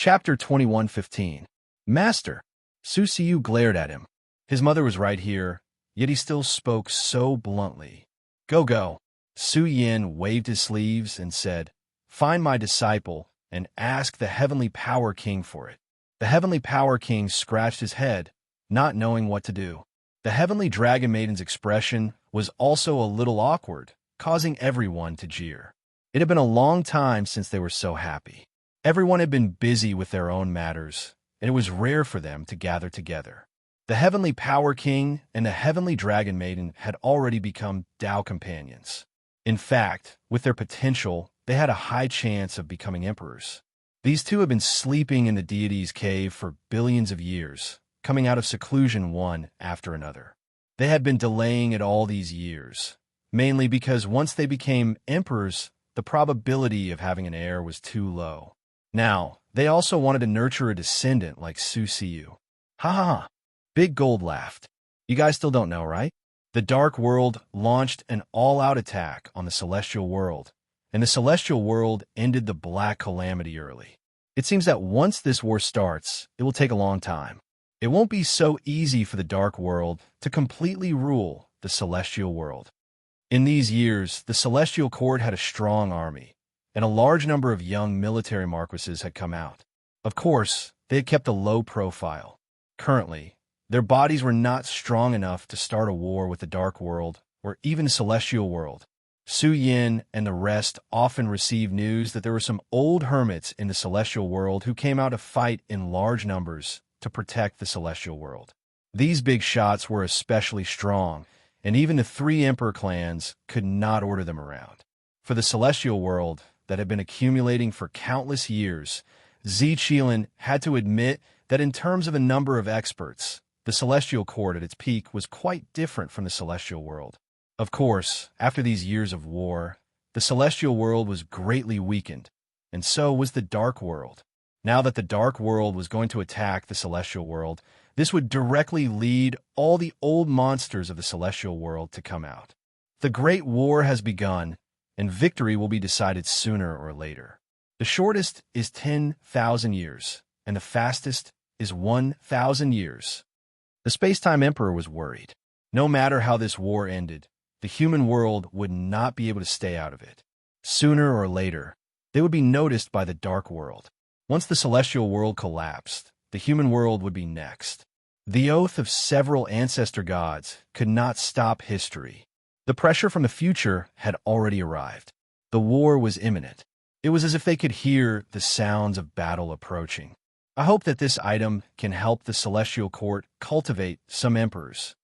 Chapter 21:15. Master. Su Siu glared at him. His mother was right here, yet he still spoke so bluntly. Go, go. Su Yin waved his sleeves and said, Find my disciple and ask the Heavenly Power King for it. The Heavenly Power King scratched his head, not knowing what to do. The Heavenly Dragon Maiden's expression was also a little awkward, causing everyone to jeer. It had been a long time since they were so happy. Everyone had been busy with their own matters, and it was rare for them to gather together. The Heavenly Power King and the Heavenly Dragon Maiden had already become Tao companions. In fact, with their potential, they had a high chance of becoming emperors. These two had been sleeping in the deity's cave for billions of years, coming out of seclusion one after another. They had been delaying it all these years, mainly because once they became emperors, the probability of having an heir was too low. Now, they also wanted to nurture a descendant like Su Siu. Ha ha ha. Big Gold laughed. You guys still don't know, right? The Dark World launched an all-out attack on the Celestial World, and the Celestial World ended the Black Calamity early. It seems that once this war starts, it will take a long time. It won't be so easy for the Dark World to completely rule the Celestial World. In these years, the Celestial Court had a strong army, and a large number of young military marquises had come out. Of course, they had kept a low profile. Currently, their bodies were not strong enough to start a war with the Dark World or even the Celestial World. Su Yin and the rest often received news that there were some old hermits in the Celestial World who came out to fight in large numbers to protect the Celestial World. These big shots were especially strong, and even the three Emperor clans could not order them around. For the Celestial World that had been accumulating for countless years, Ziqilan had to admit that in terms of a number of experts, the Celestial Court at its peak was quite different from the Celestial World. Of course, after these years of war, the Celestial World was greatly weakened, and so was the Dark World. Now that the Dark World was going to attack the Celestial World, this would directly lead all the old monsters of the Celestial World to come out. The Great War has begun, and victory will be decided sooner or later. The shortest is 10,000 years, and the fastest is 1,000 years. The Space-Time Emperor was worried. No matter how this war ended, the human world would not be able to stay out of it. Sooner or later, they would be noticed by the Dark World. Once the Celestial World collapsed, the human world would be next. The oath of several ancestor gods could not stop history. The pressure from the future had already arrived. The war was imminent. It was as if they could hear the sounds of battle approaching. I hope that this item can help the Celestial Court cultivate some emperors.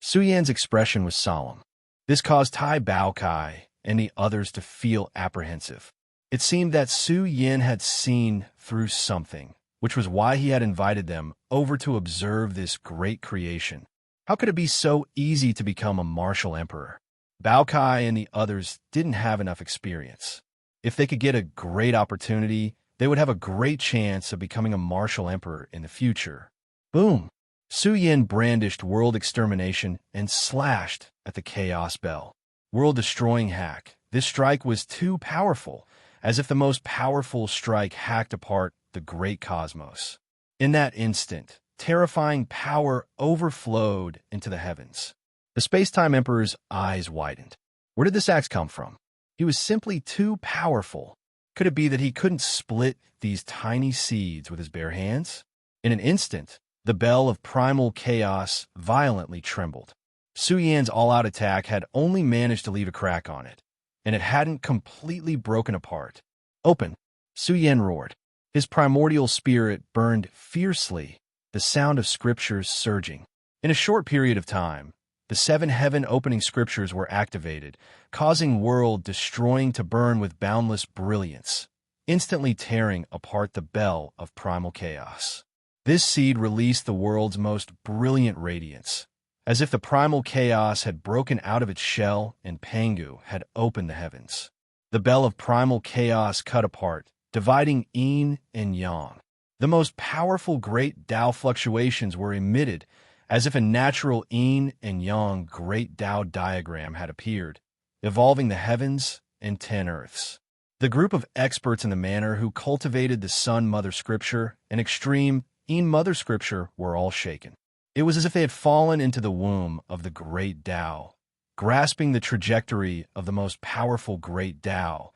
Su Yan's expression was solemn. This caused Tai Bao Kai and the others to feel apprehensive. It seemed that Su Yin had seen through something, which was why he had invited them over to observe this great creation. How could it be so easy to become a martial emperor? Bao Kai and the others didn't have enough experience. If they could get a great opportunity, they would have a great chance of becoming a martial emperor in the future. Boom! Su Yin brandished World Extermination and slashed at the Chaos Bell. World-destroying hack. This strike was too powerful, as if the most powerful strike hacked apart the great cosmos. In that instant, terrifying power overflowed into the heavens. The Space-Time Emperor's eyes widened. Where did this axe come from? He was simply too powerful. Could it be that he couldn't split these tiny seeds with his bare hands? In an instant, the bell of primal chaos violently trembled. Su Yan's all-out attack had only managed to leave a crack on it, and it hadn't completely broken apart. Open! Su Yan roared. His primordial spirit burned fiercely, the sound of scriptures surging. In a short period of time, the 7 heaven-opening scriptures were activated, causing world destroying to burn with boundless brilliance, instantly tearing apart the bell of primal chaos. This seed released the world's most brilliant radiance, as if the primal chaos had broken out of its shell and Pangu had opened the heavens. The bell of primal chaos cut apart, dividing yin and yang. The most powerful great Tao fluctuations were emitted, as if a natural yin and yang great Tao diagram had appeared, evolving the heavens and 10 earths. The group of experts in the manner who cultivated the Sun Mother Scripture and extreme In Mother Scripture were all shaken. It was as if they had fallen into the womb of the great Tao, grasping the trajectory of the most powerful great Tao,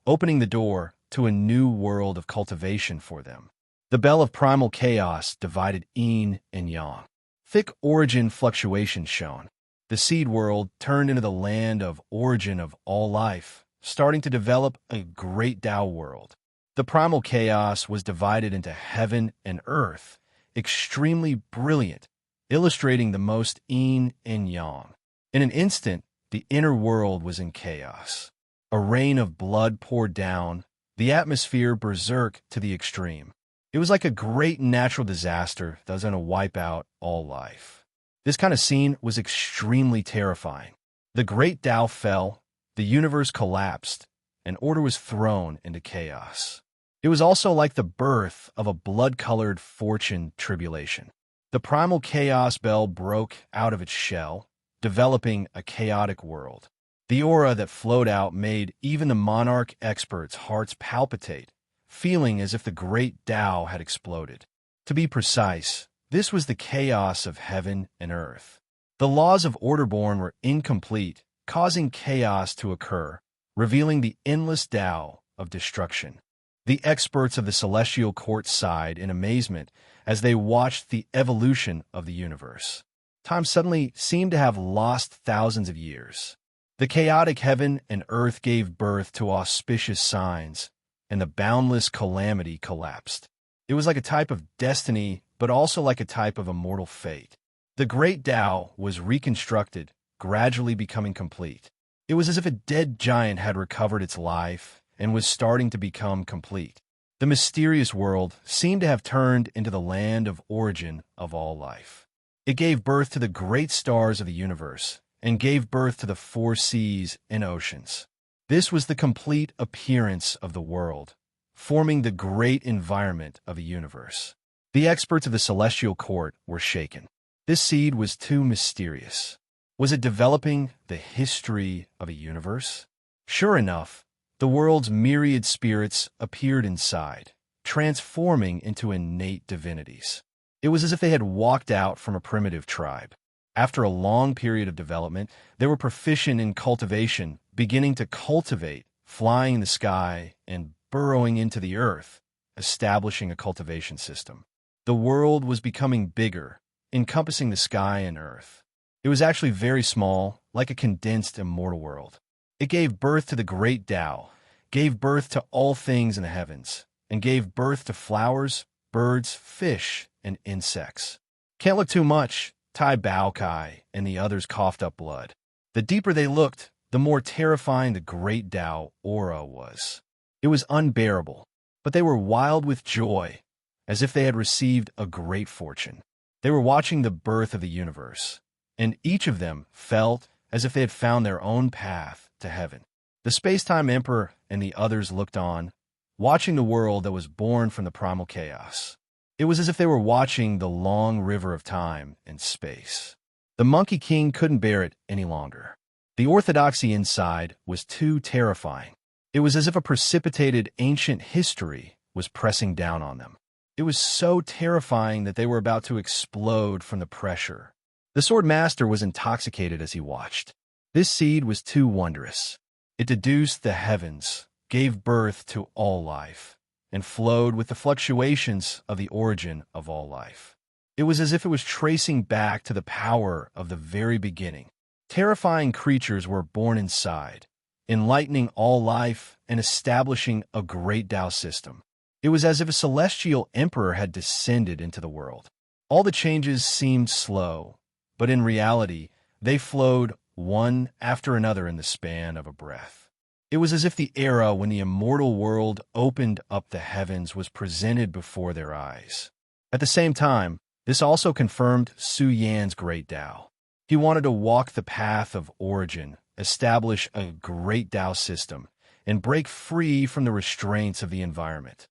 opening the door to a new world of cultivation for them. The bell of primal chaos divided yin and yang. Thick origin fluctuations shone. The seed world turned into the land of origin of all life, starting to develop a great Tao world. The primal chaos was divided into heaven and earth, extremely brilliant, illustrating the most yin and yang. In an instant, the inner world was in chaos. A rain of blood poured down, the atmosphere berserk to the extreme. It was like a great natural disaster that was going to wipe out all life. This kind of scene was extremely terrifying. The great Tao fell, the universe collapsed, and order was thrown into chaos. It was also like the birth of a blood-colored fortune tribulation. The primal chaos bell broke out of its shell, developing a chaotic world. The aura that flowed out made even the monarch experts' hearts palpitate, feeling as if the great Tao had exploded. To be precise, this was the chaos of heaven and earth. The laws of Orderborn were incomplete, causing chaos to occur, revealing the endless Tao of destruction. The experts of the celestial court sighed in amazement as they watched the evolution of the universe. Time suddenly seemed to have lost thousands of years. The chaotic heaven and earth gave birth to auspicious signs, and the boundless calamity collapsed. It was like a type of destiny, but also like a type of immortal fate. The great Tao was reconstructed, gradually becoming complete. It was as if a dead giant had recovered its life and was starting to become complete. The mysterious world seemed to have turned into the land of origin of all life. It gave birth to the great stars of the universe and gave birth to the four seas and oceans. This was the complete appearance of the world, forming the great environment of the universe. The experts of the celestial court were shaken. This seed was too mysterious. Was it developing the history of a universe? Sure enough, the world's myriad spirits appeared inside, transforming into innate divinities. It was as if they had walked out from a primitive tribe. After a long period of development, they were proficient in cultivation, beginning to cultivate, flying in the sky, and burrowing into the earth, establishing a cultivation system. The world was becoming bigger, encompassing the sky and earth. It was actually very small, like a condensed immortal world. It gave birth to the great Tao, gave birth to all things in the heavens, and gave birth to flowers, birds, fish, and insects. Can't look too much, Tai Bao Kai and the others coughed up blood. The deeper they looked, the more terrifying the great Tao aura was. It was unbearable, but they were wild with joy, as if they had received a great fortune. They were watching the birth of the universe, and each of them felt as if they had found their own path to heaven. The space-time emperor and the others looked on, watching the world that was born from the primal chaos. It was as if they were watching the long river of time and space. The Monkey King couldn't bear it any longer. The orthodoxy inside was too terrifying. It was as if a precipitated ancient history was pressing down on them. It was so terrifying that they were about to explode from the pressure. The Sword Master was intoxicated as he watched. This seed was too wondrous. It deduced the heavens, gave birth to all life, and flowed with the fluctuations of the origin of all life. It was as if it was tracing back to the power of the very beginning. Terrifying creatures were born inside, enlightening all life and establishing a great Tao system. It was as if a celestial emperor had descended into the world. All the changes seemed slow, but in reality, they flowed one after another in the span of a breath. It was as if the era when the immortal world opened up the heavens was presented before their eyes. At the same time, this also confirmed Su Yan's great Tao. He wanted to walk the path of origin, establish a great Tao system, and break free from the restraints of the environment.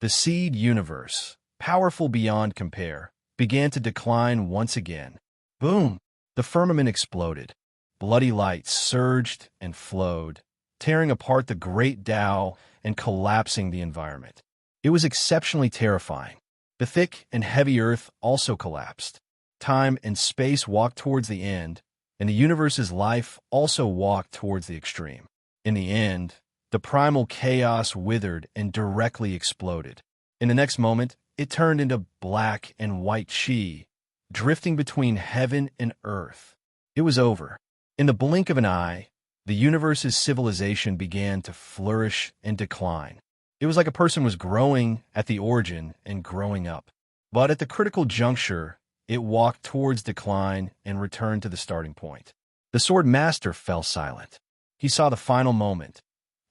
The seed universe, powerful beyond compare, began to decline once again. Boom! The firmament exploded. Bloody light surged and flowed, tearing apart the great Tao and collapsing the environment. It was exceptionally terrifying. The thick and heavy earth also collapsed. Time and space walked towards the end, and the universe's life also walked towards the extreme. In the end, the primal chaos withered and directly exploded. In the next moment, it turned into black and white chi, drifting between heaven and earth. It was over. In the blink of an eye, the universe's civilization began to flourish and decline. It was like a person was growing at the origin and growing up. But at the critical juncture, it walked towards decline and returned to the starting point. The sword master fell silent. He saw the final moment,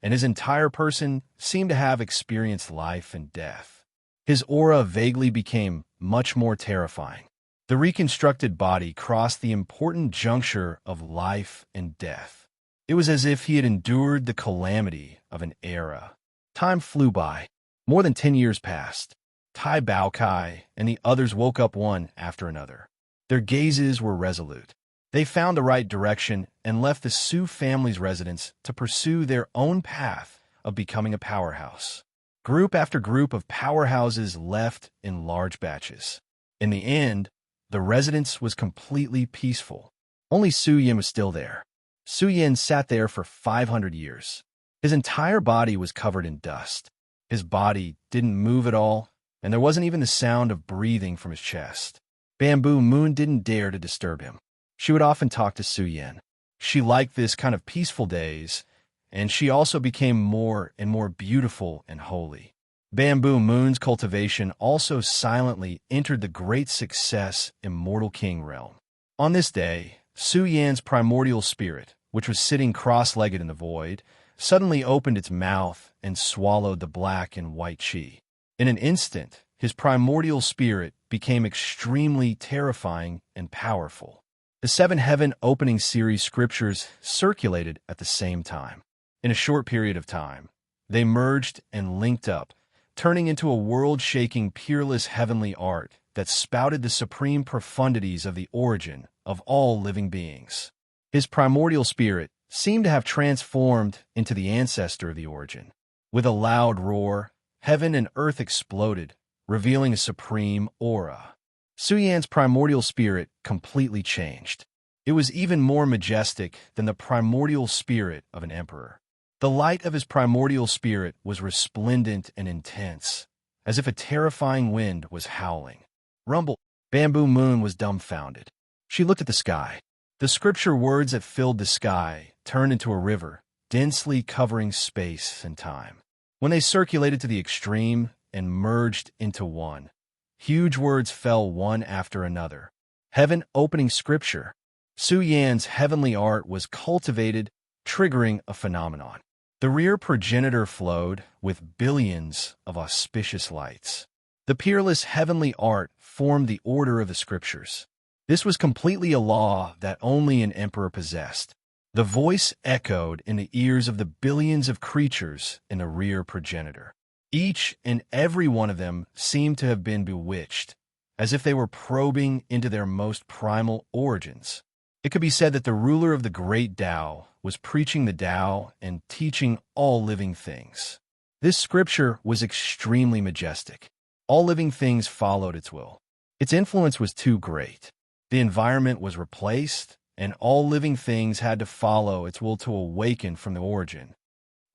and his entire person seemed to have experienced life and death. His aura vaguely became much more terrifying. The reconstructed body crossed the important juncture of life and death. It was as if he had endured the calamity of an era. Time flew by. More than 10 years passed. Tai Bao Kai and the others woke up one after another. Their gazes were resolute. They found the right direction and left the Su family's residence to pursue their own path of becoming a powerhouse. Group after group of powerhouses left in large batches. In the end, the residence was completely peaceful. Only Su Yin was still there. Su Yin sat there for 500 years. His entire body was covered in dust. His body didn't move at all, and there wasn't even the sound of breathing from his chest. Bamboo Moon didn't dare to disturb him. She would often talk to Su Yin. She liked this kind of peaceful days, and she also became more and more beautiful and holy. Bamboo Moon's cultivation also silently entered the great success Immortal King realm. On this day, Su Yan's primordial spirit, which was sitting cross-legged in the void, suddenly opened its mouth and swallowed the black and white chi. In an instant, his primordial spirit became extremely terrifying and powerful. The 7 Heaven Opening Series scriptures circulated at the same time. In a short period of time, they merged and linked up, turning into a world-shaking, peerless heavenly art that spouted the supreme profundities of the origin of all living beings. His primordial spirit seemed to have transformed into the ancestor of the origin. With a loud roar, heaven and earth exploded, revealing a supreme aura. Su Yan's primordial spirit completely changed. It was even more majestic than the primordial spirit of an emperor. The light of his primordial spirit was resplendent and intense, as if a terrifying wind was howling. Rumble. Bamboo Moon was dumbfounded. She looked at the sky. The scripture words that filled the sky turned into a river, densely covering space and time. When they circulated to the extreme and merged into one, huge words fell one after another. Heaven opening scripture. Su Yan's heavenly art was cultivated, triggering a phenomenon. The rear progenitor flowed with billions of auspicious lights. The peerless heavenly art formed the order of the scriptures. This was completely a law that only an emperor possessed. The voice echoed in the ears of the billions of creatures in the rear progenitor. Each and every one of them seemed to have been bewitched, as if they were probing into their most primal origins. It could be said that the ruler of the great Tao was preaching the Tao and teaching all living things. This scripture was extremely majestic. All living things followed its will. Its influence was too great. The environment was replaced, and all living things had to follow its will to awaken from the origin.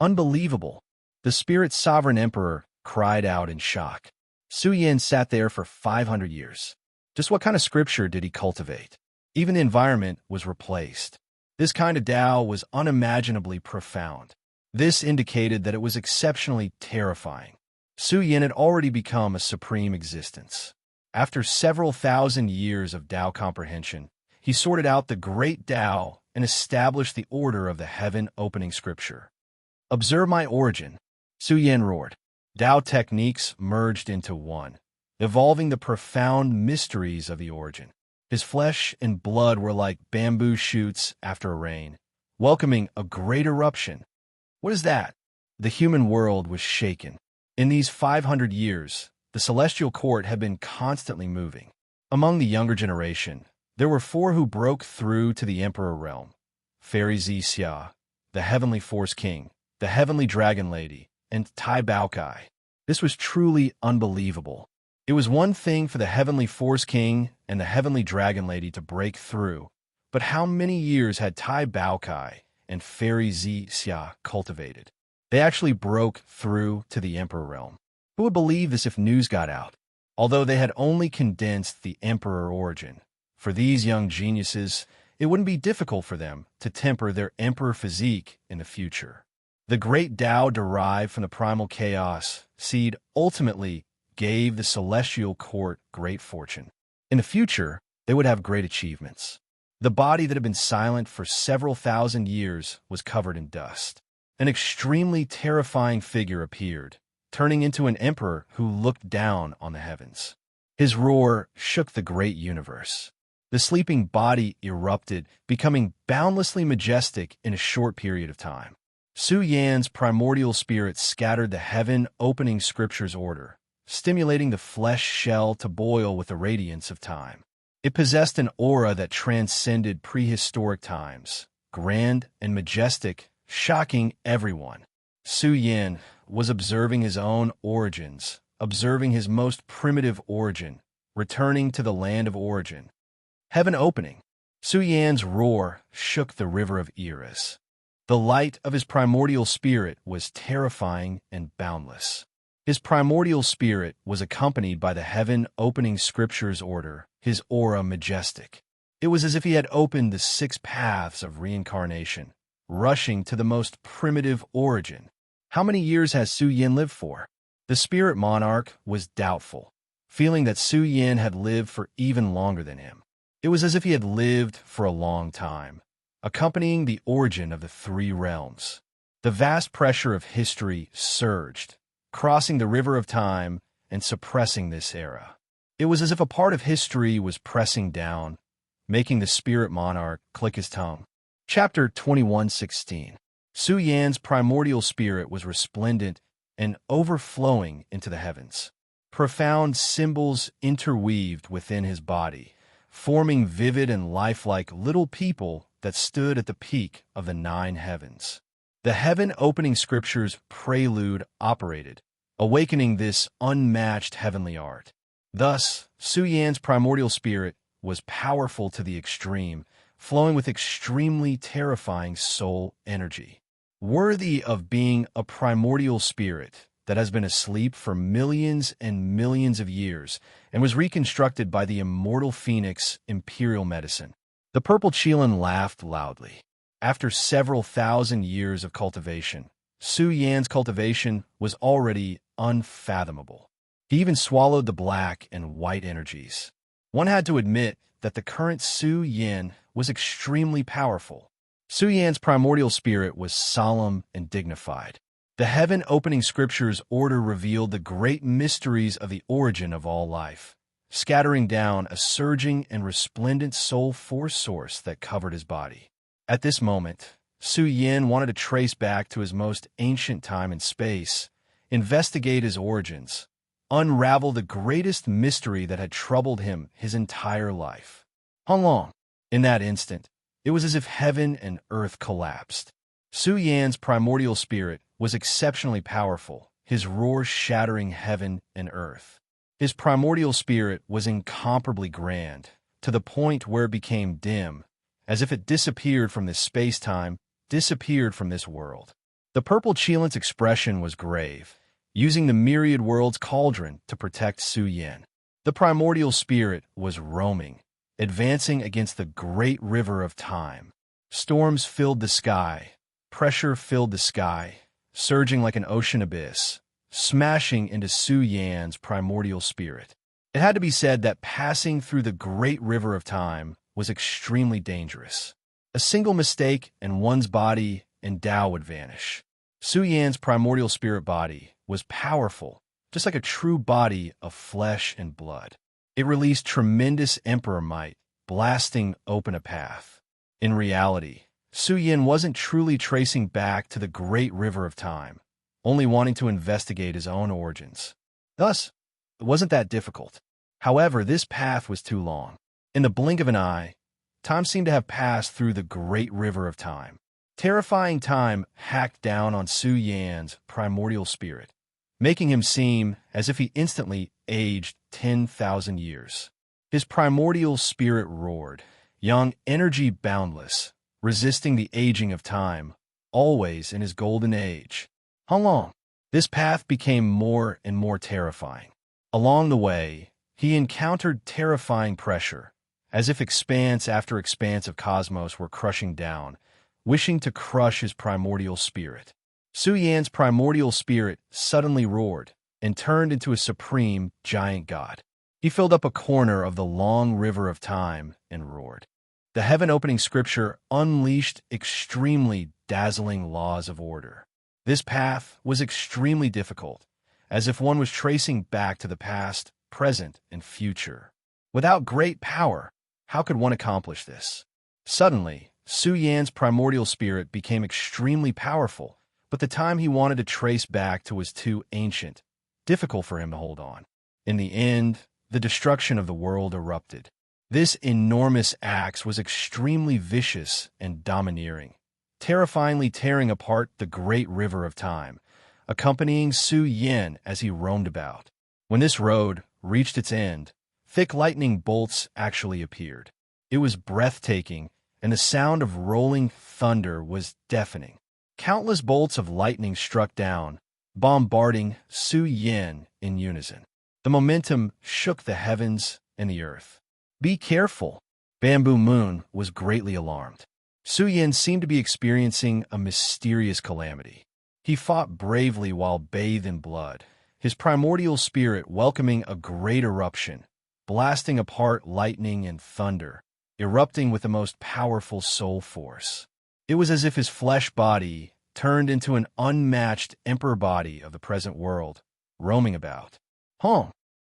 Unbelievable! The spirit's sovereign emperor cried out in shock. Su Yin sat there for 500 years. Just what kind of scripture did he cultivate? Even the environment was replaced. This kind of Tao was unimaginably profound. This indicated that it was exceptionally terrifying. Su Yin had already become a supreme existence. After several thousand years of Tao comprehension, he sorted out the great Tao and established the order of the heaven opening scripture. Observe my origin, Su Yin roared. Tao techniques merged into one, evolving the profound mysteries of the origin. His flesh and blood were like bamboo shoots after a rain, welcoming a great eruption. What is that? The human world was shaken. In these 500 years, the celestial court had been constantly moving. Among the younger generation, there were 4 who broke through to the emperor realm: Fairy Xixia, the Heavenly Force King, the Heavenly Dragon Lady, and Tai Baokai. This was truly unbelievable. It was one thing for the Heavenly Force King and the Heavenly Dragon Lady to break through, but how many years had Tai Baokai and Fairy Xia cultivated? They actually broke through to the Emperor realm. Who would believe this if news got out? Although they had only condensed the Emperor origin, for these young geniuses, it wouldn't be difficult for them to temper their Emperor physique in the future. The great Tao derived from the primal chaos seed ultimately gave the celestial court great fortune. In the future, they would have great achievements. The body that had been silent for several thousand years was covered in dust. An extremely terrifying figure appeared, turning into an emperor who looked down on the heavens. His roar shook the great universe. The sleeping body erupted, becoming boundlessly majestic in a short period of time. Su Yan's primordial spirit scattered the heaven-opening scripture's order, stimulating the flesh shell to boil with the radiance of time. It possessed an aura that transcended prehistoric times, grand and majestic, shocking everyone. Su Yan was observing his own origins, observing his most primitive origin, returning to the land of origin. Heaven opening. Su Yan's roar shook the river of Eris. The light of his primordial spirit was terrifying and boundless. His primordial spirit was accompanied by the heaven-opening scripture's order, his aura majestic. It was as if he had opened the 6 paths of reincarnation, rushing to the most primitive origin. How many years has Su Yan lived for? The spirit monarch was doubtful, feeling that Su Yan had lived for even longer than him. It was as if he had lived for a long time, accompanying the origin of the 3 realms. The vast pressure of history surged, crossing the river of time and suppressing this era. It was as if a part of history was pressing down, making the spirit monarch click his tongue. Chapter 21:16. Su Yan's primordial spirit was resplendent and overflowing into the heavens. Profound symbols interweaved within his body, forming vivid and lifelike little people that stood at the peak of the 9 heavens. The heaven-opening scripture's prelude operated, awakening this unmatched heavenly art. Thus, Su Yan's primordial spirit was powerful to the extreme, flowing with extremely terrifying soul energy. Worthy of being a primordial spirit that has been asleep for millions and millions of years and was reconstructed by the immortal phoenix imperial medicine. The purple Qilin laughed loudly. After several thousand years of cultivation, Su Yan's cultivation was already unfathomable. He even swallowed the black and white energies. One had to admit that the current Su Yan was extremely powerful. Su Yan's primordial spirit was solemn and dignified. The heaven-opening scripture's order revealed the great mysteries of the origin of all life, scattering down a surging and resplendent soul force source that covered his body. At this moment, Su Yan wanted to trace back to his most ancient time and space, investigate his origins, unravel the greatest mystery that had troubled him his entire life. How long? In that instant, it was as if heaven and earth collapsed. Su Yan's primordial spirit was exceptionally powerful, his roar shattering heaven and earth. His primordial spirit was incomparably grand, to the point where it became dim, as if it disappeared from this space-time, disappeared from this world. The purple Qilin's expression was grave, using the myriad world's cauldron to protect Su Yan. The primordial spirit was roaming, advancing against the great river of time. Storms filled the sky, pressure filled the sky, surging like an ocean abyss, smashing into Su Yan's primordial spirit. It had to be said that passing through the great river of time was extremely dangerous. A single mistake and one's body and Tao would vanish. Su Yan's primordial spirit body was powerful, just like a true body of flesh and blood. It released tremendous emperor might, blasting open a path. In reality, Su Yan wasn't truly tracing back to the great river of time, only wanting to investigate his own origins. Thus, it wasn't that difficult. However, this path was too long. In the blink of an eye, time seemed to have passed through the great river of time. Terrifying time hacked down on Su Yan's primordial spirit, making him seem as if he instantly aged 10,000 years. His primordial spirit roared, young, energy boundless, resisting the aging of time, always in his golden age. How long? This path became more and more terrifying. Along the way, he encountered terrifying pressure, as if expanse after expanse of cosmos were crushing down, wishing to crush his primordial spirit. Su Yan's primordial spirit suddenly roared and turned into a supreme giant god. He filled up a corner of the long river of time and roared. The heaven-opening scripture unleashed extremely dazzling laws of order. This path was extremely difficult, as if one was tracing back to the past, present, and future. Without great power, how could one accomplish this? Suddenly, Su Yan's primordial spirit became extremely powerful, but the time he wanted to trace back to was too ancient, difficult for him to hold on. In the end, the destruction of the world erupted. This enormous axe was extremely vicious and domineering, terrifyingly tearing apart the great river of time, accompanying Su Yan as he roamed about. When this road reached its end, thick lightning bolts actually appeared. It was breathtaking, and the sound of rolling thunder was deafening. Countless bolts of lightning struck down, bombarding Su Yan in unison. The momentum shook the heavens and the earth. "Be careful!" Bamboo Moon was greatly alarmed. Su Yan seemed to be experiencing a mysterious calamity. He fought bravely while bathed in blood, his primordial spirit welcoming a great eruption, blasting apart lightning and thunder, erupting with the most powerful soul force. It was as if his flesh body turned into an unmatched emperor body of the present world, roaming about.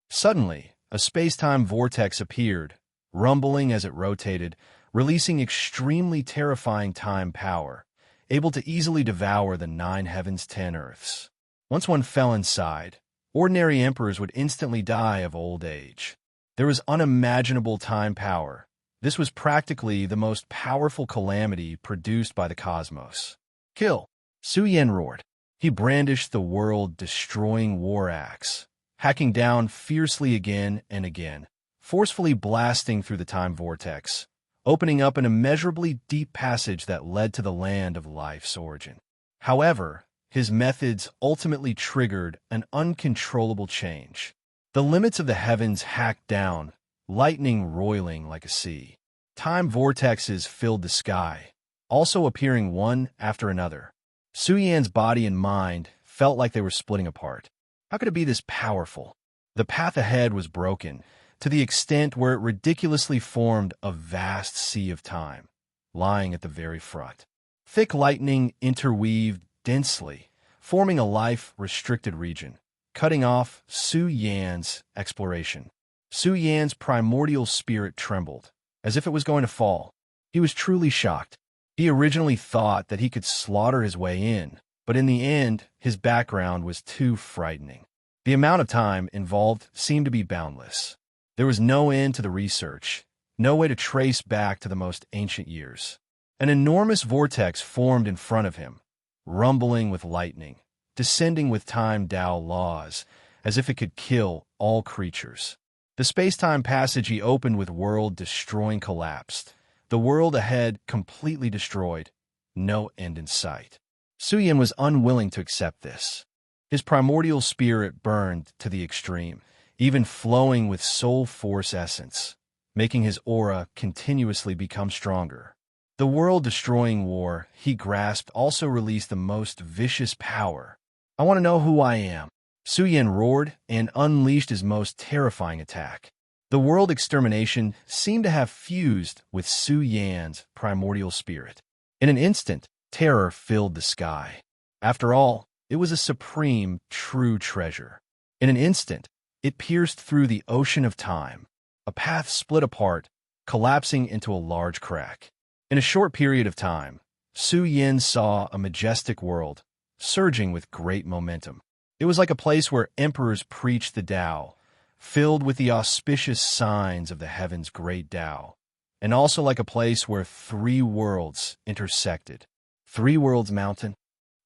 Suddenly, a space-time vortex appeared, rumbling as it rotated, releasing extremely terrifying time power, able to easily devour the 9 heavens, 10 earths. Once one fell inside, ordinary emperors would instantly die of old age. There was unimaginable time power. This was practically the most powerful calamity produced by the cosmos. "Kill!" Su Yan roared. He brandished the world-destroying war axe, hacking down fiercely again and again, forcefully blasting through the time vortex, opening up an immeasurably deep passage that led to the land of life's origin. However, his methods ultimately triggered an uncontrollable change. The limits of the heavens hacked down, lightning roiling like a sea. Time vortexes filled the sky, also appearing one after another. Su Yan's body and mind felt like they were splitting apart. How could it be this powerful? The path ahead was broken, to the extent where it ridiculously formed a vast sea of time, lying at the very front. Thick lightning interweaved densely, forming a life-restricted region, cutting off Su Yan's exploration. Su Yan's primordial spirit trembled, as if it was going to fall. He was truly shocked. He originally thought that he could slaughter his way in, but in the end, his background was too frightening. The amount of time involved seemed to be boundless. There was no end to the research, no way to trace back to the most ancient years. An enormous vortex formed in front of him, rumbling with lightning, descending with time Tao laws, as if it could kill all creatures. The space-time passage he opened with world-destroying collapsed, the world ahead completely destroyed, no end in sight. Su Yan was unwilling to accept this. His primordial spirit burned to the extreme, even flowing with soul force essence, making his aura continuously become stronger. The world-destroying war he grasped also released the most vicious power. "I want to know who I am." Su Yan roared and unleashed his most terrifying attack. The world extermination seemed to have fused with Su Yan's primordial spirit. In an instant, terror filled the sky. After all, it was a supreme, true treasure. In an instant, it pierced through the ocean of time. A path split apart, collapsing into a large crack. In a short period of time, Su Yan saw a majestic world, surging with great momentum. It was like a place where emperors preached the Tao, filled with the auspicious signs of the heaven's great Tao, and also like a place where 3 worlds intersected. Three Worlds Mountain?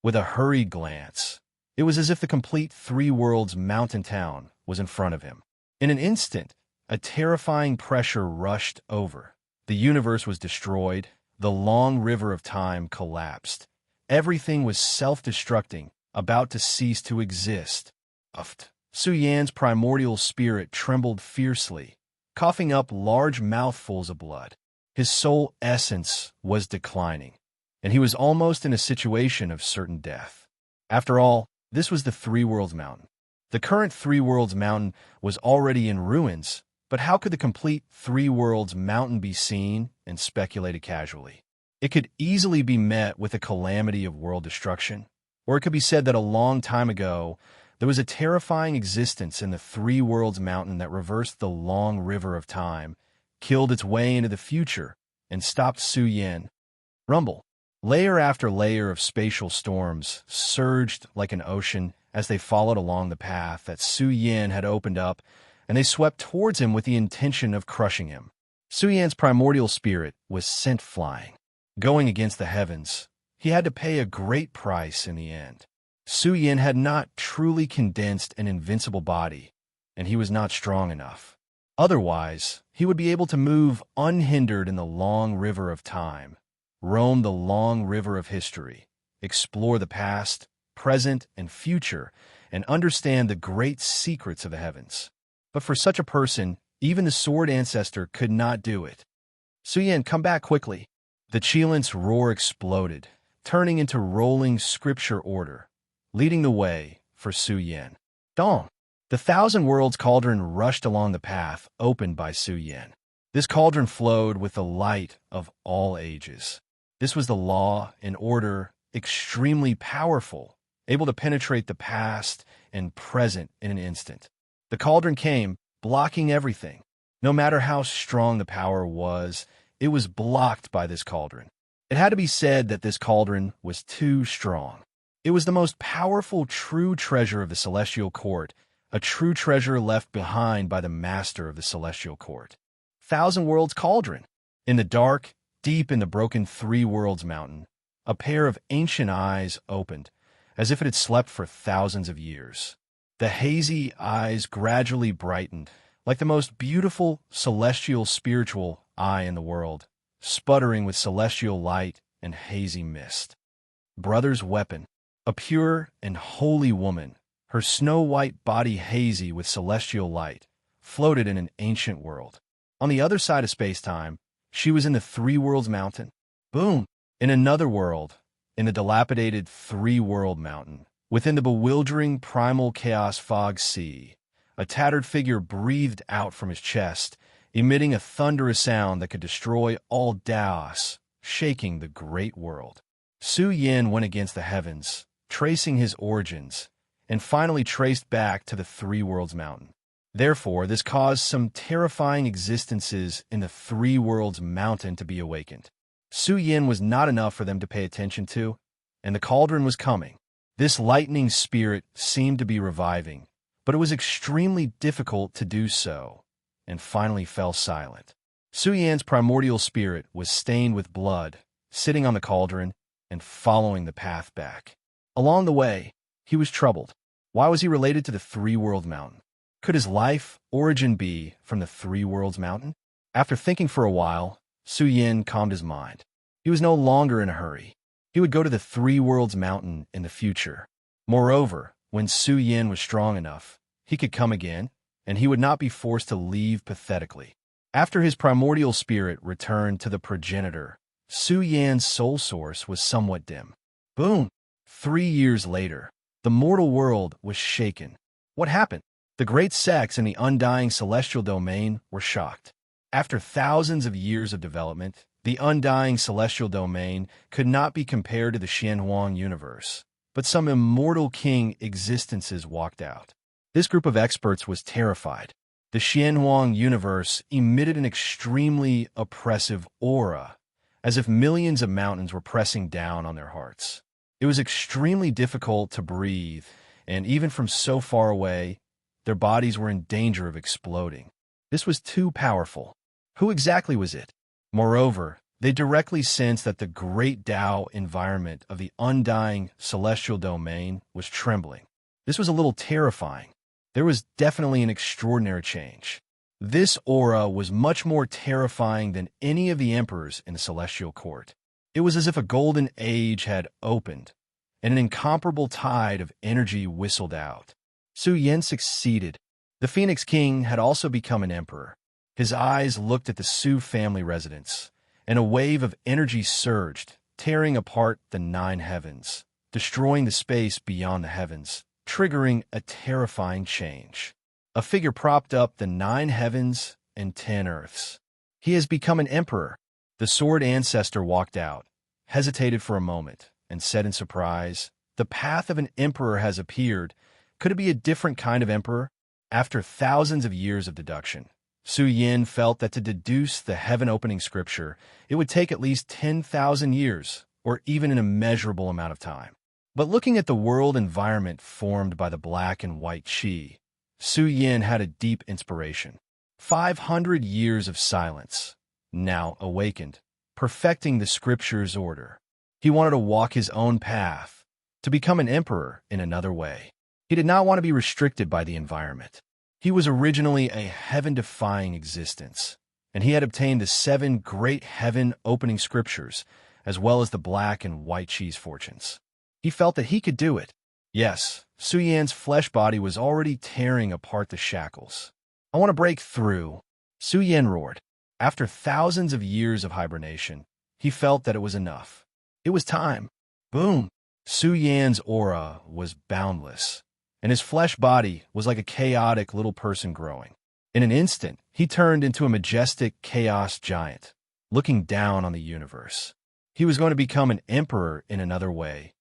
With a hurried glance, it was as if the complete Three Worlds mountain town was in front of him. In an instant, a terrifying pressure rushed over. The universe was destroyed. The long river of time collapsed. Everything was self-destructing, about to cease to exist. Su Yan's primordial spirit trembled fiercely, coughing up large mouthfuls of blood. His soul essence was declining, and he was almost in a situation of certain death. After all, this was the Three Worlds Mountain. The current Three Worlds Mountain was already in ruins, but how could the complete Three Worlds Mountain be seen and speculated casually? It could easily be met with a calamity of world destruction, or it could be said that a long time ago, there was a terrifying existence in the Three Worlds Mountain that reversed the long river of time, killed its way into the future, and stopped Su Yan. Rumble. Layer after layer of spatial storms surged like an ocean as they followed along the path that Su Yan had opened up, and they swept towards him with the intention of crushing him. Su Yan's primordial spirit was sent flying. Going against the heavens, he had to pay a great price in the end. Su Yan had not truly condensed an invincible body, and he was not strong enough. Otherwise, he would be able to move unhindered in the long river of time, roam the long river of history, explore the past, present, and future, and understand the great secrets of the heavens. But for such a person, even the Sword Ancestor could not do it. Su Yan, come back quickly. The Qilint's roar exploded, turning into rolling scripture order, leading the way for Su Yan. Dong! The Thousand Worlds cauldron rushed along the path opened by Su Yan. This cauldron flowed with the light of all ages. This was the law and order, extremely powerful, able to penetrate the past and present in an instant. The cauldron came, blocking everything. No matter how strong the power was, it was blocked by this cauldron. It had to be said that this cauldron was too strong. It was the most powerful true treasure of the Celestial Court, a true treasure left behind by the master of the Celestial Court. Thousand Worlds Cauldron. In the dark, deep in the broken Three Worlds Mountain, a pair of ancient eyes opened, as if it had slept for thousands of years. The hazy eyes gradually brightened, like the most beautiful celestial spiritual eye in the world, sputtering with celestial light and hazy mist. Brother's weapon, a pure and holy woman, her snow-white body hazy with celestial light, floated in an ancient world. On the other side of space-time, she was in the Three Worlds Mountain. Boom! In another world, in the dilapidated Three World Mountain, within the bewildering primal chaos fog sea, a tattered figure breathed out from his chest, emitting a thunderous sound that could destroy all Daos, shaking the great world. Su Yan went against the heavens, tracing his origins, and finally traced back to the Three Worlds Mountain. Therefore, this caused some terrifying existences in the Three Worlds Mountain to be awakened. Su Yan was not enough for them to pay attention to, and the cauldron was coming. This lightning spirit seemed to be reviving, but it was extremely difficult to do so, and finally fell silent. Su Yan's primordial spirit was stained with blood, sitting on the cauldron and following the path back. Along the way, he was troubled. Why was he related to the Three World Mountain? Could his life origin be from the Three Worlds Mountain? After thinking for a while, Su Yan calmed his mind. He was no longer in a hurry. He would go to the Three Worlds Mountain in the future. Moreover, when Su Yan was strong enough, he could come again, and he would not be forced to leave pathetically. After his primordial spirit returned to the progenitor, Su Yan's soul source was somewhat dim. Boom! 3 years later, the mortal world was shaken. What happened? The great sects in the undying celestial domain were shocked. After thousands of years of development, the undying celestial domain could not be compared to the Xianhuang universe, but some immortal king existences walked out. This group of experts was terrified. The Xianhuang universe emitted an extremely oppressive aura, as if millions of mountains were pressing down on their hearts. It was extremely difficult to breathe, and even from so far away, their bodies were in danger of exploding. This was too powerful. Who exactly was it? Moreover, They directly sensed that the great Tao environment of the undying celestial domain was trembling. This was a little terrifying. There was definitely an extraordinary change. This aura was much more terrifying than any of the emperors in the celestial court. It was as if a golden age had opened, and an incomparable tide of energy whistled out. Su Yin succeeded. The Phoenix King had also become an emperor. His eyes looked at the Su family residence, and a wave of energy surged, tearing apart the 9 heavens, destroying the space beyond the heavens, triggering a terrifying change. A figure propped up the 9 heavens and 10 earths. He has become an emperor. The sword ancestor walked out, hesitated for a moment, and said in surprise, "The path of an emperor has appeared. Could it be a different kind of emperor?" After thousands of years of deduction, Su Yin felt that to deduce the heaven-opening scripture, it would take at least 10,000 years, or even an immeasurable amount of time. But looking at the world environment formed by the black and white qi, Su Yin had a deep inspiration. 500 years of silence, now awakened, perfecting the scripture's order. He wanted to walk his own path, to become an emperor in another way. He did not want to be restricted by the environment. He was originally a heaven-defying existence, and he had obtained the 7 great heaven-opening scriptures, as well as the black and white qi's fortunes. He felt that he could do it. Yes, Su Yan's flesh body was already tearing apart the shackles. "I want to break through," Su Yan roared. After thousands of years of hibernation, he felt that it was enough. It was time. Boom! Su Yan's aura was boundless, and his flesh body was like a chaotic little person growing. In an instant, he turned into a majestic chaos giant, looking down on the universe. He was going to become an emperor in another way,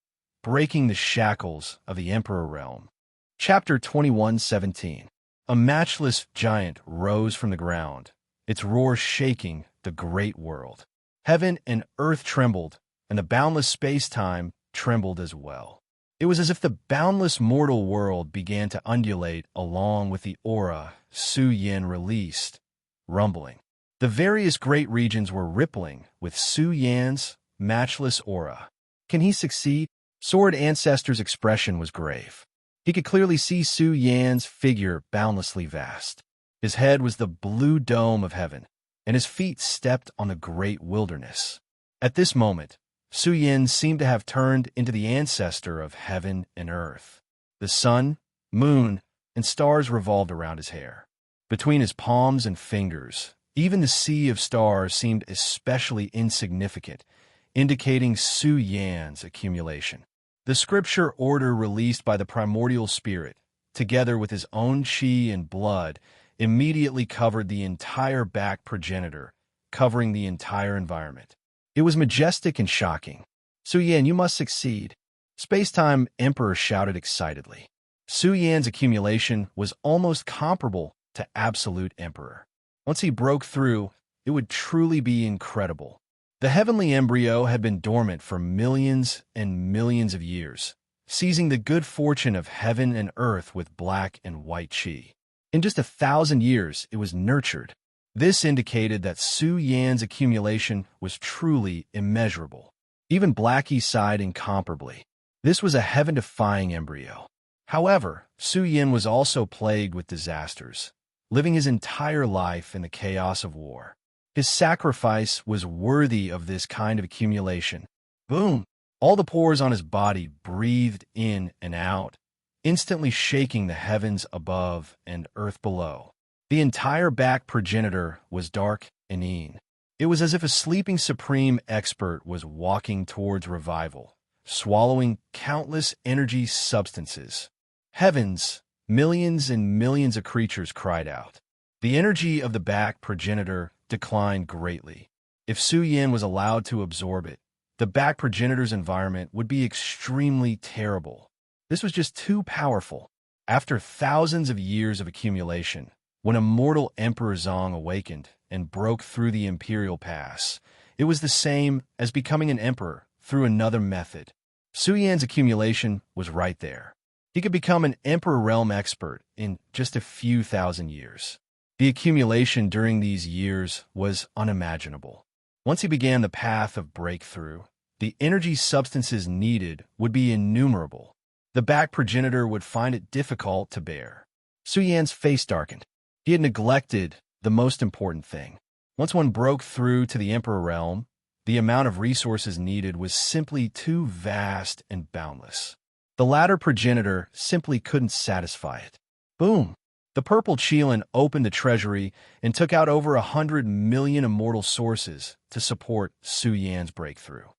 breaking the shackles of the emperor realm. Chapter 21:17. A matchless giant rose from the ground, its roar shaking the great world. Heaven and earth trembled, and the boundless space-time trembled as well. It was as if the boundless mortal world began to undulate along with the aura Su Yin released, rumbling. The various great regions were rippling with Su Yan's matchless aura. Can he succeed? Sword Ancestor's expression was grave. He could clearly see Su Yan's figure boundlessly vast. His head was the blue dome of heaven, and his feet stepped on the great wilderness. At this moment, Su Yin seemed to have turned into the ancestor of heaven and earth. The sun, moon, and stars revolved around his hair. Between his palms and fingers, even the sea of stars seemed especially insignificant, indicating Su Yan's accumulation. The scripture order released by the primordial spirit, together with his own qi and blood, immediately covered the entire back progenitor, covering the entire environment. It was majestic and shocking. "Su Yan, you must succeed," Spacetime Emperor shouted excitedly. Su Yan's accumulation was almost comparable to Absolute Emperor. Once he broke through, it would truly be incredible. The heavenly embryo had been dormant for millions and millions of years, seizing the good fortune of heaven and earth with black and white qi. In just 1,000 years, it was nurtured. This indicated that Su Yan's accumulation was truly immeasurable. Even Blackie sighed incomparably. This was a heaven-defying embryo. However, Su Yan was also plagued with disasters, living his entire life in the chaos of war. His sacrifice was worthy of this kind of accumulation. Boom! All the pores on his body breathed in and out, instantly shaking the heavens above and earth below. The entire back progenitor was dark and inane. It was as if a sleeping supreme expert was walking towards revival, swallowing countless energy substances. Heavens, millions and millions of creatures cried out. The energy of the back progenitor declined greatly. If Su Yin was allowed to absorb it, the back progenitor's environment would be extremely terrible. This was just too powerful. After thousands of years of accumulation, when immortal Emperor Zong awakened and broke through the Imperial Pass, it was the same as becoming an emperor through another method. Su Yan's accumulation was right there. He could become an Emperor Realm expert in just a few thousand years. The accumulation during these years was unimaginable. Once he began the path of breakthrough, the energy substances needed would be innumerable. The back progenitor would find it difficult to bear. Su Yan's face darkened. He had neglected the most important thing. Once one broke through to the Emperor realm, the amount of resources needed was simply too vast and boundless. The latter progenitor simply couldn't satisfy it. Boom! The purple Qilin opened the treasury and took out over 100 million immortal sources to support Su Yan's breakthrough.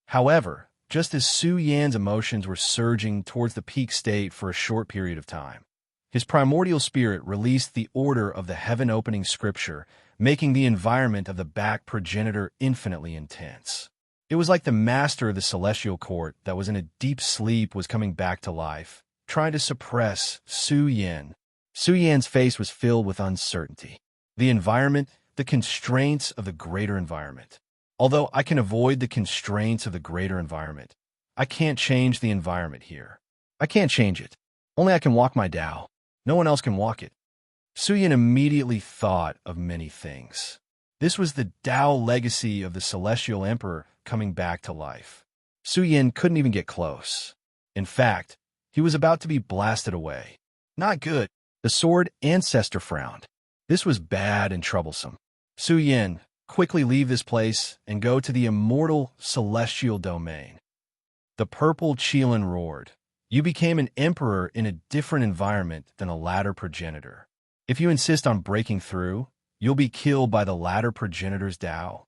However, just as Su Yan's emotions were surging towards the peak state for a short period of time, his primordial spirit released the order of the heaven-opening scripture, making the environment of the back progenitor infinitely intense. It was like the master of the celestial court that was in a deep sleep was coming back to life, trying to suppress Su Yan. Su Yan's face was filled with uncertainty. The environment, the constraints of the greater environment. Although I can avoid the constraints of the greater environment, I can't change the environment here. I can't change it. Only I can walk my Tao. No one else can walk it. Su Yan immediately thought of many things. This was the Tao legacy of the Celestial Emperor coming back to life. Su Yan couldn't even get close. In fact, he was about to be blasted away. Not good. The sword ancestor frowned. This was bad and troublesome. Su Yan, quickly leave this place and go to the immortal celestial domain. The purple Qilin roared. You became an emperor in a different environment than a latter progenitor. If you insist on breaking through, you'll be killed by the latter progenitor's Tao.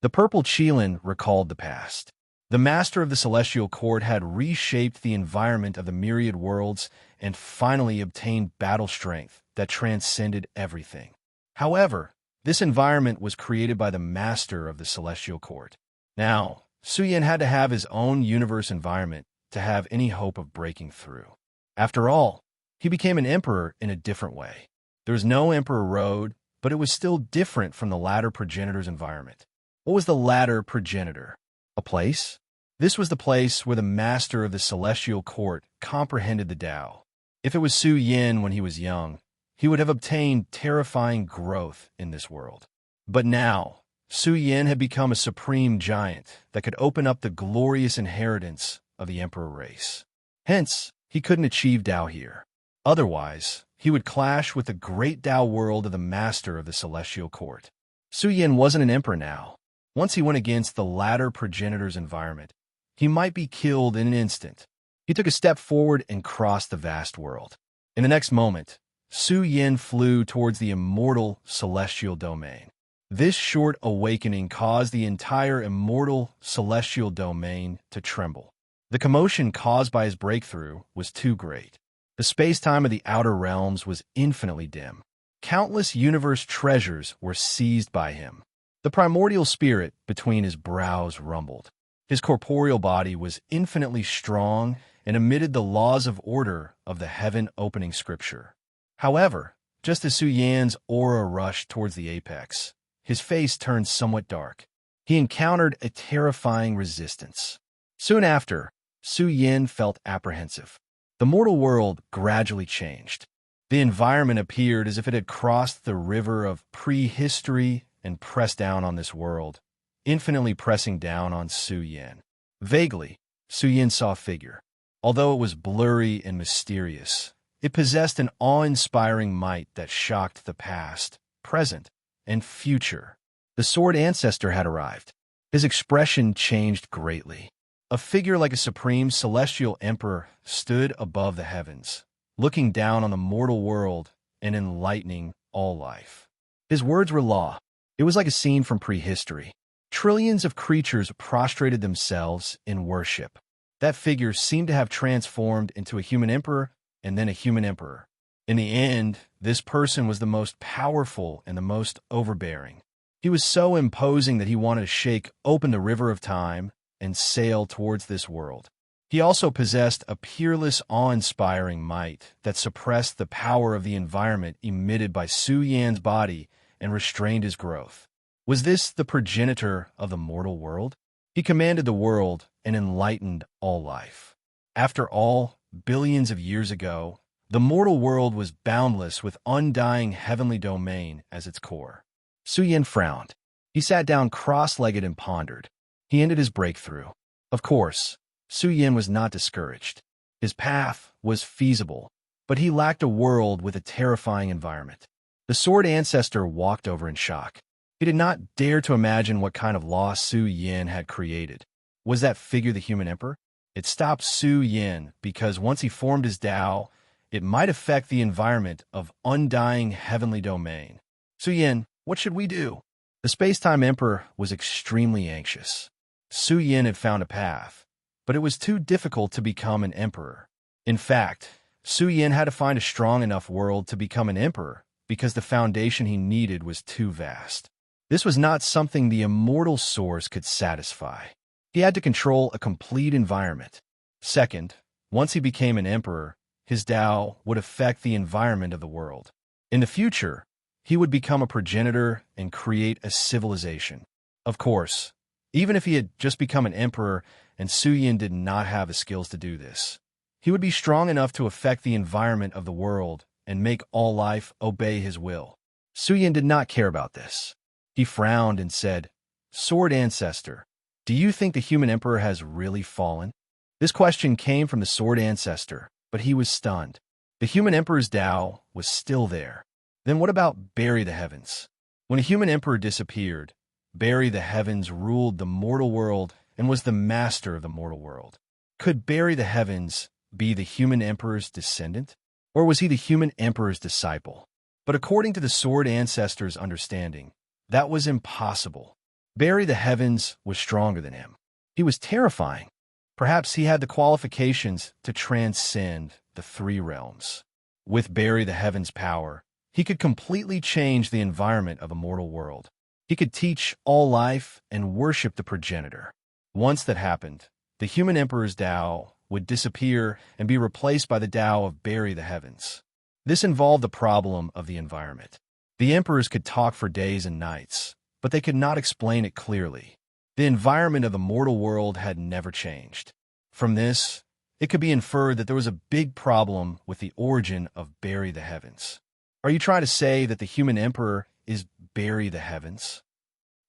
The purple Qilin recalled the past. The master of the celestial court had reshaped the environment of the myriad worlds and finally obtained battle strength that transcended everything. However, this environment was created by the master of the celestial court. Now, Su Yan had to have his own universe environment to have any hope of breaking through. After all, he became an emperor in a different way. There was no Emperor Road, but it was still different from the latter progenitor's environment. What was the latter progenitor? A place? This was the place where the master of the celestial court comprehended the Tao. If it was Su Yan when he was young, he would have obtained terrifying growth in this world. But now, Su Yan had become a supreme giant that could open up the glorious inheritance of the emperor race. Hence, he couldn't achieve Tao here. Otherwise, he would clash with the great Tao world of the master of the celestial court. Su Yan wasn't an emperor now. Once he went against the latter progenitor's environment, he might be killed in an instant. He took a step forward and crossed the vast world. In the next moment, Su Yan flew towards the immortal celestial domain. This short awakening caused the entire immortal celestial domain to tremble. The commotion caused by his breakthrough was too great. The space-time of the outer realms was infinitely dim. Countless universe treasures were seized by him. The primordial spirit between his brows rumbled. His corporeal body was infinitely strong and emitted the laws of order of the heaven-opening scripture. However, just as Su Yan's aura rushed towards the apex, his face turned somewhat dark. He encountered a terrifying resistance. Soon after, Su Yan felt apprehensive. The mortal world gradually changed. The environment appeared as if it had crossed the river of prehistory and pressed down on this world, infinitely pressing down on Su Yan. Vaguely, Su Yan saw a figure. Although it was blurry and mysterious, it possessed an awe-inspiring might that shocked the past, present, and future. The sword ancestor had arrived. His expression changed greatly. A figure like a supreme celestial emperor stood above the heavens, looking down on the mortal world and enlightening all life. His words were law. It was like a scene from prehistory. Trillions of creatures prostrated themselves in worship. That figure seemed to have transformed into a human emperor and then a human emperor. In the end, this person was the most powerful and the most overbearing. He was so imposing that he wanted to shake open the river of time and sail towards this world. He also possessed a peerless, awe-inspiring might that suppressed the power of the environment emitted by Su Yan's body and restrained his growth. Was this the progenitor of the mortal world? He commanded the world and enlightened all life. After all, billions of years ago, the mortal world was boundless with undying heavenly domain as its core. Su Yan frowned. He sat down cross-legged and pondered. He ended his breakthrough. Of course, Su Yin was not discouraged. His path was feasible, but he lacked a world with a terrifying environment. The sword ancestor walked over in shock. He did not dare to imagine what kind of law Su Yin had created. Was that figure the human emperor? It stopped Su Yin because once he formed his Tao, it might affect the environment of undying heavenly domain. Su Yin, what should we do? The space-time emperor was extremely anxious. Su Yin had found a path, but it was too difficult to become an emperor. In fact, Su Yin had to find a strong enough world to become an emperor because the foundation he needed was too vast. This was not something the immortal source could satisfy. He had to control a complete environment. Second, once he became an emperor, his Tao would affect the environment of the world. In the future, he would become a progenitor and create a civilization. Of course, even if he had just become an emperor and Su Yin did not have the skills to do this, he would be strong enough to affect the environment of the world and make all life obey his will. Su Yin did not care about this. He frowned and said, "Sword Ancestor, do you think the human emperor has really fallen?" This question came from the sword ancestor, but he was stunned. The human emperor's Tao was still there. Then what about Bury the Heavens? When a human emperor disappeared, Bury the Heavens ruled the mortal world and was the master of the mortal world. Could Bury the Heavens be the human emperor's descendant? Or was he the human emperor's disciple? But according to the sword ancestor's understanding, that was impossible. Bury the Heavens was stronger than him. He was terrifying. Perhaps he had the qualifications to transcend the three realms. With Bury the Heavens' power, he could completely change the environment of a mortal world. He could teach all life and worship the progenitor. Once that happened, the human emperor's Tao would disappear and be replaced by the Tao of Bury the Heavens. This involved the problem of the environment. The emperors could talk for days and nights, but they could not explain it clearly. The environment of the mortal world had never changed. From this, it could be inferred that there was a big problem with the origin of Bury the Heavens. Are you trying to say that the human emperor is Bury the Heavens?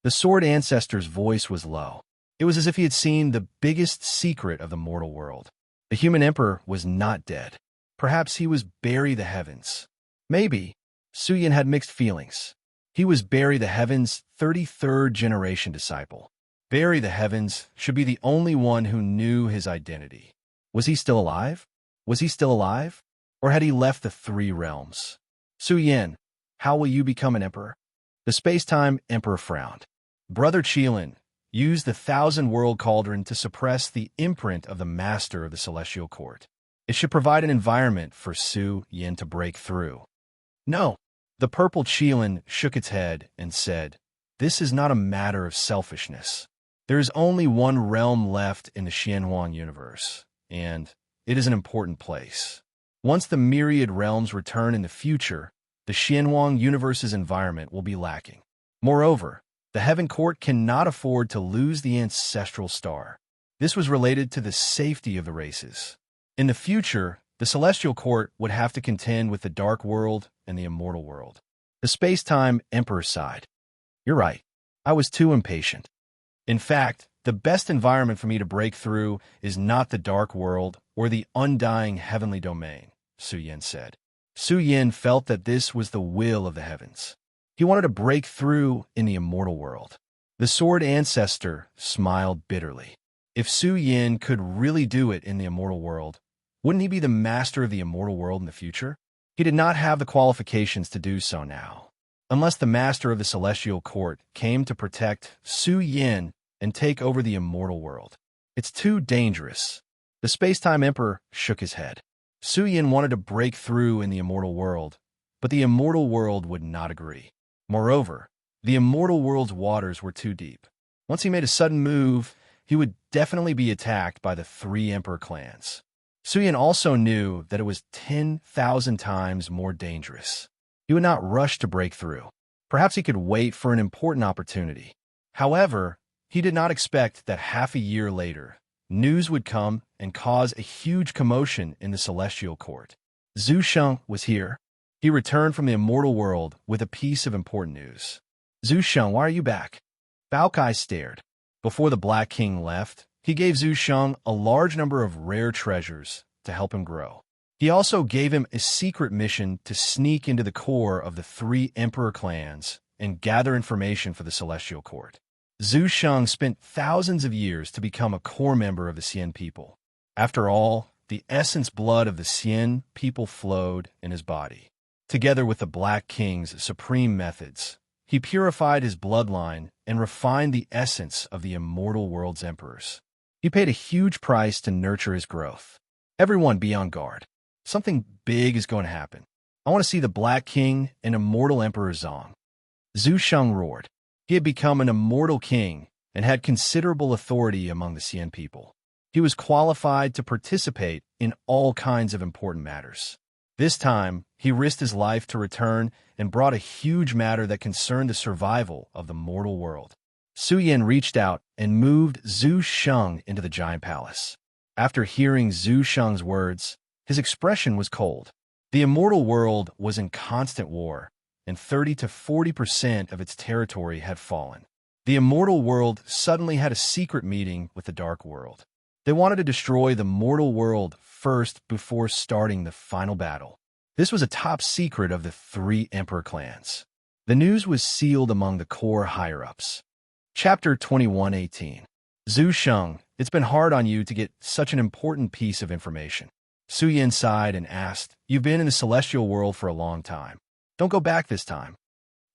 The sword ancestor's voice was low. It was as if he had seen the biggest secret of the mortal world. The human emperor was not dead. Perhaps he was Bury the Heavens. Maybe. Su Yin had mixed feelings. He was Bury the Heavens' 33rd generation disciple. Bury the Heavens should be the only one who knew his identity. Was he still alive? Was he still alive? Or had he left the three realms? Su Yin, how will you become an emperor? The space-time emperor frowned. Brother Qilin used the 1,000-world cauldron to suppress the imprint of the master of the celestial court. It should provide an environment for Su Yin to break through. No. The purple Qilin shook its head and said, "This is not a matter of selfishness. There is only one realm left in the Xianhuang universe, and it is an important place. Once the myriad realms return in the future, the Xianhuang universe's environment will be lacking. Moreover, the Heaven Court cannot afford to lose the ancestral star. This was related to the safety of the races. In the future, the Celestial Court would have to contend with the Dark World and the Immortal World." The space-time emperor sighed. "You're right. I was too impatient. In fact, the best environment for me to break through is not the Dark World or the undying heavenly domain," Su Yin said. Su Yin felt that this was the will of the heavens. He wanted to break through in the immortal world. The sword ancestor smiled bitterly. If Su Yin could really do it in the immortal world, wouldn't he be the master of the immortal world in the future? He did not have the qualifications to do so now. Unless the master of the celestial court came to protect Su Yin and take over the immortal world. It's too dangerous. The space-time emperor shook his head. Su Yin wanted to break through in the immortal world, but the immortal world would not agree. Moreover, the immortal world's waters were too deep. Once he made a sudden move, he would definitely be attacked by the three emperor clans. Su Yin also knew that it was 10,000 times more dangerous. He would not rush to break through. Perhaps he could wait for an important opportunity. However, he did not expect that half a year later, news would come and cause a huge commotion in the celestial court. Zhu Sheng was here. He returned from the immortal world with a piece of important news. "Zhu Sheng, why are you back?" Baokai stared. Before the Black King left, he gave Zhu Sheng a large number of rare treasures to help him grow. He also gave him a secret mission to sneak into the core of the 3 emperor clans and gather information for the Celestial Court. Zhu Sheng spent thousands of years to become a core member of the Xian people. After all, the essence blood of the Xian people flowed in his body. Together with the Black King's supreme methods, he purified his bloodline and refined the essence of the immortal world's emperors. He paid a huge price to nurture his growth. Everyone be on guard. Something big is going to happen. I want to see the Black King and immortal Emperor Zong. Zhu Sheng roared. He had become an immortal king and had considerable authority among the Xian people. He was qualified to participate in all kinds of important matters. This time, he risked his life to return and brought a huge matter that concerned the survival of the mortal world. Su Yan reached out and moved Zhu Sheng into the giant palace. After hearing Zhu Sheng's words, his expression was cold. The immortal world was in constant war, and 30 to 40% of its territory had fallen. The immortal world suddenly had a secret meeting with the dark world. They wanted to destroy the mortal world first before starting the final battle. This was a top secret of the 3 emperor clans. The news was sealed among the core higher-ups. Chapter 21:18. Zhu Sheng, it's been hard on you to get such an important piece of information. Su Yan sighed and asked, You've been in the celestial world for a long time. Don't go back this time.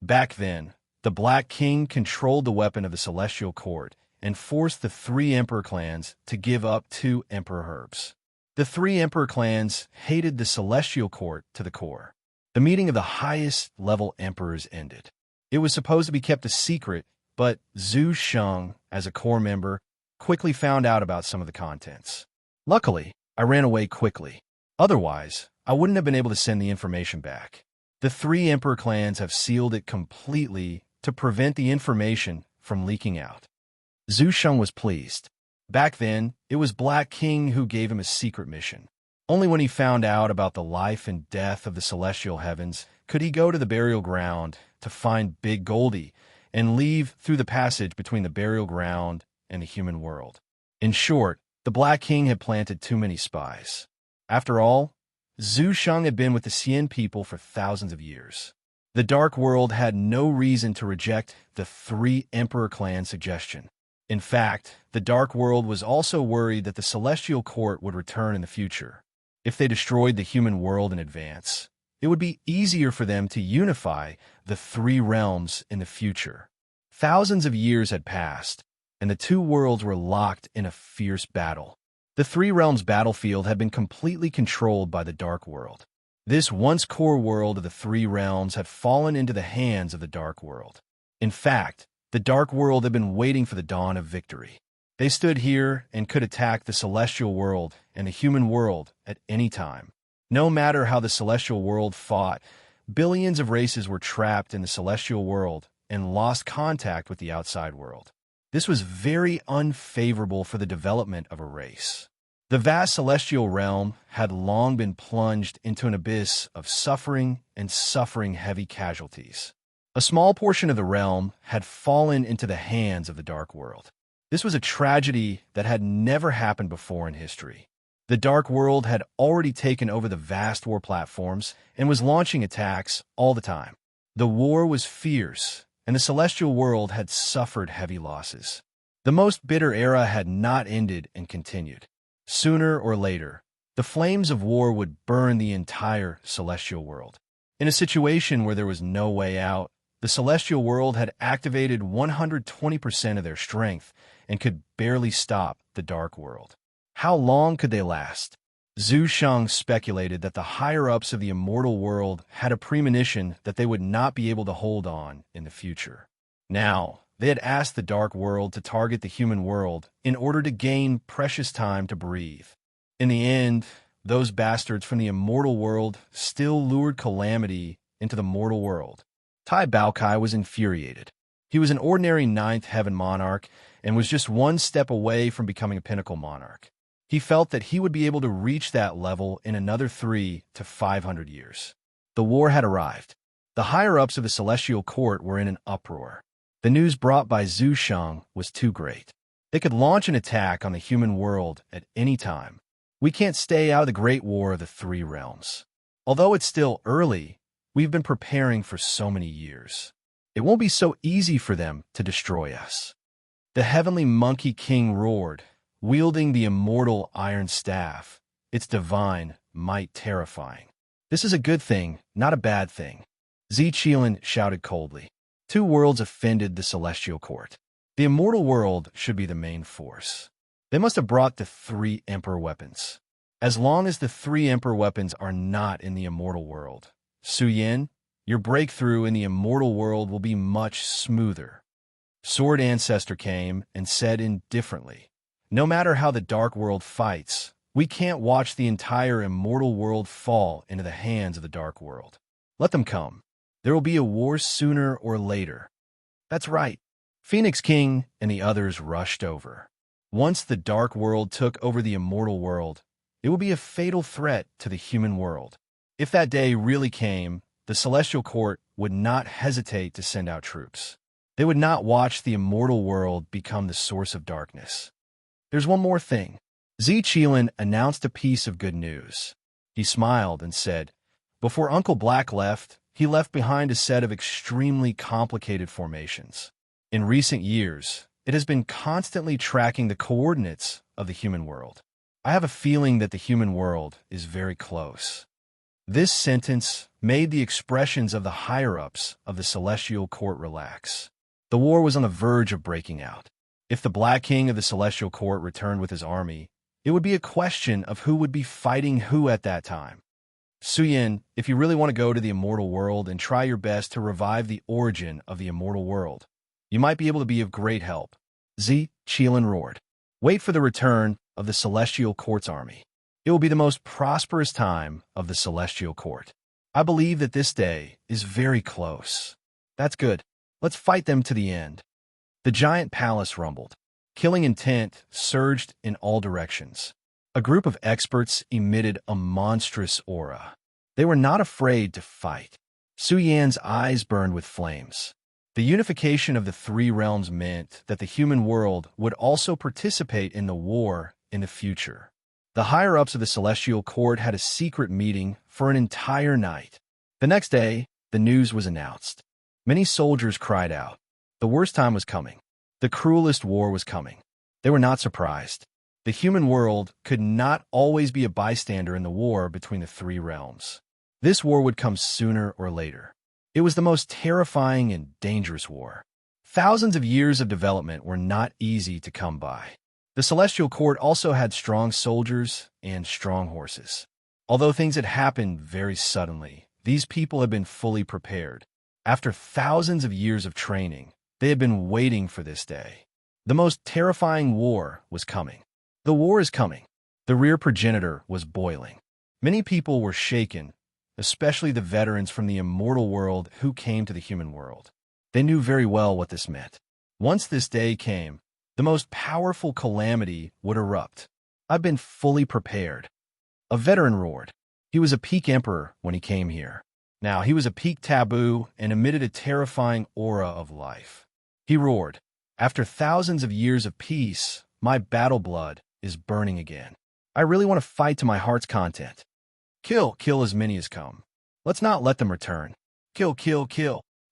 Back then, the Black King controlled the weapon of the celestial court and forced the 3 emperor clans to give up 2 emperor herbs. The 3 emperor clans hated the celestial court to the core. The meeting of the highest level emperors ended. It was supposed to be kept a secret, but Zhu Sheng, as a core member, quickly found out about some of the contents. Luckily, I ran away quickly. Otherwise, I wouldn't have been able to send the information back. The 3 emperor clans have sealed it completely to prevent the information from leaking out. Zhu Sheng was pleased. Back then, it was Black King who gave him a secret mission. Only when he found out about the life and death of the celestial heavens could he go to the burial ground to find Big Goldie and leave through the passage between the burial ground and the human world. In short, the Black King had planted too many spies. After all, Zhu Sheng had been with the Xian people for thousands of years. The Dark World had no reason to reject the 3 Emperor clan suggestion. In fact, the Dark World was also worried that the Celestial Court would return in the future. If they destroyed the human world in advance, it would be easier for them to unify the 3 realms in the future. Thousands of years had passed, and the 2 worlds were locked in a fierce battle. The 3 realms battlefield had been completely controlled by the Dark World. This once core world of the 3 realms had fallen into the hands of the Dark World. In fact, the Dark World had been waiting for the dawn of victory. They stood here and could attack the celestial world and the human world at any time. No matter how the celestial world fought, billions of races were trapped in the celestial world and lost contact with the outside world. This was very unfavorable for the development of a race. The vast celestial realm had long been plunged into an abyss of suffering and heavy casualties. A small portion of the realm had fallen into the hands of the Dark World. This was a tragedy that had never happened before in history. The Dark World had already taken over the vast war platforms and was launching attacks all the time. The war was fierce, and the celestial world had suffered heavy losses. The most bitter era had not ended and continued. Sooner or later, the flames of war would burn the entire celestial world. In a situation where there was no way out, the celestial world had activated 120% of their strength and could barely stop the Dark World. How long could they last? Zhu Sheng speculated that the higher-ups of the immortal world had a premonition that they would not be able to hold on in the future. Now, they had asked the Dark World to target the human world in order to gain precious time to breathe. In the end, those bastards from the immortal world still lured calamity into the mortal world. Tai Baokai was infuriated. He was an ordinary 9th Heaven monarch and was just one step away from becoming a pinnacle monarch. He felt that he would be able to reach that level in another 300 to 500 years. The war had arrived. The higher-ups of the Celestial Court were in an uproar. The news brought by Zhu Sheng was too great. They could launch an attack on the human world at any time. We can't stay out of the Great War of the Three Realms. Although it's still early, we've been preparing for so many years. It won't be so easy for them to destroy us. The heavenly Monkey King roared, wielding the immortal iron staff, its divine might terrifying. This is a good thing, not a bad thing. Ziqilan shouted coldly. Two worlds offended the celestial court. The immortal world should be the main force. They must have brought the three emperor weapons. As long as the three emperor weapons are not in the immortal world, Su Yin, your breakthrough in the immortal world will be much smoother. Sword Ancestor came and said indifferently, no matter how the dark world fights, we can't watch the entire immortal world fall into the hands of the dark world. Let them come. There will be a war sooner or later. That's right. Phoenix King and the others rushed over. Once the dark world took over the immortal world, it will be a fatal threat to the human world. If that day really came, the Celestial Court would not hesitate to send out troops. They would not watch the immortal world become the source of darkness. There's one more thing. Ziqilan announced a piece of good news. He smiled and said, before Uncle Black left, he left behind a set of extremely complicated formations. In recent years, it has been constantly tracking the coordinates of the human world. I have a feeling that the human world is very close. This sentence made the expressions of the higher-ups of the Celestial Court relax. The war was on the verge of breaking out. If the Black King of the Celestial Court returned with his army, it would be a question of who would be fighting who at that time. Su Yin, if you really want to go to the immortal world and try your best to revive the origin of the immortal world, you might be able to be of great help. Ziqilan roared. Wait for the return of the Celestial Court's army. It will be the most prosperous time of the Celestial Court. I believe that this day is very close. That's good. Let's fight them to the end. The giant palace rumbled. Killing intent surged in all directions. A group of experts emitted a monstrous aura. They were not afraid to fight. Su Yan's eyes burned with flames. The unification of the three realms meant that the human world would also participate in the war in the future. The higher-ups of the Celestial Court had a secret meeting for an entire night. The next day, the news was announced. Many soldiers cried out. The worst time was coming. The cruelest war was coming. They were not surprised. The human world could not always be a bystander in the war between the three realms. This war would come sooner or later. It was the most terrifying and dangerous war. Thousands of years of development were not easy to come by. The Celestial Court also had strong soldiers and strong horses. Although things had happened very suddenly, these people had been fully prepared. After thousands of years of training, they had been waiting for this day. The most terrifying war was coming. The war is coming. The rear progenitor was boiling. Many people were shaken, especially the veterans from the immortal world who came to the human world. They knew very well what this meant. Once this day came, the most powerful calamity would erupt. I've been fully prepared. A veteran roared. He was a peak emperor when he came here. Now he was a peak taboo and emitted a terrifying aura of life. He roared, after thousands of years of peace, my battle blood is burning again. I really want to fight to my heart's content. Kill as many as come. Let's not let them return. Kill.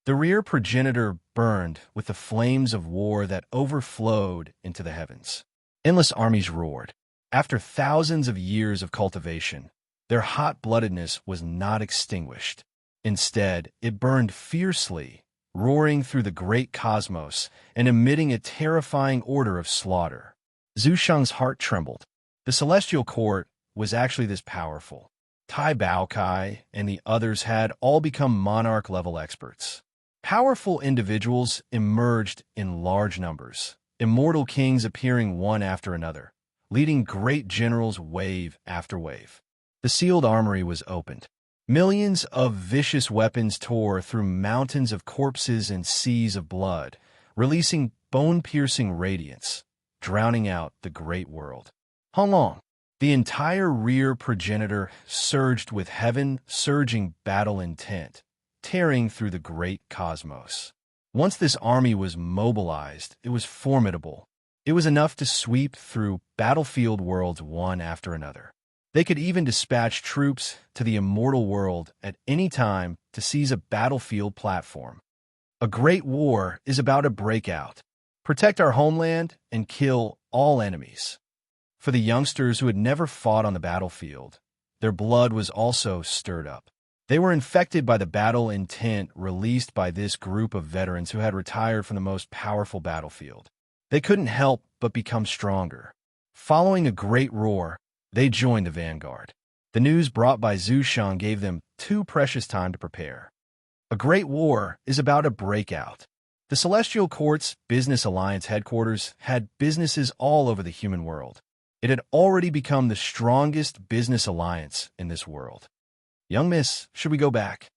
The rear progenitor burned with the flames of war that overflowed into the heavens. Endless armies roared. After thousands of years of cultivation, their hot-bloodedness was not extinguished. Instead, it burned fiercely, roaring through the great cosmos and emitting a terrifying order of slaughter. Zhu Sheng's heart trembled. The Celestial Court was actually this powerful. Tai Baokai and the others had all become monarch-level experts. Powerful individuals emerged in large numbers, immortal kings appearing one after another, leading great generals wave after wave. The sealed armory was opened. Millions of vicious weapons tore through mountains of corpses and seas of blood, releasing bone-piercing radiance, drowning out the great world. How long? The entire rear progenitor surged with heaven-surging battle intent, tearing through the great cosmos. Once this army was mobilized, it was formidable. It was enough to sweep through battlefield worlds one after another. They could even dispatch troops to the immortal world at any time to seize a battlefield platform. A great war is about to break out. Protect our homeland and kill all enemies. For the youngsters who had never fought on the battlefield, their blood was also stirred up. They were infected by the battle intent released by this group of veterans who had retired from the most powerful battlefield. They couldn't help but become stronger. Following a great roar, they joined the vanguard. The news brought by Zhu Shang gave them too precious time to prepare. A great war is about to break out. The Celestial Court's Business Alliance headquarters had businesses all over the human world. It had already become the strongest business alliance in this world. Young miss, should we go back?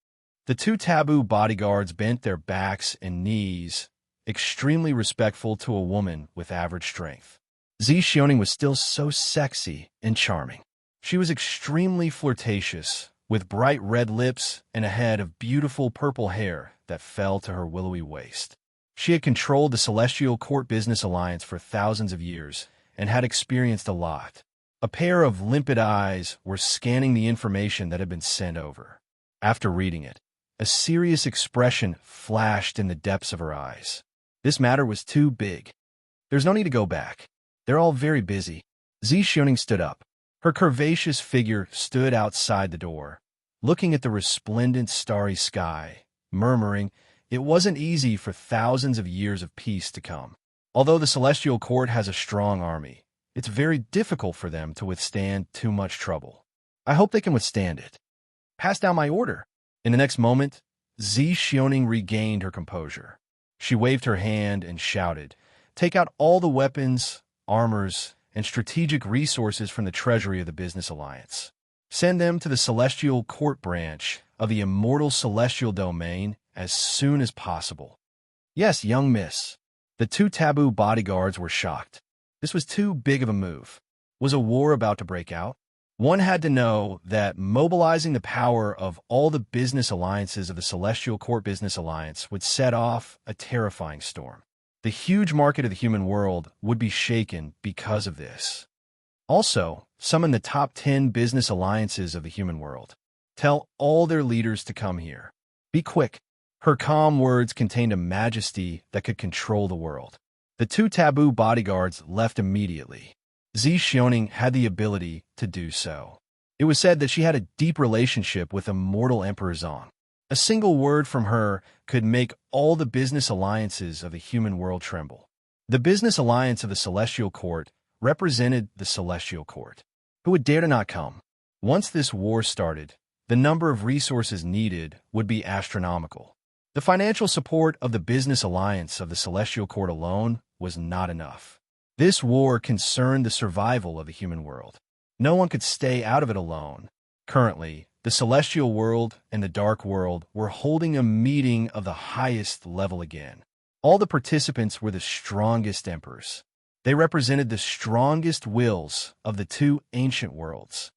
The two taboo bodyguards bent their backs and knees, extremely respectful to a woman with average strength. Zi Xiaoning was still so sexy and charming. She was extremely flirtatious, with bright red lips and a head of beautiful purple hair that fell to her willowy waist. She had controlled the Celestial Court Business Alliance for thousands of years and had experienced a lot. A pair of limpid eyes were scanning the information that had been sent over. After reading it, a serious expression flashed in the depths of her eyes. This matter was too big. There's no need to go back. They're all very busy. Zi Xiaoning stood up. Her curvaceous figure stood outside the door, looking at the resplendent starry sky, murmuring, "It wasn't easy for thousands of years of peace to come. Although the Celestial Court has a strong army, it's very difficult for them to withstand too much trouble. I hope they can withstand it. Pass down my order." In the next moment, Zi Xiaoning regained her composure. She waved her hand and shouted, "Take out all the weapons, armors, and strategic resources from the treasury of the Business Alliance. Send them to the Celestial Court branch of the immortal Celestial Domain as soon as possible." "Yes, young miss." The two taboo bodyguards were shocked. This was too big of a move. Was a war about to break out? One had to know that mobilizing the power of all the business alliances of the Celestial Court Business Alliance would set off a terrifying storm. The huge market of the human world would be shaken because of this. Also, summon the top 10 business alliances of the human world. Tell all their leaders to come here. Be quick. Her calm words contained a majesty that could control the world. The two taboo bodyguards left immediately. Zi Xiaoning had the ability to do so. It was said that she had a deep relationship with immortal Emperor Zong. A single word from her could make all the business alliances of the human world tremble. The business alliance of the Celestial Court represented the Celestial Court. Who would dare to not come? Once this war started, the number of resources needed would be astronomical. The financial support of the business alliance of the Celestial Court alone was not enough. This war concerned the survival of the human world. No one could stay out of it alone. Currently, the Celestial World and the Dark World were holding a meeting of the highest level again. All the participants were the strongest emperors. They represented the strongest wills of the two ancient worlds.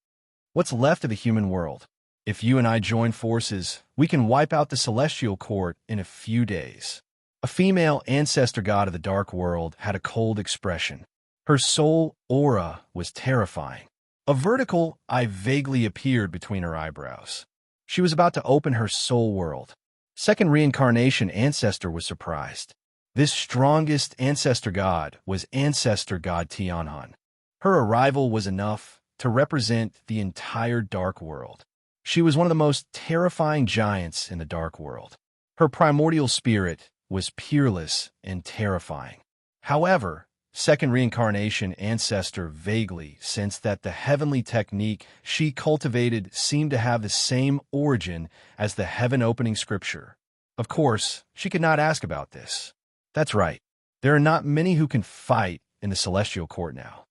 What's left of the human world? If you and I join forces, we can wipe out the Celestial Court in a few days. A female ancestor god of the Dark World had a cold expression. Her soul aura was terrifying. A vertical eye vaguely appeared between her eyebrows. She was about to open her soul world. Second reincarnation ancestor was surprised. This strongest ancestor god was ancestor god Tianhan. Her arrival was enough to represent the entire Dark World. She was one of the most terrifying giants in the Dark World. Her primordial spirit was peerless and terrifying. However, second reincarnation ancestor vaguely sensed that the heavenly technique she cultivated seemed to have the same origin as the heaven-opening scripture. Of course, she could not ask about this. That's right. There are not many who can fight in the Celestial Court now.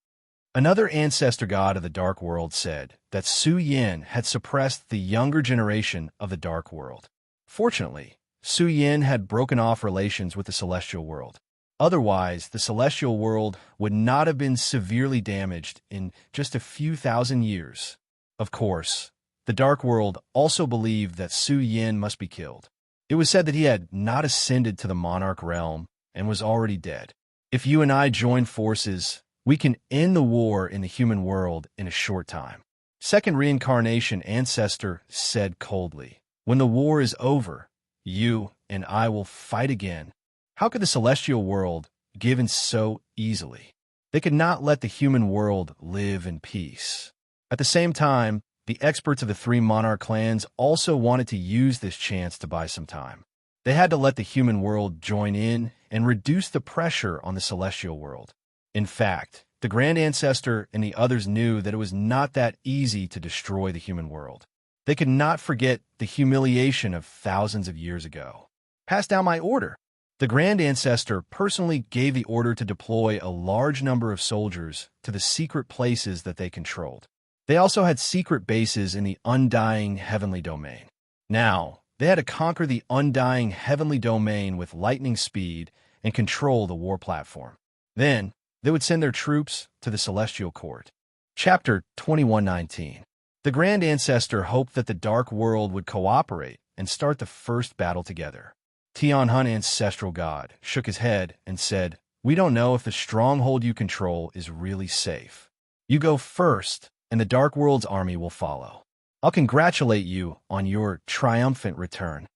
Another ancestor god of the Dark World said that Su Yin had suppressed the younger generation of the Dark World. Fortunately, Su Yin had broken off relations with the Celestial World. Otherwise, the Celestial World would not have been severely damaged in just a few thousand years. Of course, the Dark World also believed that Su Yin must be killed. It was said that he had not ascended to the monarch realm and was already dead. If you and I join forces, we can end the war in the human world in a short time. Second reincarnation ancestor said coldly, when the war is over, you and I will fight again. How could the celestial world give in so easily? They could not let the human world live in peace. At the same time, the experts of the three monarch clans also wanted to use this chance to buy some time. They had to let the human world join in and reduce the pressure on the celestial world. In fact, the Grand Ancestor and the others knew that it was not that easy to destroy the human world. They could not forget the humiliation of thousands of years ago. Pass down my order. The Grand Ancestor personally gave the order to deploy a large number of soldiers to the secret places that they controlled. They also had secret bases in the undying heavenly domain. Now, they had to conquer the undying heavenly domain with lightning speed and control the war platform. Then, they would send their troops to the celestial court. Chapter 2119. The Grand Ancestor hoped that the Dark World would cooperate and start the first battle together. Tianhun, ancestral god, shook his head and said, "We don't know if the stronghold you control is really safe. You go first, and the Dark World's army will follow. I'll congratulate you on your triumphant return."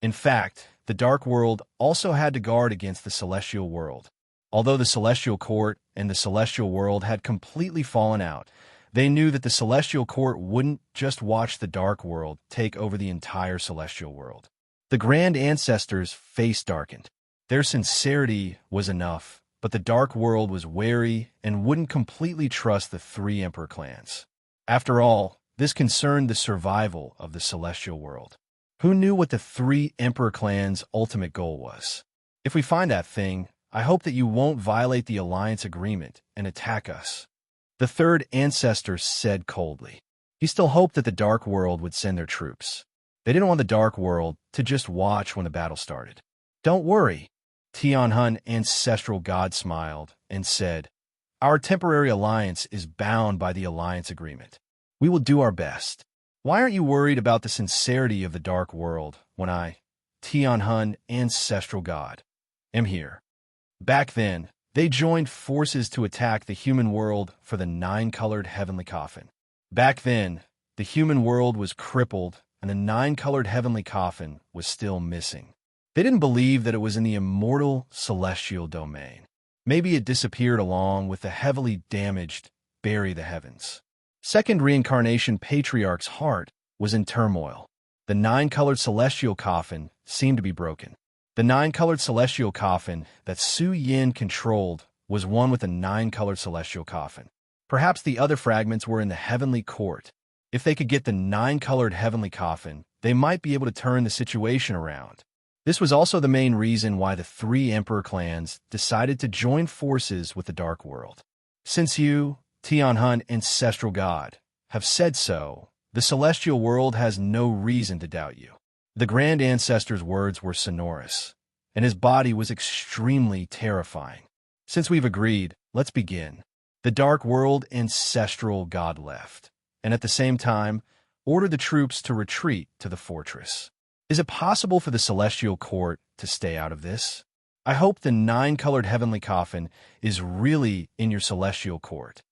In fact, the Dark World also had to guard against the Celestial World. Although the Celestial Court and the Celestial World had completely fallen out, they knew that the Celestial Court wouldn't just watch the Dark World take over the entire Celestial World. The Grand Ancestors' face darkened. Their sincerity was enough, but the Dark World was wary and wouldn't completely trust the three Emperor clans. After all, this concerned the survival of the Celestial World. Who knew what the three Emperor clans' ultimate goal was? If we find that thing, I hope that you won't violate the alliance agreement and attack us. The third ancestor said coldly. He still hoped that the Dark World would send their troops. They didn't want the Dark World to just watch when the battle started. Don't worry. Tianhun, ancestral god, smiled and said, "Our temporary alliance is bound by the alliance agreement. We will do our best. Why aren't you worried about the sincerity of the Dark World when I, Tianhun, ancestral god, am here?" Back then, they joined forces to attack the human world for the nine-colored heavenly coffin. Back then, the human world was crippled and the nine-colored heavenly coffin was still missing. They didn't believe that it was in the immortal celestial domain. Maybe it disappeared along with the heavily damaged Bury the Heavens. Second reincarnation patriarch's heart was in turmoil. The nine-colored celestial coffin seemed to be broken. The nine-colored celestial coffin that Su Yin controlled was one with a nine-colored celestial coffin. Perhaps the other fragments were in the heavenly court. If they could get the nine-colored heavenly coffin, they might be able to turn the situation around. This was also the main reason why the three Emperor clans decided to join forces with the Dark World. Since you, Tianhun, ancestral god, have said so, the celestial world has no reason to doubt you. The Grand Ancestor's words were sonorous, and his body was extremely terrifying. Since we've agreed, let's begin. The Dark World ancestral god left, and at the same time, ordered the troops to retreat to the fortress. Is it possible for the Celestial Court to stay out of this? I hope the nine-colored heavenly coffin is really in your Celestial Court.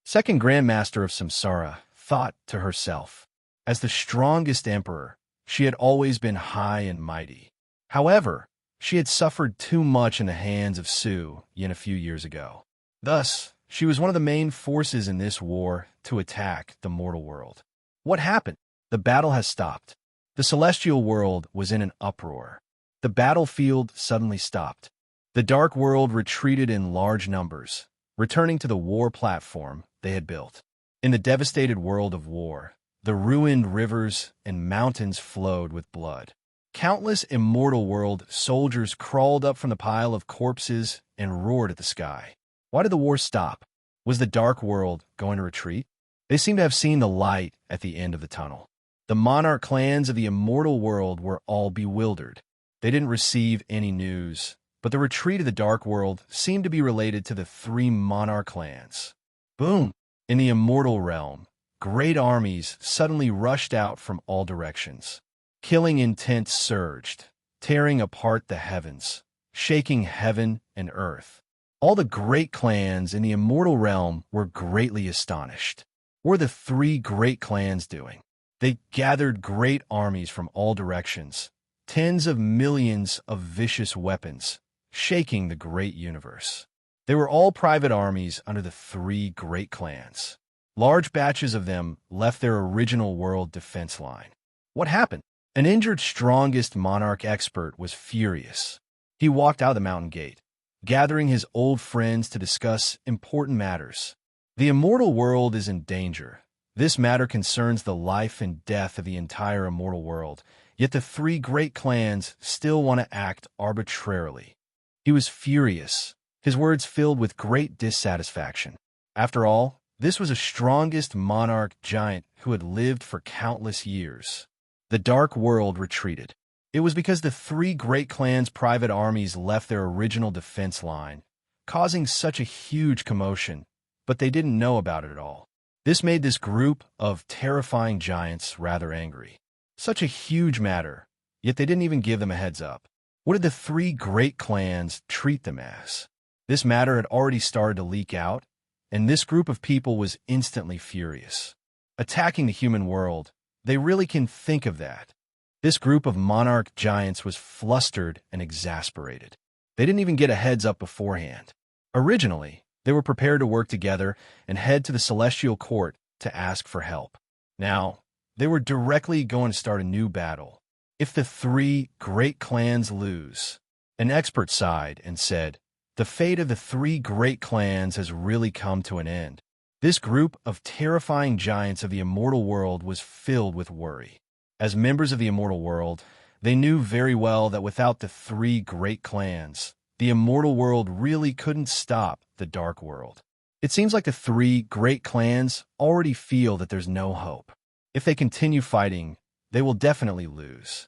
Second Grandmaster of Samsara thought to herself, as the strongest emperor, she had always been high and mighty. However, she had suffered too much in the hands of Su Yin a few years ago. Thus, she was one of the main forces in this war to attack the mortal world. What happened? The battle has stopped. The celestial world was in an uproar. The battlefield suddenly stopped. The Dark World retreated in large numbers, returning to the war platform they had built. In the devastated world of war, the ruined rivers and mountains flowed with blood. Countless immortal world soldiers crawled up from the pile of corpses and roared at the sky. Why did the war stop? Was the Dark World going to retreat? They seemed to have seen the light at the end of the tunnel. The monarch clans of the immortal world were all bewildered. They didn't receive any news, but the retreat of the Dark World seemed to be related to the three monarch clans. Boom! In the immortal realm, great armies suddenly rushed out from all directions. Killing intent surged. tearing apart the heavens, shaking heaven and earth. All the great clans in the immortal realm were greatly astonished. What were the three great clans doing? They gathered great armies from all directions, tens of millions of vicious weapons, shaking the great universe. They were all private armies under the three great clans. Large batches of them left their original world defense line. What happened? An injured strongest monarch expert was furious. He walked out the mountain gate, gathering his old friends to discuss important matters. The immortal world is in danger. This matter concerns the life and death of the entire immortal world, yet the three great clans still want to act arbitrarily. He was furious, his words filled with great dissatisfaction. After all, this was a strongest monarch giant who had lived for countless years. The dark world retreated. It was because the three great clans' private armies left their original defense line, causing such a huge commotion, but they didn't know about it at all. This made this group of terrifying giants rather angry. Such a huge matter, yet they didn't even give them a heads up. What did the three great clans treat them as? This matter had already started to leak out, and this group of people was instantly furious. Attacking the human world, they really can think of that. This group of monarch giants was flustered and exasperated. They didn't even get a heads up beforehand. Originally, they were prepared to work together and head to the celestial court to ask for help. Now, they were directly going to start a new battle. If the three great clans lose, an expert sighed and said, the fate of the three great clans has really come to an end. This group of terrifying giants of the immortal world was filled with worry. As members of the immortal world, they knew very well that without the three great clans, the immortal world really couldn't stop the dark world. It seems like the three great clans already feel that there's no hope. If they continue fighting, they will definitely lose.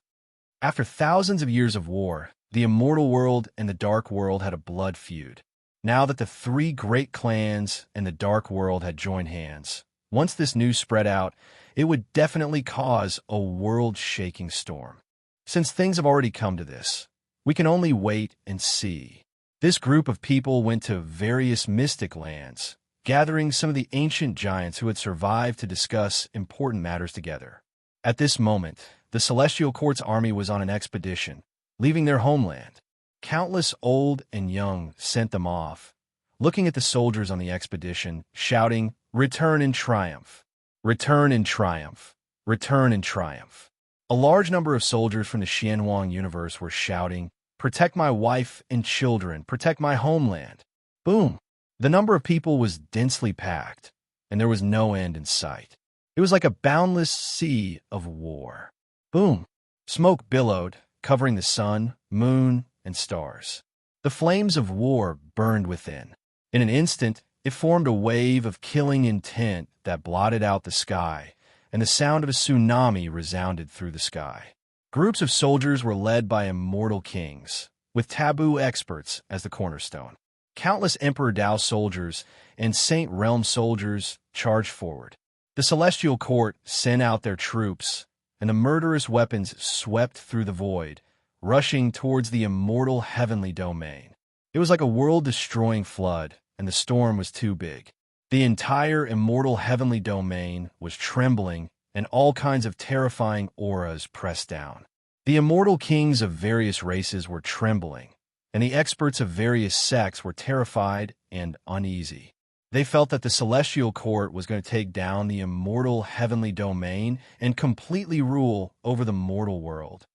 After thousands of years of war, the immortal world and the dark world had a blood feud. Now that the three great clans and the dark world had joined hands, once this news spread out, it would definitely cause a world-shaking storm. Since things have already come to this, we can only wait and see. This group of people went to various mystic lands, gathering some of the ancient giants who had survived to discuss important matters together. At this moment, the Celestial Court's army was on an expedition, leaving their homeland. Countless old and young sent them off, looking at the soldiers on the expedition, shouting, "Return in triumph! Return in triumph! Return in triumph!" A large number of soldiers from the Xianhuang universe were shouting, "Protect my wife and children! Protect my homeland!" Boom! The number of people was densely packed, and there was no end in sight. It was like a boundless sea of war. Boom! Smoke billowed, covering the sun, moon, and stars. The flames of war burned within. In an instant, it formed a wave of killing intent that blotted out the sky, and the sound of a tsunami resounded through the sky. Groups of soldiers were led by immortal kings, with taboo experts as the cornerstone. Countless Emperor Dao soldiers and Saint Realm soldiers charged forward. The Celestial Court sent out their troops, and the murderous weapons swept through the void, rushing towards the immortal heavenly domain. It was like a world-destroying flood, and the storm was too big. The entire immortal heavenly domain was trembling, and all kinds of terrifying auras pressed down. The immortal kings of various races were trembling, and the experts of various sects were terrified and uneasy. They felt that the Celestial Court was going to take down the immortal heavenly domain and completely rule over the mortal world.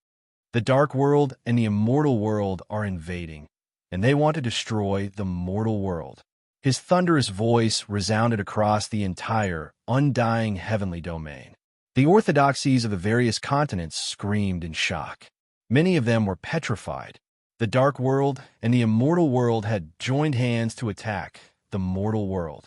The dark world and the immortal world are invading, and they want to destroy the mortal world. His thunderous voice resounded across the entire, undying heavenly domain. The orthodoxies of the various continents screamed in shock. Many of them were petrified. The dark world and the immortal world had joined hands to attack the mortal world.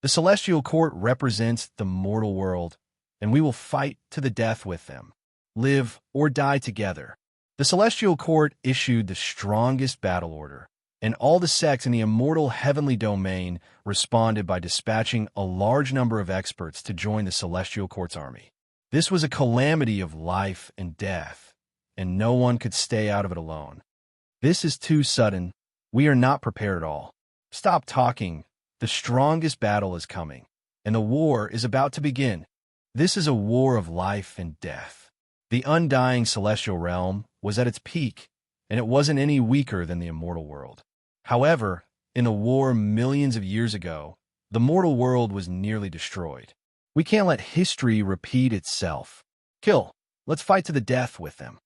The Celestial Court represents the mortal world, and we will fight to the death with them, live or die together. The Celestial Court issued the strongest battle order, and all the sects in the immortal heavenly domain responded by dispatching a large number of experts to join the Celestial Court's army. This was a calamity of life and death, and no one could stay out of it alone. This is too sudden. We are not prepared at all. Stop talking. The strongest battle is coming, and the war is about to begin. This is a war of life and death. The undying celestial realm was at its peak, and it wasn't any weaker than the immortal world. However, in the war millions of years ago, the mortal world was nearly destroyed. We can't let history repeat itself. Kill. Let's fight to the death with them.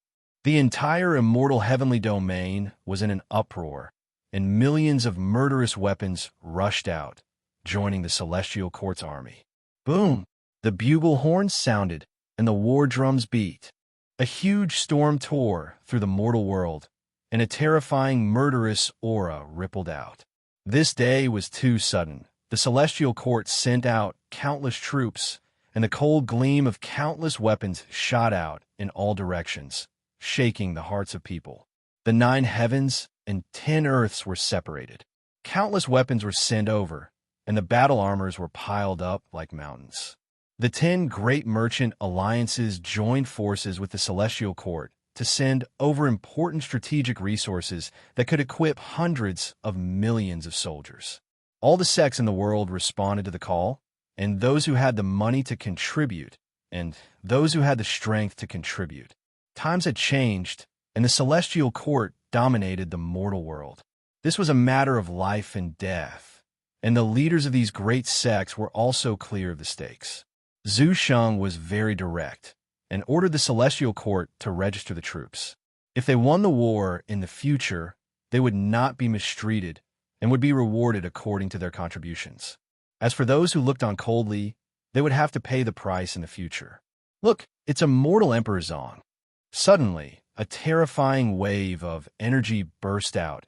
The entire immortal heavenly domain was in an uproar, and millions of murderous weapons rushed out, joining the celestial court's army. Boom! The bugle horns sounded, and the war drums beat. A huge storm tore through the mortal world, and a terrifying murderous aura rippled out. This day was too sudden. The celestial court sent out countless troops, and the cold gleam of countless weapons shot out in all directions, shaking the hearts of people. The 9 heavens and 10 earths were separated. Countless weapons were sent over, and the battle armors were piled up like mountains. The 10 great merchant alliances joined forces with the celestial court to send over important strategic resources that could equip hundreds of millions of soldiers. All the sects in the world responded to the call, and those who had the money to contribute, and those who had the strength to contribute. Times had changed, and the celestial court dominated the mortal world. This was a matter of life and death, and the leaders of these great sects were also clear of the stakes. Zhu Sheng was very direct, and ordered the celestial court to register the troops. If they won the war in the future, they would not be mistreated and would be rewarded according to their contributions. As for those who looked on coldly, they would have to pay the price in the future. Look, it's immortal Emperor Zong. Suddenly, a terrifying wave of energy burst out,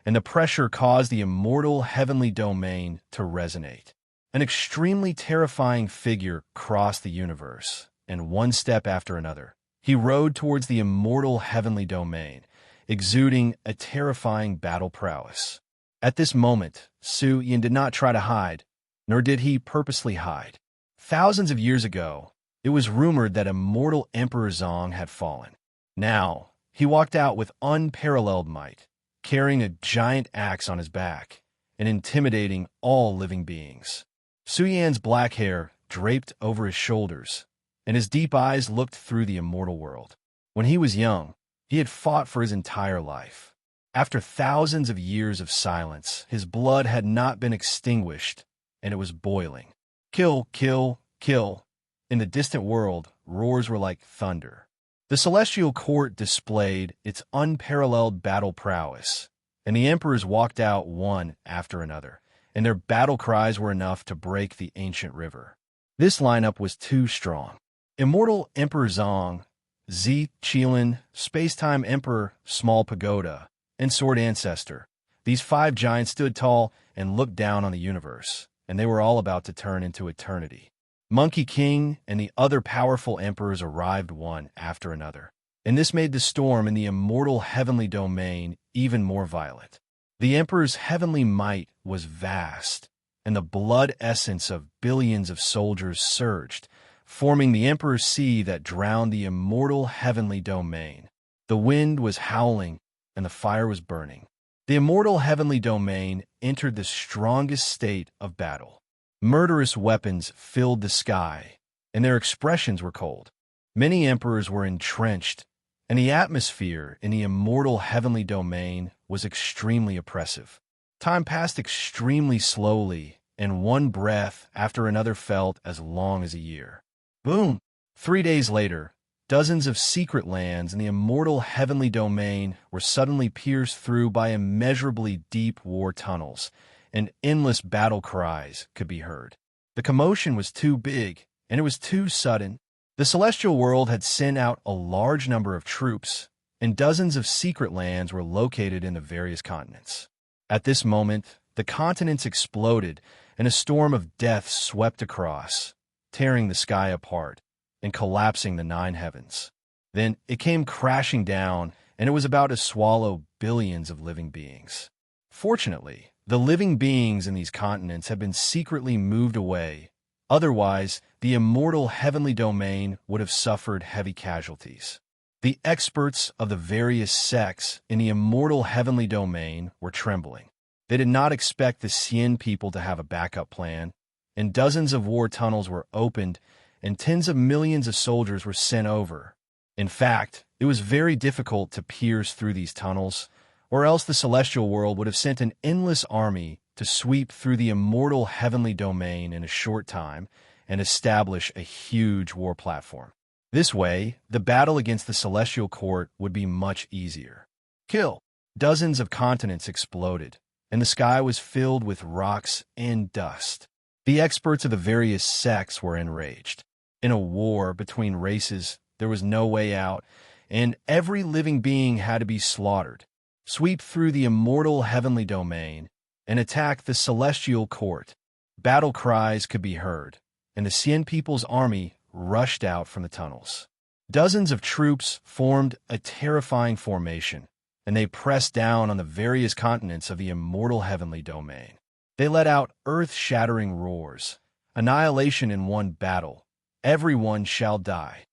and the pressure caused the immortal heavenly domain to resonate. An extremely terrifying figure crossed the universe, and one step after another, he rode towards the immortal heavenly domain, exuding a terrifying battle prowess. At this moment, Su Yin did not try to hide, nor did he purposely hide. Thousands of years ago, it was rumored that immortal Emperor Zong had fallen. Now, he walked out with unparalleled might, carrying a giant axe on his back, and intimidating all living beings. Su Yan's black hair draped over his shoulders, and his deep eyes looked through the immortal world. When he was young, he had fought for his entire life. After thousands of years of silence, his blood had not been extinguished, and it was boiling. Kill, kill, kill. In the distant world, roars were like thunder. The celestial court displayed its unparalleled battle prowess, and the emperors walked out one after another, and their battle cries were enough to break the ancient river. This lineup was too strong. Immortal Emperor Zong, Zi Qilin, Spacetime Emperor, Small Pagoda, and Sword Ancestor. These 5 giants stood tall and looked down on the universe, and they were all about to turn into eternity. Monkey King and the other powerful emperors arrived one after another, and this made the storm in the immortal heavenly domain even more violent. The emperor's heavenly might was vast, and the blood essence of billions of soldiers surged, forming the emperor's sea that drowned the immortal heavenly domain. The wind was howling, and the fire was burning. The immortal heavenly domain entered the strongest state of battle. Murderous weapons filled the sky, and their expressions were cold. Many emperors were entrenched, and the atmosphere in the immortal heavenly domain was extremely oppressive. Time passed extremely slowly, and one breath after another felt as long as a year. Boom! 3 days later, dozens of secret lands in the immortal heavenly domain were suddenly pierced through by immeasurably deep war tunnels, and endless battle cries could be heard. The commotion was too big, and it was too sudden. The celestial world had sent out a large number of troops, and dozens of secret lands were located in the various continents. At this moment, the continents exploded, and a storm of death swept across, tearing the sky apart and collapsing the 9 heavens. Then it came crashing down, and it was about to swallow billions of living beings. Fortunately, the living beings in these continents had been secretly moved away. Otherwise, the immortal heavenly domain would have suffered heavy casualties. The experts of the various sects in the immortal heavenly domain were trembling. They did not expect the Xian people to have a backup plan, and dozens of war tunnels were opened, and tens of millions of soldiers were sent over. In fact, it was very difficult to pierce through these tunnels, or else the celestial world would have sent an endless army to sweep through the immortal heavenly domain in a short time and establish a huge war platform. This way, the battle against the celestial court would be much easier. Kill! Dozens of continents exploded, and the sky was filled with rocks and dust. The experts of the various sects were enraged. In a war between races, there was no way out, and every living being had to be slaughtered. Sweep through the immortal heavenly domain and attack the celestial court. Battle cries could be heard, and the Xian people's army rushed out from the tunnels. Dozens of troops formed a terrifying formation, and they pressed down on the various continents of the immortal heavenly domain. They let out earth-shattering roars. Annihilation in one battle. Everyone shall die.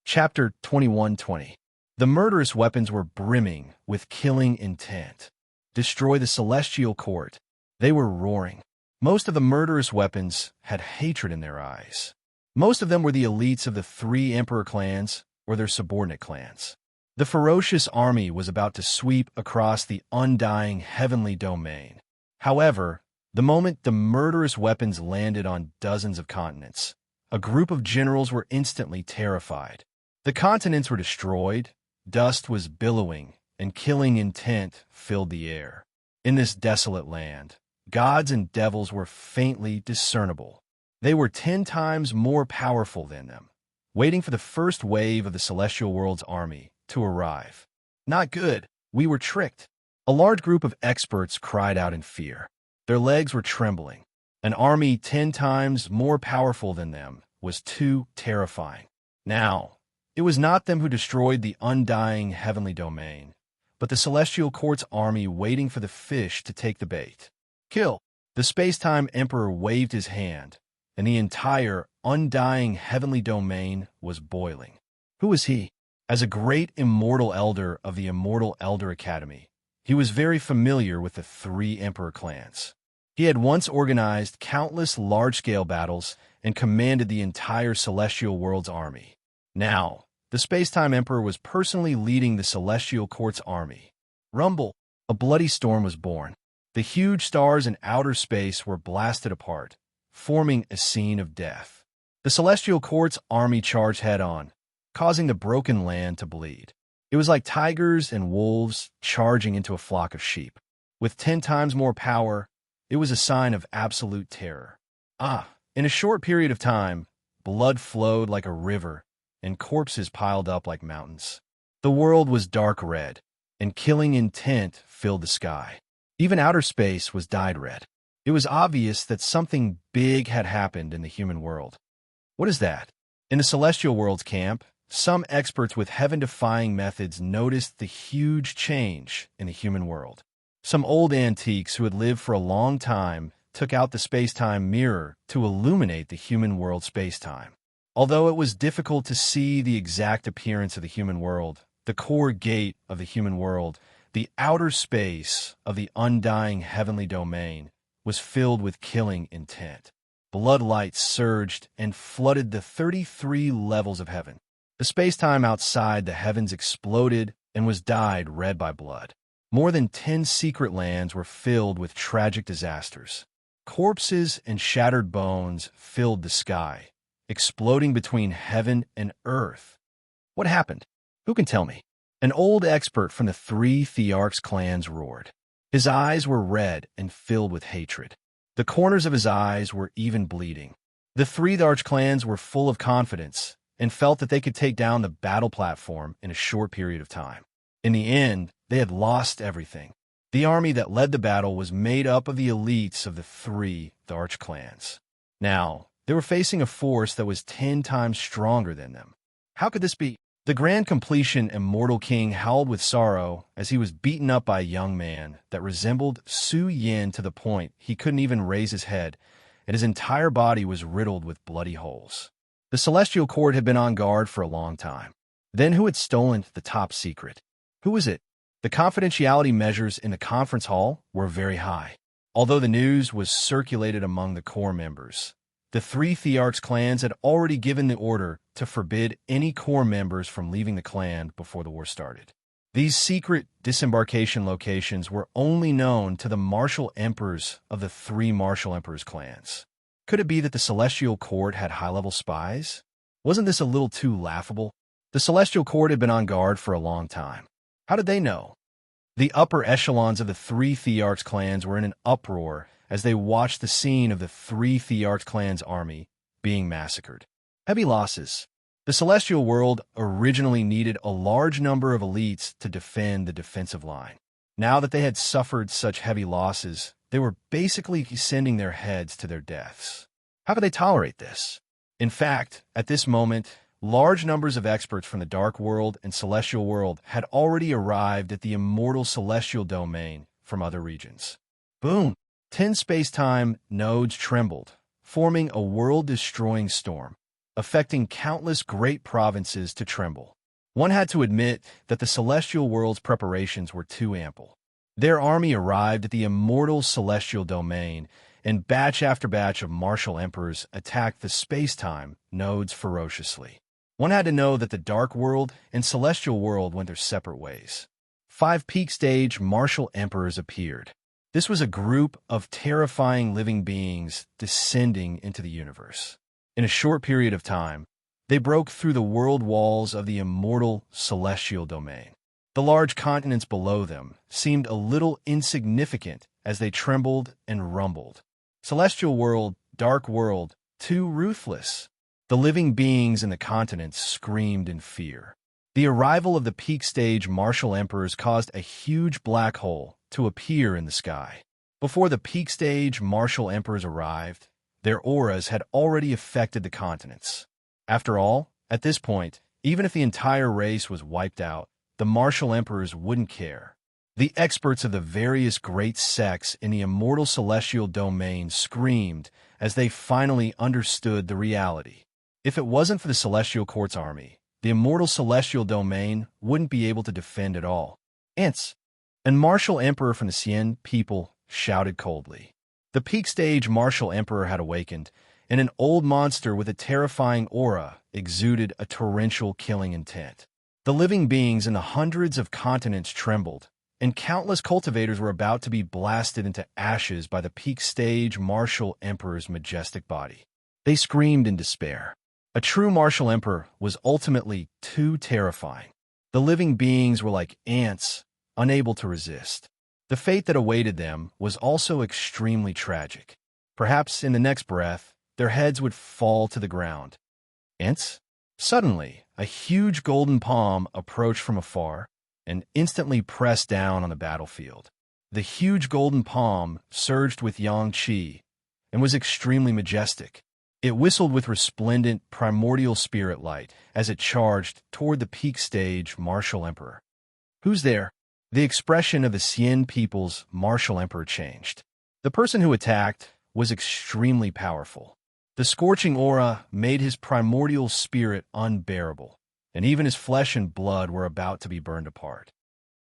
Chapter 21:20. The murderous weapons were brimming with killing intent. Destroy the celestial court. They were roaring. Most of the murderous weapons had hatred in their eyes. Most of them were the elites of the three emperor clans or their subordinate clans. The ferocious army was about to sweep across the undying heavenly domain. However, the moment the murderous weapons landed on dozens of continents, a group of generals were instantly terrified. The continents were destroyed, dust was billowing, and killing intent filled the air. In this desolate land, gods and devils were faintly discernible. They were 10 times more powerful than them, waiting for the first wave of the celestial world's army to arrive. Not good. We were tricked. A large group of experts cried out in fear. Their legs were trembling. An army 10 times more powerful than them was too terrifying. Now, it was not them who destroyed the undying heavenly domain, but the celestial court's army waiting for the fish to take the bait. Kill! The space-time emperor waved his hand, and the entire undying heavenly domain was boiling. Who was he? As a great immortal elder of the Immortal Elder Academy, he was very familiar with the three emperor clans. He had once organized countless large-scale battles and commanded the entire celestial world's army. Now, the space-time emperor was personally leading the celestial court's army. Rumble! A bloody storm was born. The huge stars in outer space were blasted apart, forming a scene of death. The celestial court's army charged head-on, causing the broken land to bleed. It was like tigers and wolves charging into a flock of sheep. With 10 times more power, it was a sign of absolute terror. In a short period of time, blood flowed like a river, and corpses piled up like mountains. The world was dark red, and killing intent filled the sky. Even outer space was dyed red. It was obvious that something big had happened in the human world. What is that? In the celestial world's camp, some experts with heaven-defying methods noticed the huge change in the human world. Some old antiques who had lived for a long time took out the space-time mirror to illuminate the human world space-time. Although it was difficult to see the exact appearance of the human world, the core gate of the human world, the outer space of the undying heavenly domain, was filled with killing intent. Blood lights surged and flooded the 33 levels of heaven. The space-time outside the heavens exploded and was dyed red by blood. More than 10 secret lands were filled with tragic disasters. Corpses and shattered bones filled the sky, exploding between heaven and earth. What happened? Who can tell me? An old expert from the three Thearchs clans roared. His eyes were red and filled with hatred. The corners of his eyes were even bleeding. The three Thearch clans were full of confidence and felt that they could take down the battle platform in a short period of time. In the end, they had lost everything. The army that led the battle was made up of the elites of the three Thearch clans. Now, they were facing a force that was 10 times stronger than them. How could this be? The Grand Completion Immortal King howled with sorrow as he was beaten up by a young man that resembled Su Yin to the point he couldn't even raise his head, and his entire body was riddled with bloody holes. The Celestial Court had been on guard for a long time. Then who had stolen the top secret? Who was it? The confidentiality measures in the conference hall were very high. Although the news was circulated among the core members, the three Thearchs clans had already given the order to forbid any core members from leaving the clan before the war started. These secret disembarkation locations were only known to the martial emperors of the three martial emperors' clans. Could it be that the Celestial Court had high-level spies? Wasn't this a little too laughable? The Celestial Court had been on guard for a long time. How did they know? The upper echelons of the three Thearchs clans were in an uproar as they watched the scene of the three Thearchs clans' army being massacred. Heavy losses. The Celestial World originally needed a large number of elites to defend the defensive line. Now that they had suffered such heavy losses, they were basically sending their heads to their deaths. How could they tolerate this? In fact, at this moment, large numbers of experts from the Dark World and Celestial World had already arrived at the immortal Celestial Domain from other regions. Boom! 10 space-time nodes trembled, forming a world-destroying storm, affecting countless great provinces to tremble. One had to admit that the Celestial World's preparations were too ample. Their army arrived at the immortal Celestial Domain, and batch after batch of martial emperors attacked the space-time nodes ferociously. One had to know that the Dark World and Celestial World went their separate ways. 5 peak-stage martial emperors appeared. This was a group of terrifying living beings descending into the universe. In a short period of time, they broke through the world walls of the immortal Celestial Domain. The large continents below them seemed a little insignificant as they trembled and rumbled. Celestial World, Dark World, too ruthless. The living beings in the continents screamed in fear. The arrival of the peak-stage martial emperors caused a huge black hole to appear in the sky. Before the peak-stage martial emperors arrived, their auras had already affected the continents. After all, at this point, even if the entire race was wiped out, the martial emperors wouldn't care. The experts of the various great sects in the immortal Celestial Domain screamed as they finally understood the reality. If it wasn't for the Celestial Court's army, the immortal Celestial Domain wouldn't be able to defend at all. Ants! A martial emperor from the Cien people shouted coldly. The peak-stage martial emperor had awakened, and an old monster with a terrifying aura exuded a torrential killing intent. The living beings in the hundreds of continents trembled, and countless cultivators were about to be blasted into ashes by the peak-stage martial emperor's majestic body. They screamed in despair. A true martial emperor was ultimately too terrifying. The living beings were like ants, unable to resist. The fate that awaited them was also extremely tragic. Perhaps in the next breath, their heads would fall to the ground. Ants? Suddenly, a huge golden palm approached from afar and instantly pressed down on the battlefield. The huge golden palm surged with yang qi and was extremely majestic. It whistled with resplendent primordial spirit light as it charged toward the peak-stage martial emperor. Who's there? The expression of the Cien people's martial emperor changed. The person who attacked was extremely powerful. The scorching aura made his primordial spirit unbearable, and even his flesh and blood were about to be burned apart.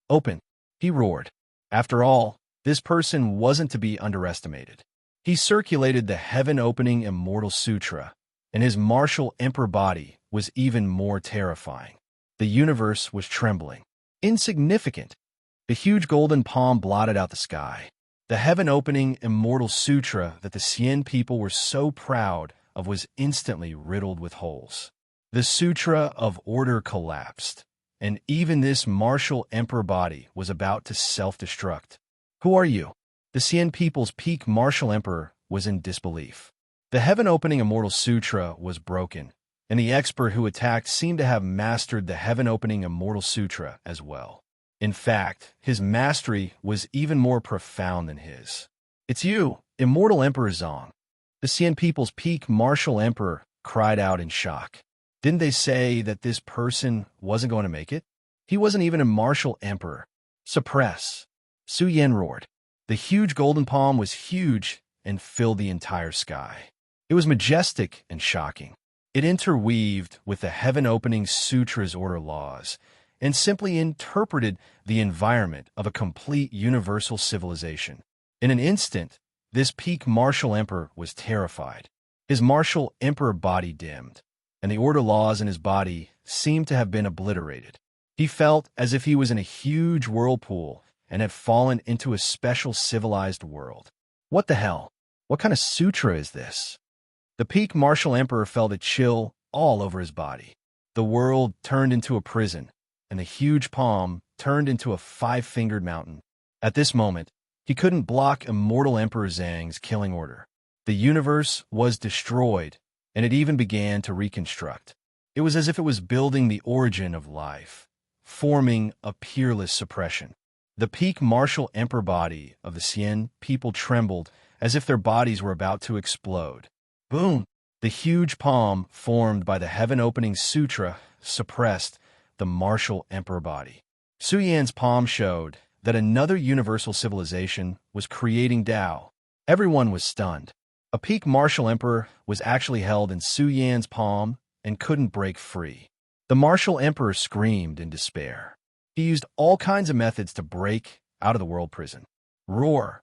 Open, he roared. After all, this person wasn't to be underestimated. He circulated the heaven-opening Immortal Sutra, and his martial emperor body was even more terrifying. The universe was trembling. Insignificant. The huge golden palm blotted out the sky. The heaven-opening Immortal Sutra that the Cien people were so proud of was instantly riddled with holes. The Sutra of Order collapsed, and even this martial emperor body was about to self-destruct. Who are you? The Cien people's peak martial emperor was in disbelief. The heaven-opening Immortal Sutra was broken, and the expert who attacked seemed to have mastered the heaven-opening Immortal Sutra as well. In fact, his mastery was even more profound than his. It's you, Immortal Emperor Zong. The Cien people's peak martial emperor cried out in shock. Didn't they say that this person wasn't going to make it? He wasn't even a martial emperor. Suppress. Su Yan roared. The huge golden palm was huge and filled the entire sky. It was majestic and shocking. It interweaved with the heaven-opening sutra's order laws and simply interpreted the environment of a complete universal civilization. In an instant, this peak martial emperor was terrified. His martial emperor body dimmed, and the order laws in his body seemed to have been obliterated. He felt as if he was in a huge whirlpool and had fallen into a special civilized world. What the hell? What kind of sutra is this? The peak martial emperor felt a chill all over his body. The world turned into a prison, and the huge palm turned into a five-fingered mountain. At this moment, he couldn't block Immortal Emperor Zhang's killing order. The universe was destroyed, and it even began to reconstruct. It was as if it was building the origin of life, forming a peerless suppression. The peak martial emperor body of the Xian people trembled as if their bodies were about to explode. Boom! The huge palm formed by the heaven-opening sutra suppressed the martial emperor body. Su Yan's palm showed that another universal civilization was creating Tao. Everyone was stunned. A peak martial emperor was actually held in Su Yan's palm and couldn't break free. The martial emperor screamed in despair. He used all kinds of methods to break out of the world prison. Roar!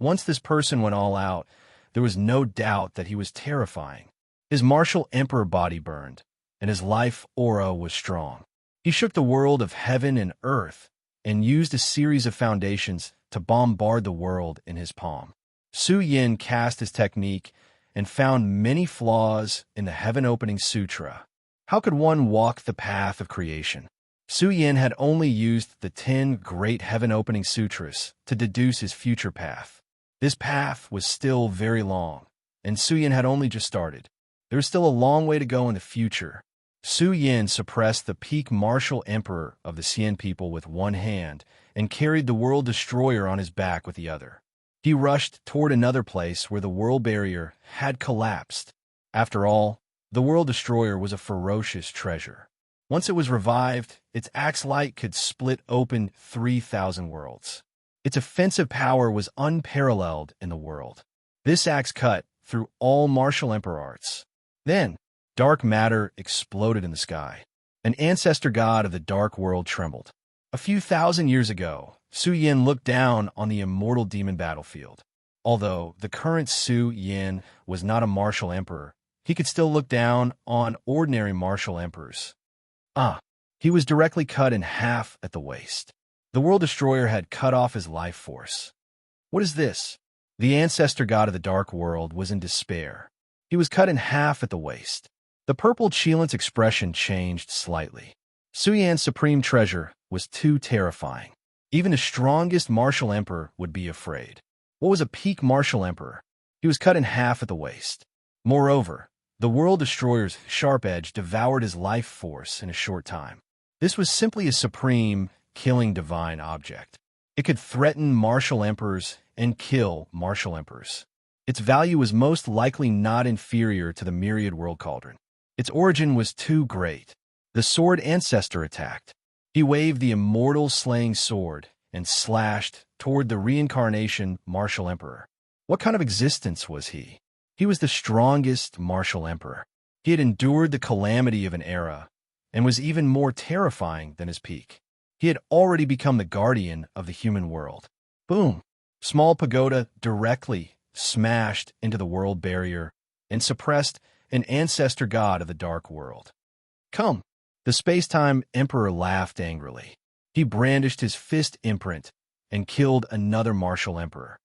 Once this person went all out, there was no doubt that he was terrifying. His martial emperor body burned, and his life aura was strong. He shook the world of heaven and earth and used a series of foundations to bombard the world in his palm. Su Yin cast his technique and found many flaws in the heaven-opening sutra. How could one walk the path of creation? Su Yin had only used the 10 great heaven-opening sutras to deduce his future path. This path was still very long, and Su Yin had only just started. There was still a long way to go in the future. Su Yin suppressed the peak martial emperor of the Xian people with one hand and carried the world destroyer on his back with the other. He rushed toward another place where the world barrier had collapsed. After all, the world destroyer was a ferocious treasure. Once it was revived, its axe light could split open 3,000 worlds. Its offensive power was unparalleled in the world. This axe cut through all martial emperor arts. Then, dark matter exploded in the sky. An ancestor god of the dark world trembled. A few thousand years ago, Su Yin looked down on the immortal demon battlefield. Although the current Su Yin was not a martial emperor, he could still look down on ordinary martial emperors. He was directly cut in half at the waist. The world destroyer had cut off his life force. What is this? The ancestor god of the dark world was in despair. He was cut in half at the waist. The purple Qilint's expression changed slightly. Su Yan's supreme treasure was too terrifying. Even the strongest martial emperor would be afraid. What was a peak martial emperor? He was cut in half at the waist. Moreover, the world destroyer's sharp edge devoured his life force in a short time. This was simply a supreme, killing divine object. It could threaten martial emperors and kill martial emperors. Its value was most likely not inferior to the myriad world cauldron. Its origin was too great. The sword ancestor attacked. He waved the immortal slaying sword and slashed toward the reincarnation martial emperor. What kind of existence was he? He was the strongest martial emperor. He had endured the calamity of an era and was even more terrifying than his peak. He had already become the guardian of the human world. Boom! Small pagoda directly smashed into the world barrier and suppressed an ancestor god of the dark world. Come! The space-time emperor laughed angrily. He brandished his fist imprint and killed another martial emperor.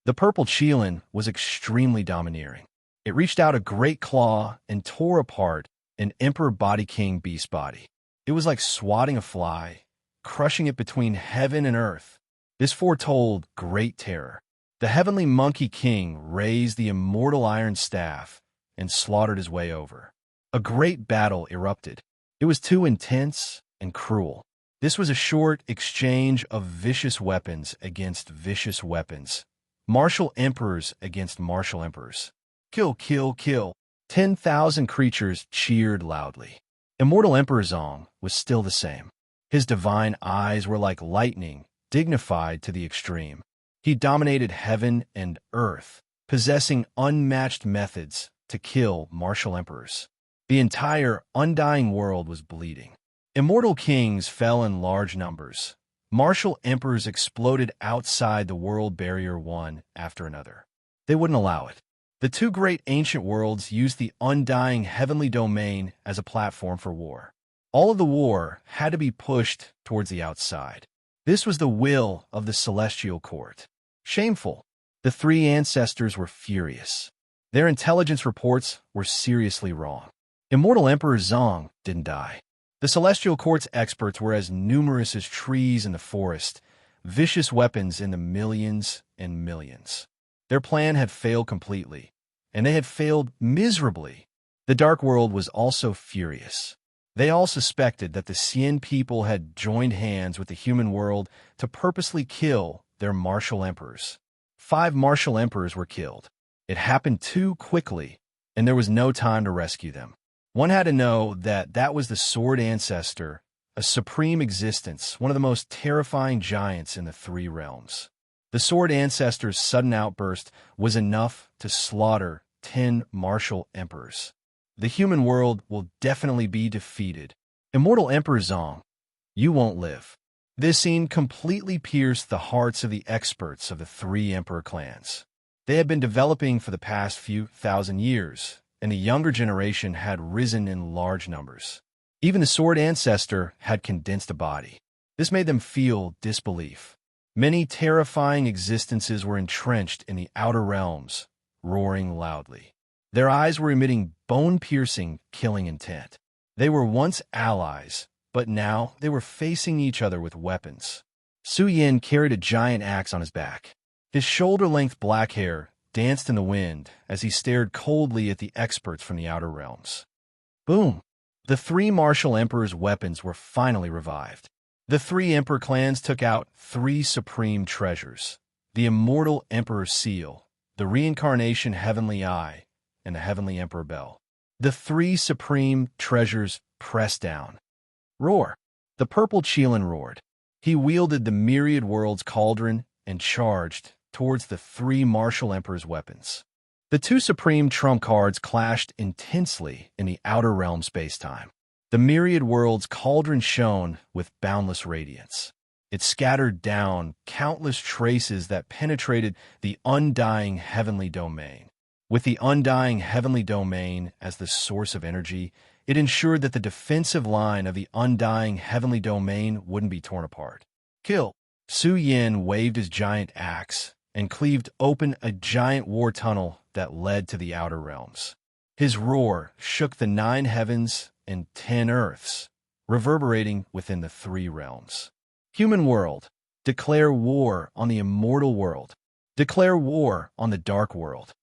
The purple Qilin was extremely domineering. It reached out a great claw and tore apart an Emperor Body King beast body. It was like swatting a fly, crushing it between heaven and earth. This foretold great terror. The heavenly monkey king raised the immortal iron staff and slaughtered his way over. A great battle erupted. It was too intense and cruel. This was a short exchange of vicious weapons against vicious weapons. Martial emperors against martial emperors. Kill, kill, kill. 10,000 creatures cheered loudly. Immortal Emperor Zong was still the same. His divine eyes were like lightning, dignified to the extreme. He dominated heaven and earth, possessing unmatched methods to kill martial emperors. The entire undying world was bleeding. Immortal kings fell in large numbers. Martial emperors exploded outside the world barrier one after another. They wouldn't allow it. The two great ancient worlds used the undying heavenly domain as a platform for war. All of the war had to be pushed towards the outside. This was the will of the celestial court. Shameful. The three ancestors were furious. Their intelligence reports were seriously wrong. Immortal Emperor Zong didn't die. The celestial court's experts were as numerous as trees in the forest, vicious weapons in the millions and millions. Their plan had failed completely, and they had failed miserably. The Dark World was also furious. They all suspected that the Xian people had joined hands with the human world to purposely kill their martial emperors. 5 martial emperors were killed. It happened too quickly, and there was no time to rescue them. One had to know that that was the Sword Ancestor, a supreme existence, one of the most terrifying giants in the 3 realms. The Sword Ancestor's sudden outburst was enough to slaughter 10 martial emperors. The human world will definitely be defeated. Immortal Emperor Zong, you won't live. This scene completely pierced the hearts of the experts of the 3 emperor clans. They had been developing for the past few thousand years, and the younger generation had risen in large numbers. Even the Sword Ancestor had condensed a body. This made them feel disbelief. Many terrifying existences were entrenched in the outer realms, roaring loudly. Their eyes were emitting bone-piercing, killing intent. They were once allies, but now they were facing each other with weapons. Su Yin carried a giant axe on his back. His shoulder-length black hair danced in the wind as he stared coldly at the experts from the outer realms. Boom! The 3 martial emperors' weapons were finally revived. The 3 emperor clans took out 3 supreme treasures: the immortal Emperor's Seal, the reincarnation Heavenly Eye, and the Heavenly Emperor Bell. The 3 supreme treasures pressed down. Roar! The purple Qilin roared. He wielded the myriad world's cauldron and charged towards the 3 martial emperors' weapons. The 2 supreme trump cards clashed intensely in the outer realm space-time. The myriad world's cauldron shone with boundless radiance. It scattered down countless traces that penetrated the undying heavenly domain. With the undying heavenly domain as the source of energy, it ensured that the defensive line of the undying heavenly domain wouldn't be torn apart. Kill! Su Yin waved his giant axe and cleaved open a giant war tunnel that led to the outer realms. His roar shook the 9 heavens and 10 earths, reverberating within the 3 realms. Human world, declare war on the immortal world. Declare war on the dark world.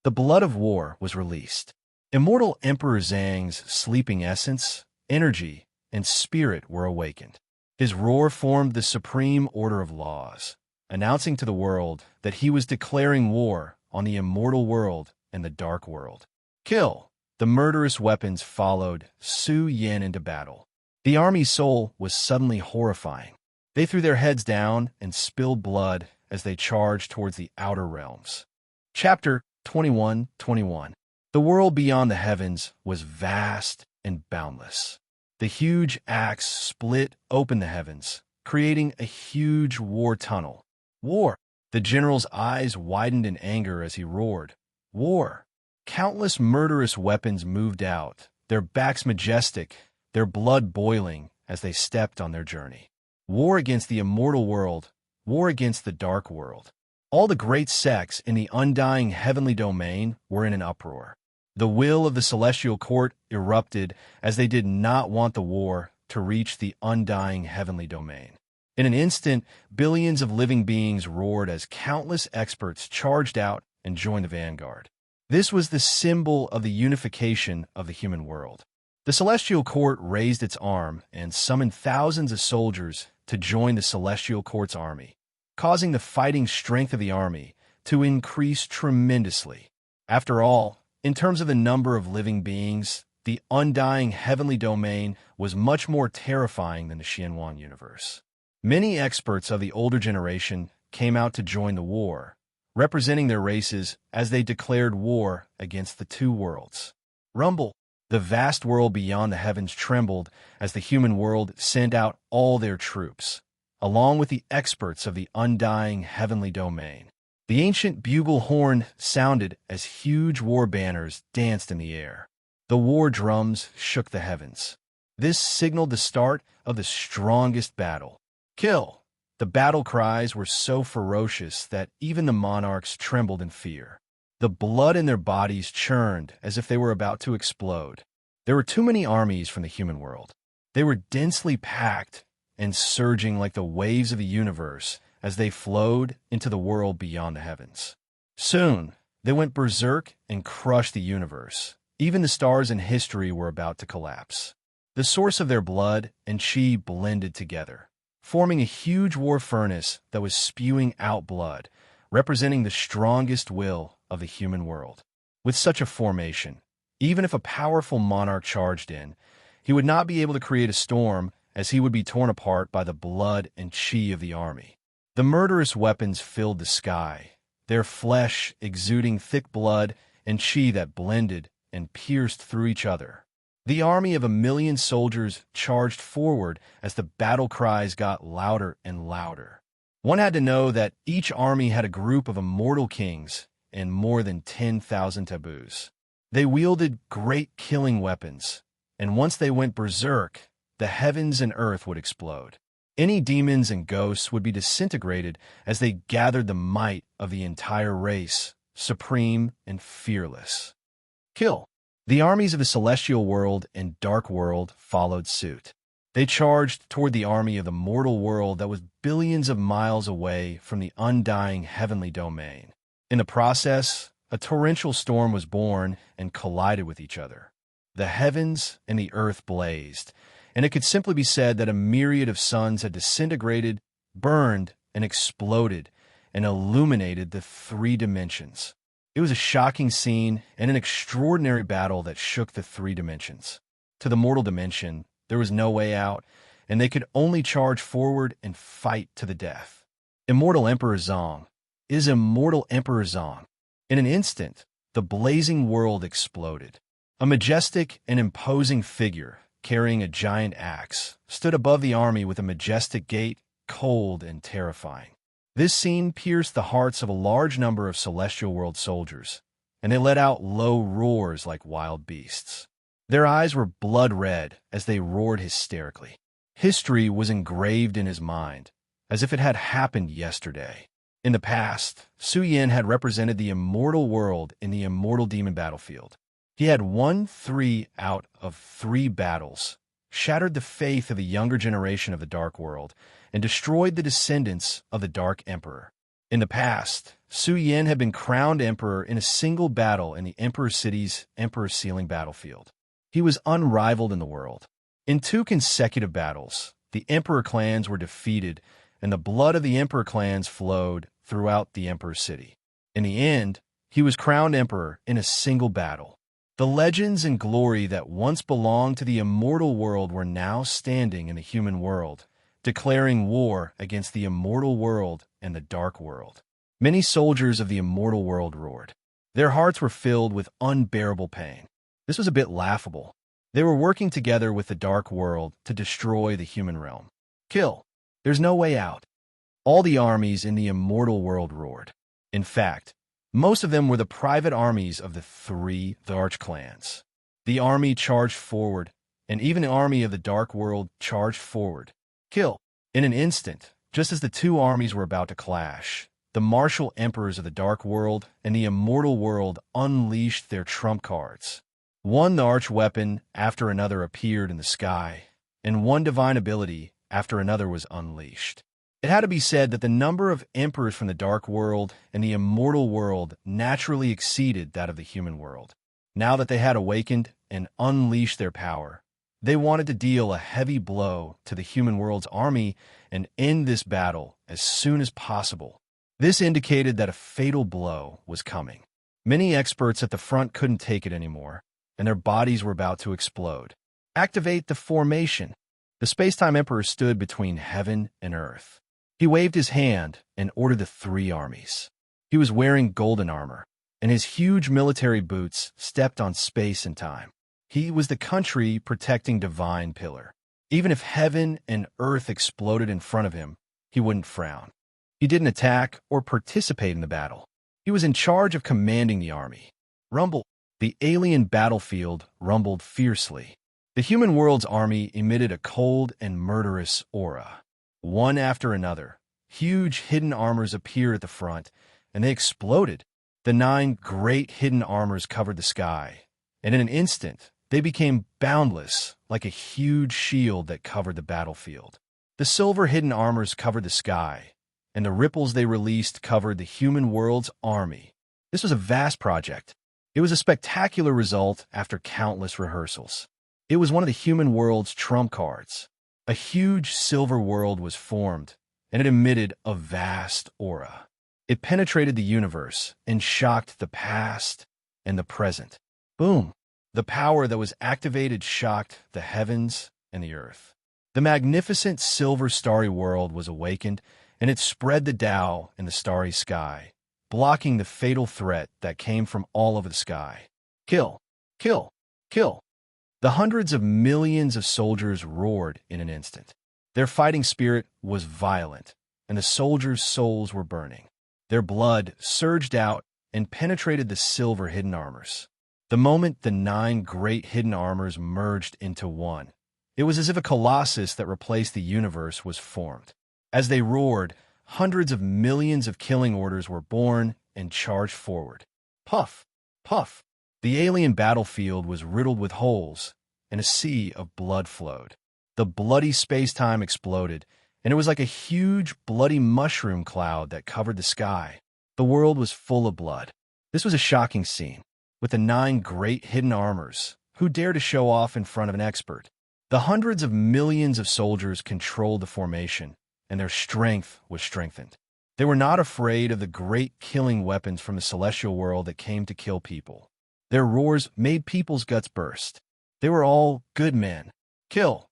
The blood of war was released. Immortal Emperor Zhang's sleeping essence, energy, and spirit were awakened. His roar formed the supreme order of laws, announcing to the world that he was declaring war on the immortal world and the dark world. Kill! The murderous weapons followed Su Yin into battle. The army's soul was suddenly horrifying. They threw their heads down and spilled blood as they charged towards the outer realms. Chapter 21:21. The world beyond the heavens was vast and boundless. The huge axe split open the heavens, creating a huge war tunnel. War! The general's eyes widened in anger as he roared. War! Countless murderous weapons moved out, their backs majestic, their blood boiling as they stepped on their journey. War against the immortal world, war against the dark world. All the great sects in the undying heavenly domain were in an uproar. The will of the celestial court erupted as they did not want the war to reach the undying heavenly domain. In an instant, billions of living beings roared as countless experts charged out and joined the vanguard. This was the symbol of the unification of the human world. The celestial court raised its arm and summoned thousands of soldiers to join the celestial court's army, causing the fighting strength of the army to increase tremendously. After all, in terms of the number of living beings, the undying heavenly domain was much more terrifying than the Xianwan universe. Many experts of the older generation came out to join the war, representing their races as they declared war against the 2 worlds. Rumble! The vast world beyond the heavens trembled as the human world sent out all their troops, along with the experts of the undying heavenly domain. The ancient bugle horn sounded as huge war banners danced in the air. The war drums shook the heavens. This signaled the start of the strongest battle. Kill! The battle cries were so ferocious that even the monarchs trembled in fear. The blood in their bodies churned as if they were about to explode. There were too many armies from the human world. They were densely packed and surging like the waves of the universe as they flowed into the world beyond the heavens. Soon, they went berserk and crushed the universe. Even the stars in history were about to collapse. The source of their blood and chi blended together, forming a huge war furnace that was spewing out blood, representing the strongest will of the human world. With such a formation, even if a powerful monarch charged in, he would not be able to create a storm, as he would be torn apart by the blood and chi of the army. The murderous weapons filled the sky, their flesh exuding thick blood and chi that blended and pierced through each other. The army of 1,000,000 soldiers charged forward as the battle cries got louder and louder. One had to know that each army had a group of immortal kings and more than 10,000 taboos. They wielded great killing weapons, and once they went berserk, the heavens and earth would explode. Any demons and ghosts would be disintegrated as they gathered the might of the entire race, supreme and fearless. Kill! The armies of the celestial world and dark world followed suit. They charged toward the army of the mortal world that was billions of miles away from the undying heavenly domain. In the process, a torrential storm was born and collided with each other. The heavens and the earth blazed, and it could simply be said that a myriad of suns had disintegrated, burned, and exploded, and illuminated the three dimensions. It was a shocking scene and an extraordinary battle that shook the three dimensions. To the mortal dimension, there was no way out, and they could only charge forward and fight to the death. Immortal Emperor Zong is Immortal Emperor Zong. In an instant, the blazing world exploded. A majestic and imposing figure, carrying a giant axe, stood above the army with a majestic gait, cold and terrifying. This scene pierced the hearts of a large number of celestial world soldiers, and they let out low roars like wild beasts. Their eyes were blood red as they roared hysterically. History was engraved in his mind, as if it had happened yesterday. In the past, Su Yin had represented the immortal world in the immortal demon battlefield. He had won 3 out of 3 battles, shattered the faith of the younger generation of the Dark World, and destroyed the descendants of the Dark Emperor. In the past, Su Yin had been crowned emperor in a single battle in the Emperor City's Emperor Sealing battlefield. He was unrivaled in the world. In 2 consecutive battles, the Emperor clans were defeated, and the blood of the Emperor clans flowed throughout the Emperor City. In the end, he was crowned emperor in a single battle. The legends and glory that once belonged to the immortal world were now standing in the human world, declaring war against the immortal world and the dark world. Many soldiers of the immortal world roared. Their hearts were filled with unbearable pain. This was a bit laughable. They were working together with the dark world to destroy the human realm. Kill! There's no way out. All the armies in the immortal world roared. In fact, most of them were the private armies of the Arch clans. The army charged forward, and even the army of the dark world charged forward. Kill! In an instant, just as the 2 armies were about to clash, the martial emperors of the dark world and the immortal world unleashed their trump cards. One arch weapon after another appeared in the sky, and one divine ability after another was unleashed. It had to be said that the number of emperors from the dark world and the immortal world naturally exceeded that of the human world. Now that they had awakened and unleashed their power, they wanted to deal a heavy blow to the human world's army and end this battle as soon as possible. This indicated that a fatal blow was coming. Many experts at the front couldn't take it anymore, and their bodies were about to explode. Activate the formation. The space-time emperor stood between heaven and earth. He waved his hand and ordered the 3 armies. He was wearing golden armor, and his huge military boots stepped on space and time. He was the country protecting divine pillar. Even if heaven and earth exploded in front of him, he wouldn't frown. He didn't attack or participate in the battle. He was in charge of commanding the army. Rumble. The alien battlefield rumbled fiercely. The human world's army emitted a cold and murderous aura. One after another, huge hidden armors appeared at the front, and they exploded. The 9 great hidden armors covered the sky, and in an instant, they became boundless, like a huge shield that covered the battlefield. The silver hidden armors covered the sky, and the ripples they released covered the human world's army. This was a vast project. It was a spectacular result after countless rehearsals. It was one of the human world's trump cards. A huge silver world was formed, and it emitted a vast aura. It penetrated the universe and shocked the past and the present. Boom! The power that was activated shocked the heavens and the earth. The magnificent silver starry world was awakened, and it spread the Tao in the starry sky, blocking the fatal threat that came from all over the sky. Kill! Kill! Kill! The hundreds of millions of soldiers roared in an instant. Their fighting spirit was violent, and the soldiers' souls were burning. Their blood surged out and penetrated the silver hidden armors. The moment the 9 great hidden armors merged into one, it was as if a colossus that replaced the universe was formed. As they roared, hundreds of millions of killing orders were born and charged forward. Puff! Puff! The alien battlefield was riddled with holes, and a sea of blood flowed. The bloody space-time exploded, and it was like a huge, bloody mushroom cloud that covered the sky. The world was full of blood. This was a shocking scene. With the 9 great hidden armors, who dared to show off in front of an expert? The hundreds of millions of soldiers controlled the formation, and their strength was strengthened. They were not afraid of the great killing weapons from the celestial world that came to kill people. Their roars made people's guts burst. They were all good men. Kill!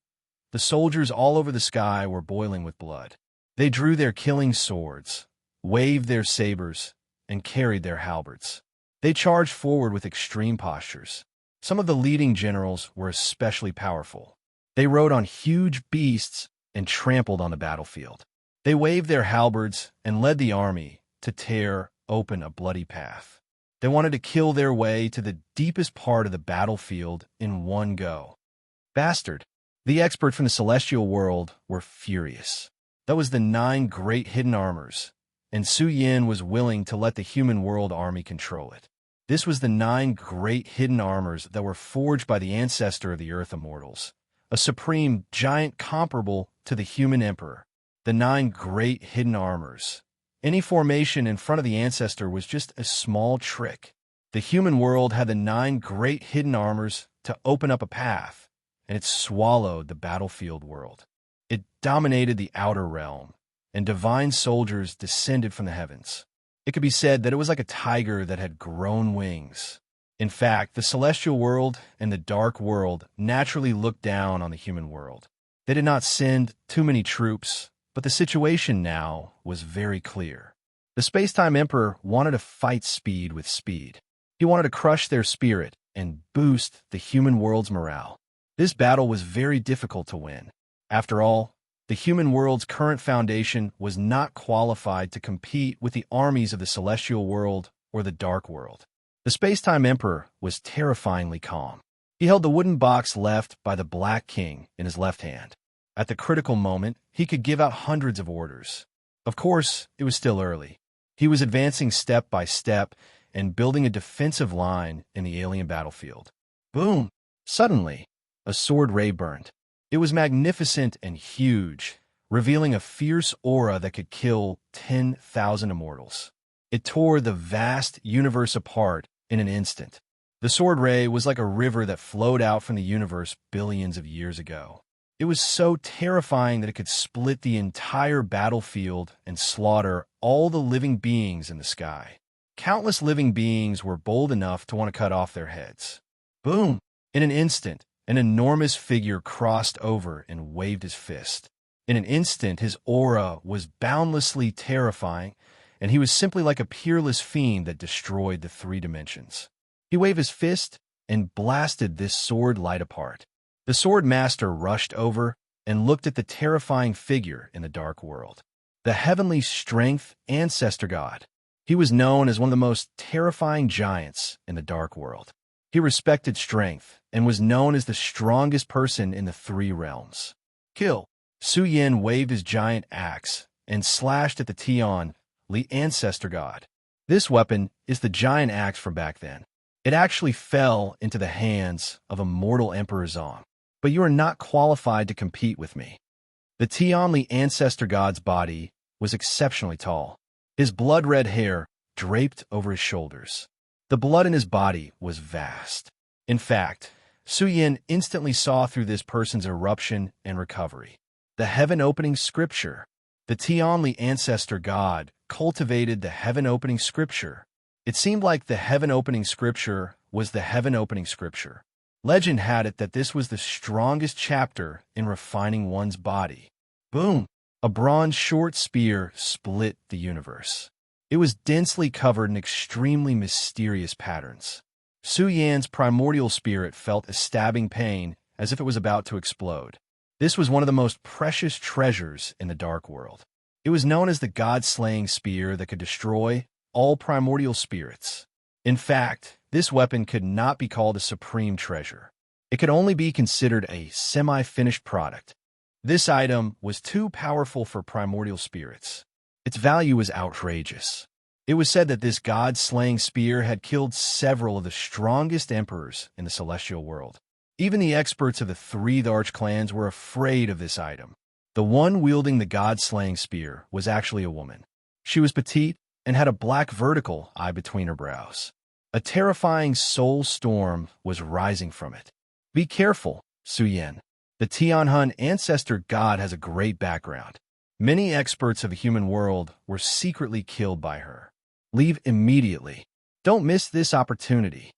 The soldiers all over the sky were boiling with blood. They drew their killing swords, waved their sabers, and carried their halberds. They charged forward with extreme postures. Some of the leading generals were especially powerful. They rode on huge beasts and trampled on the battlefield. They waved their halberds and led the army to tear open a bloody path. They wanted to kill their way to the deepest part of the battlefield in one go. Bastard! The expert from the celestial world were furious. That was the 9 great hidden armors, and Su Yin was willing to let the human world army control it. This was the 9 great hidden armors that were forged by the ancestor of the Earth Immortals, a supreme giant comparable to the human emperor. The 9 great hidden armors. Any formation in front of the ancestor was just a small trick. The human world had the 9 great hidden armors to open up a path, and it swallowed the battlefield world. It dominated the outer realm, and divine soldiers descended from the heavens. It could be said that it was like a tiger that had grown wings. In fact, the celestial world and the dark world naturally looked down on the human world. They did not send too many troops, but the situation now was very clear. The Space-Time Emperor wanted to fight speed with speed. He wanted to crush their spirit and boost the human world's morale. This battle was very difficult to win. After all, the human world's current foundation was not qualified to compete with the armies of the celestial world or the dark world. The Space-Time Emperor was terrifyingly calm. He held the wooden box left by the Black King in his left hand. At the critical moment, he could give out hundreds of orders. Of course, it was still early. He was advancing step by step and building a defensive line in the alien battlefield. Boom! Suddenly, a sword ray burned. It was magnificent and huge, revealing a fierce aura that could kill 10,000 immortals. It tore the vast universe apart in an instant. The sword ray was like a river that flowed out from the universe billions of years ago. It was so terrifying that it could split the entire battlefield and slaughter all the living beings in the sky. Countless living beings were bold enough to want to cut off their heads. Boom! In an instant, an enormous figure crossed over and waved his fist. In an instant, his aura was boundlessly terrifying, and he was simply like a peerless fiend that destroyed the 3 dimensions. He waved his fist, and blasted this sword light apart. The sword master rushed over and looked at the terrifying figure in the dark world. The heavenly strength ancestor god. He was known as one of the most terrifying giants in the dark world. He respected strength and was known as the strongest person in the three realms. Kill. Su Yin waved his giant axe and slashed at the Tian, the ancestor god. This weapon is the giant axe from back then. It actually fell into the hands of a mortal Emperor Zong. But you are not qualified to compete with me. The Tian, the ancestor god's body was exceptionally tall. His blood-red hair draped over his shoulders. The blood in his body was vast. In fact, Su Yin instantly saw through this person's eruption and recovery. The heaven-opening scripture. The Tian, the ancestor god, cultivated the heaven-opening scripture. It seemed like the heaven-opening scripture was the heaven-opening scripture. Legend had it that this was the strongest chapter in refining one's body. Boom! A bronze short spear split the universe. It was densely covered in extremely mysterious patterns. Su Yan's primordial spirit felt a stabbing pain as if it was about to explode. This was one of the most precious treasures in the dark world. It was known as the god-slaying spear that could destroy all primordial spirits. In fact, this weapon could not be called a supreme treasure. It could only be considered a semi-finished product. This item was too powerful for primordial spirits. Its value was outrageous. It was said that this god-slaying spear had killed several of the strongest emperors in the celestial world. Even the experts of the three Darch clans were afraid of this item. The one wielding the god-slaying spear was actually a woman. She was petite and had a black vertical eye between her brows. A terrifying soul storm was rising from it. Be careful, Su Yin. The Tianhun ancestor god has a great background. Many experts of the human world were secretly killed by her. Leave immediately. Don't miss this opportunity.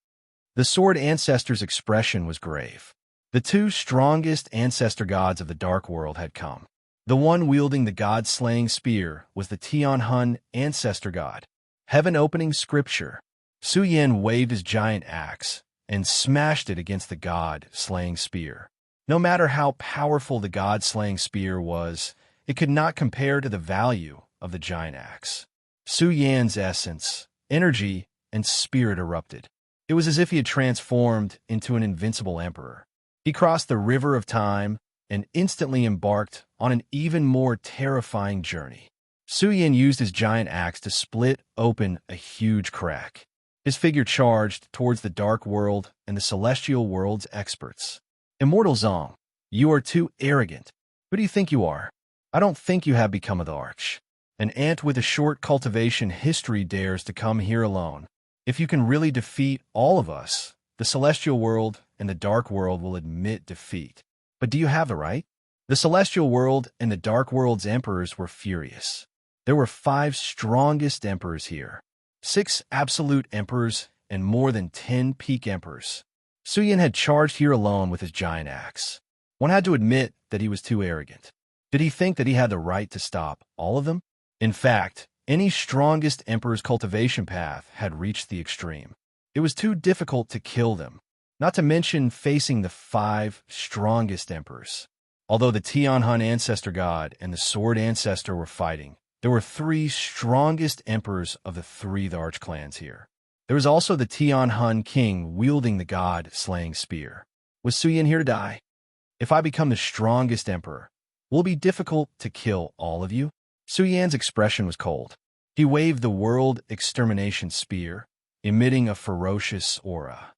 The sword ancestor's expression was grave. The two strongest ancestor gods of the dark world had come. The one wielding the god-slaying spear was the Tianhun ancestor god. Heaven-opening scripture. Su Yin waved his giant axe and smashed it against the god-slaying spear. No matter how powerful the god-slaying spear was, it could not compare to the value of the giant axe. Su Yan's essence, energy, and spirit erupted. It was as if he had transformed into an invincible emperor. He crossed the river of time and instantly embarked on an even more terrifying journey. Su Yin used his giant axe to split open a huge crack. His figure charged towards the dark world and the celestial world's experts. Immortal Zong, you are too arrogant. Who do you think you are? I don't think you have become a Darch. An ant with a short cultivation history dares to come here alone. If you can really defeat all of us, the celestial world and the dark world will admit defeat. But do you have the right? The celestial world and the dark world's emperors were furious. There were 5 strongest emperors here. 6 absolute emperors and more than 10 peak emperors. Su Yin had charged here alone with his giant axe. One had to admit that he was too arrogant. Did he think that he had the right to stop all of them? In fact, any strongest emperor's cultivation path had reached the extreme. It was too difficult to kill them, not to mention facing the 5 strongest emperors. Although the Tianhun ancestor god and the sword ancestor were fighting, there were 3 strongest emperors of the 3 Darch clans here. There was also the Tianhun king wielding the god-slaying spear. Was Su Yin here to die? If I become the strongest emperor, will it be difficult to kill all of you? Su Yan's expression was cold. He waved the world extermination spear, emitting a ferocious aura.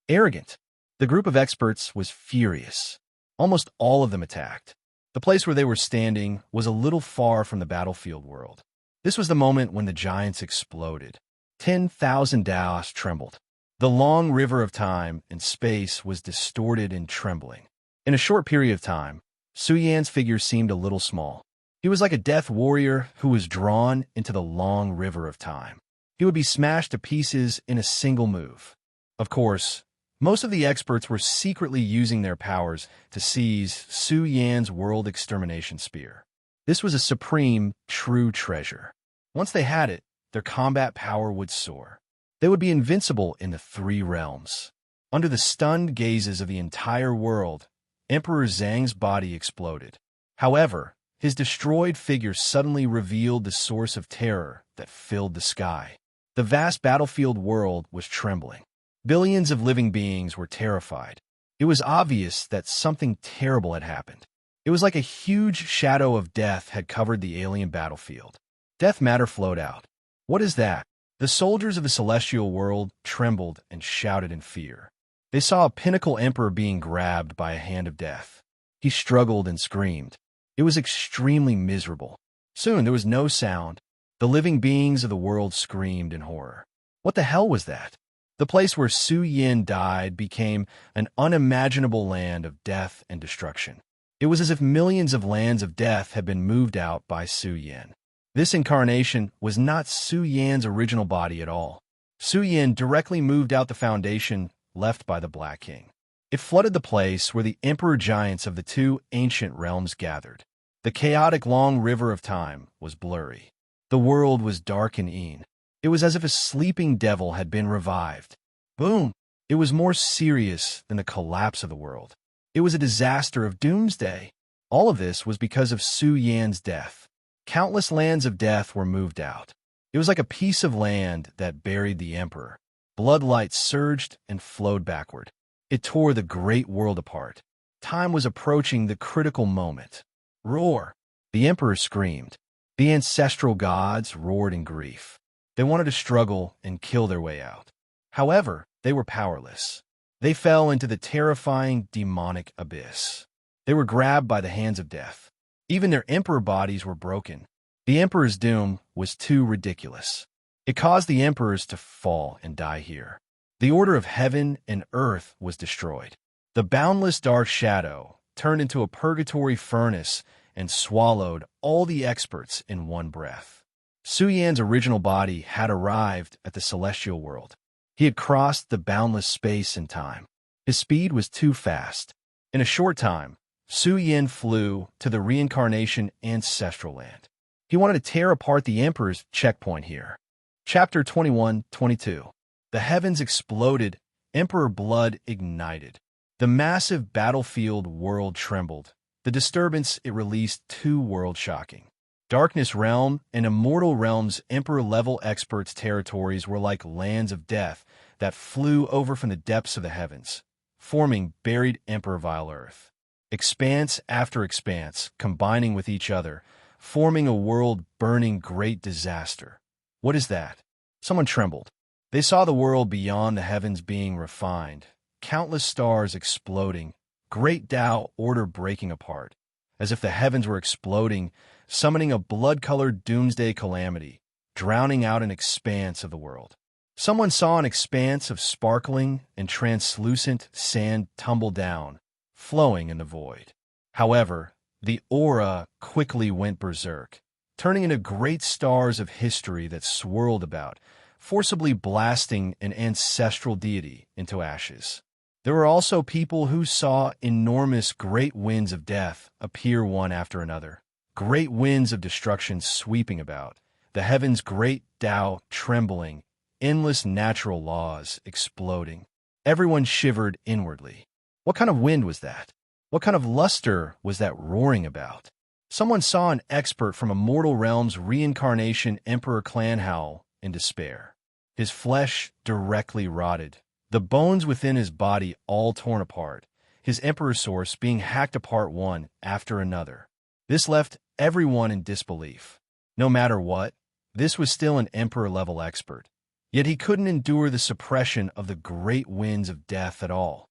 Arrogant. The group of experts was furious. Almost all of them attacked. The place where they were standing was a little far from the battlefield world. This was the moment when the giants exploded. 10,000 Daos trembled. The long river of time and space was distorted and trembling. In a short period of time, Su Yan's figure seemed a little small. He was like a death warrior who was drawn into the long river of time. He would be smashed to pieces in a single move. Of course, most of the experts were secretly using their powers to seize Su Yan's world extermination spear. This was a supreme, true treasure. Once they had it, their combat power would soar. They would be invincible in the 3 realms. Under the stunned gazes of the entire world, Emperor Zhang's body exploded. However, his destroyed figure suddenly revealed the source of terror that filled the sky. The vast battlefield world was trembling. Billions of living beings were terrified. It was obvious that something terrible had happened. It was like a huge shadow of death had covered the alien battlefield. Death matter flowed out. What is that? The soldiers of the celestial world trembled and shouted in fear. They saw a pinnacle emperor being grabbed by a hand of death. He struggled and screamed. It was extremely miserable. Soon there was no sound. The living beings of the world screamed in horror. What the hell was that? The place where Su Yin died became an unimaginable land of death and destruction. It was as if millions of lands of death had been moved out by Su Yin. This incarnation was not Su Yan's original body at all. Su Yin directly moved out the foundation left by the Black King. It flooded the place where the emperor giants of the two ancient realms gathered. The chaotic long river of time was blurry. The world was dark and een. It was as if a sleeping devil had been revived. Boom! It was more serious than the collapse of the world. It was a disaster of doomsday. All of this was because of Su Yan's death. Countless lands of death were moved out. It was like a piece of land that buried the emperor. Bloodlight surged and flowed backward. It tore the great world apart. Time was approaching the critical moment. Roar! The emperor screamed. The ancestral gods roared in grief. They wanted to struggle and kill their way out. However, they were powerless. They fell into the terrifying demonic abyss. They were grabbed by the hands of death. Even their emperor bodies were broken. The emperor's doom was too ridiculous. It caused the emperors to fall and die here. The order of heaven and earth was destroyed. The boundless dark shadow turned into a purgatory furnace and swallowed all the experts in one breath. Su Yan's original body had arrived at the celestial world. He had crossed the boundless space and time. His speed was too fast. In a short time, Su Yan flew to the reincarnation ancestral land. He wanted to tear apart the Emperor's checkpoint here. Chapter 21-22. The heavens exploded. Emperor blood ignited. The massive battlefield world trembled. The disturbance it released too world-shocking. Darkness Realm and Immortal Realm's Emperor-level experts' territories were like lands of death that flew over from the depths of the heavens, forming buried Emperor-vile Earth. Expanse after expanse, combining with each other, forming a world-burning great disaster. What is that? Someone trembled. They saw the world beyond the heavens being refined, countless stars exploding, great Tao order breaking apart, as if the heavens were exploding, summoning a blood-colored doomsday calamity, drowning out an expanse of the world. Someone saw an expanse of sparkling and translucent sand tumble down, flowing in the void. However, the aura quickly went berserk, turning into great stars of history that swirled about, forcibly blasting an ancestral deity into ashes. There were also people who saw enormous great winds of death appear one after another, great winds of destruction sweeping about, the heavens' great Tao trembling, endless natural laws exploding. Everyone shivered inwardly. What kind of wind was that? What kind of luster was that roaring about? Someone saw an expert from Immortal Realm's reincarnation Emperor Clan howl in despair. His flesh directly rotted, the bones within his body all torn apart, his Emperor source being hacked apart one after another. This left everyone in disbelief. No matter what, this was still an Emperor-level expert. Yet he couldn't endure the suppression of the great winds of death at all.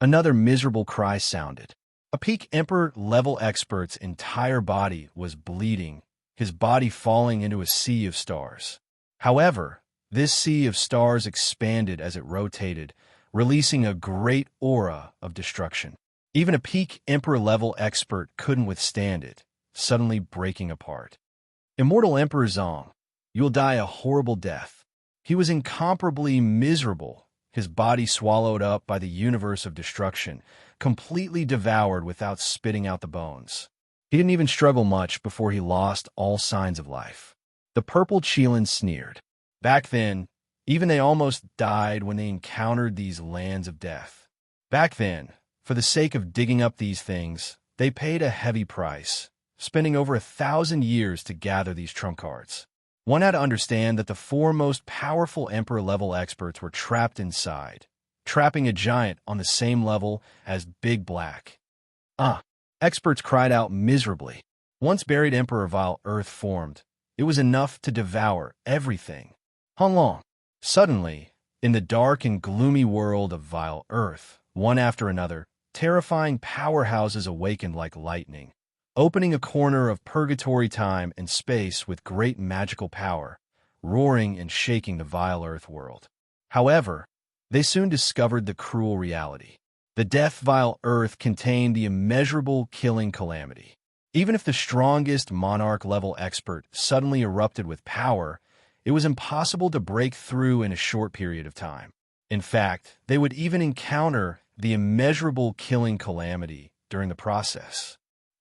Another miserable cry sounded. A peak Emperor-level expert's entire body was bleeding, his body falling into a sea of stars. However, this sea of stars expanded as it rotated, releasing a great aura of destruction. Even a peak Emperor-level expert couldn't withstand it, suddenly breaking apart. Immortal Emperor Zong, you'll die a horrible death. He was incomparably miserable, his body swallowed up by the universe of destruction, completely devoured without spitting out the bones. He didn't even struggle much before he lost all signs of life. The purple Qilin sneered. Back then, Even they almost died when they encountered these lands of death. Back then, for the sake of digging up these things, they paid a heavy price, spending over 1,000 years to gather these trump cards. One had to understand that the four most powerful Emperor-level experts were trapped inside, trapping a giant on the same level as Big Black. Experts cried out miserably. Once buried Emperor Vile Earth formed, it was enough to devour everything. Long. Suddenly, in the dark and gloomy world of Vile Earth, one after another, terrifying powerhouses awakened like lightning, opening a corner of purgatory time and space with great magical power, roaring and shaking the Vile Earth world. However, they soon discovered the cruel reality. The death Vile Earth contained the immeasurable killing calamity. Even if the strongest monarch-level expert suddenly erupted with power, it was impossible to break through in a short period of time. In fact, they would even encounter the immeasurable killing calamity during the process.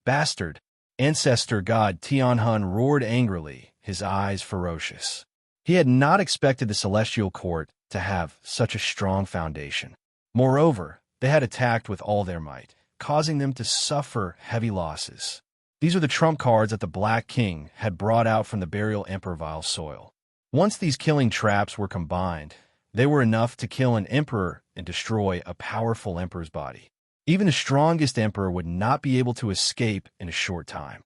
Bastard, ancestor god Tianhun roared angrily, his eyes ferocious. He had not expected the celestial court to have such a strong foundation. Moreover, they had attacked with all their might, causing them to suffer heavy losses. These were the trump cards that the Black King had brought out from the burial Emperor Vile soil. Once these killing traps were combined, they were enough to kill an emperor and destroy a powerful emperor's body. Even the strongest emperor would not be able to escape in a short time.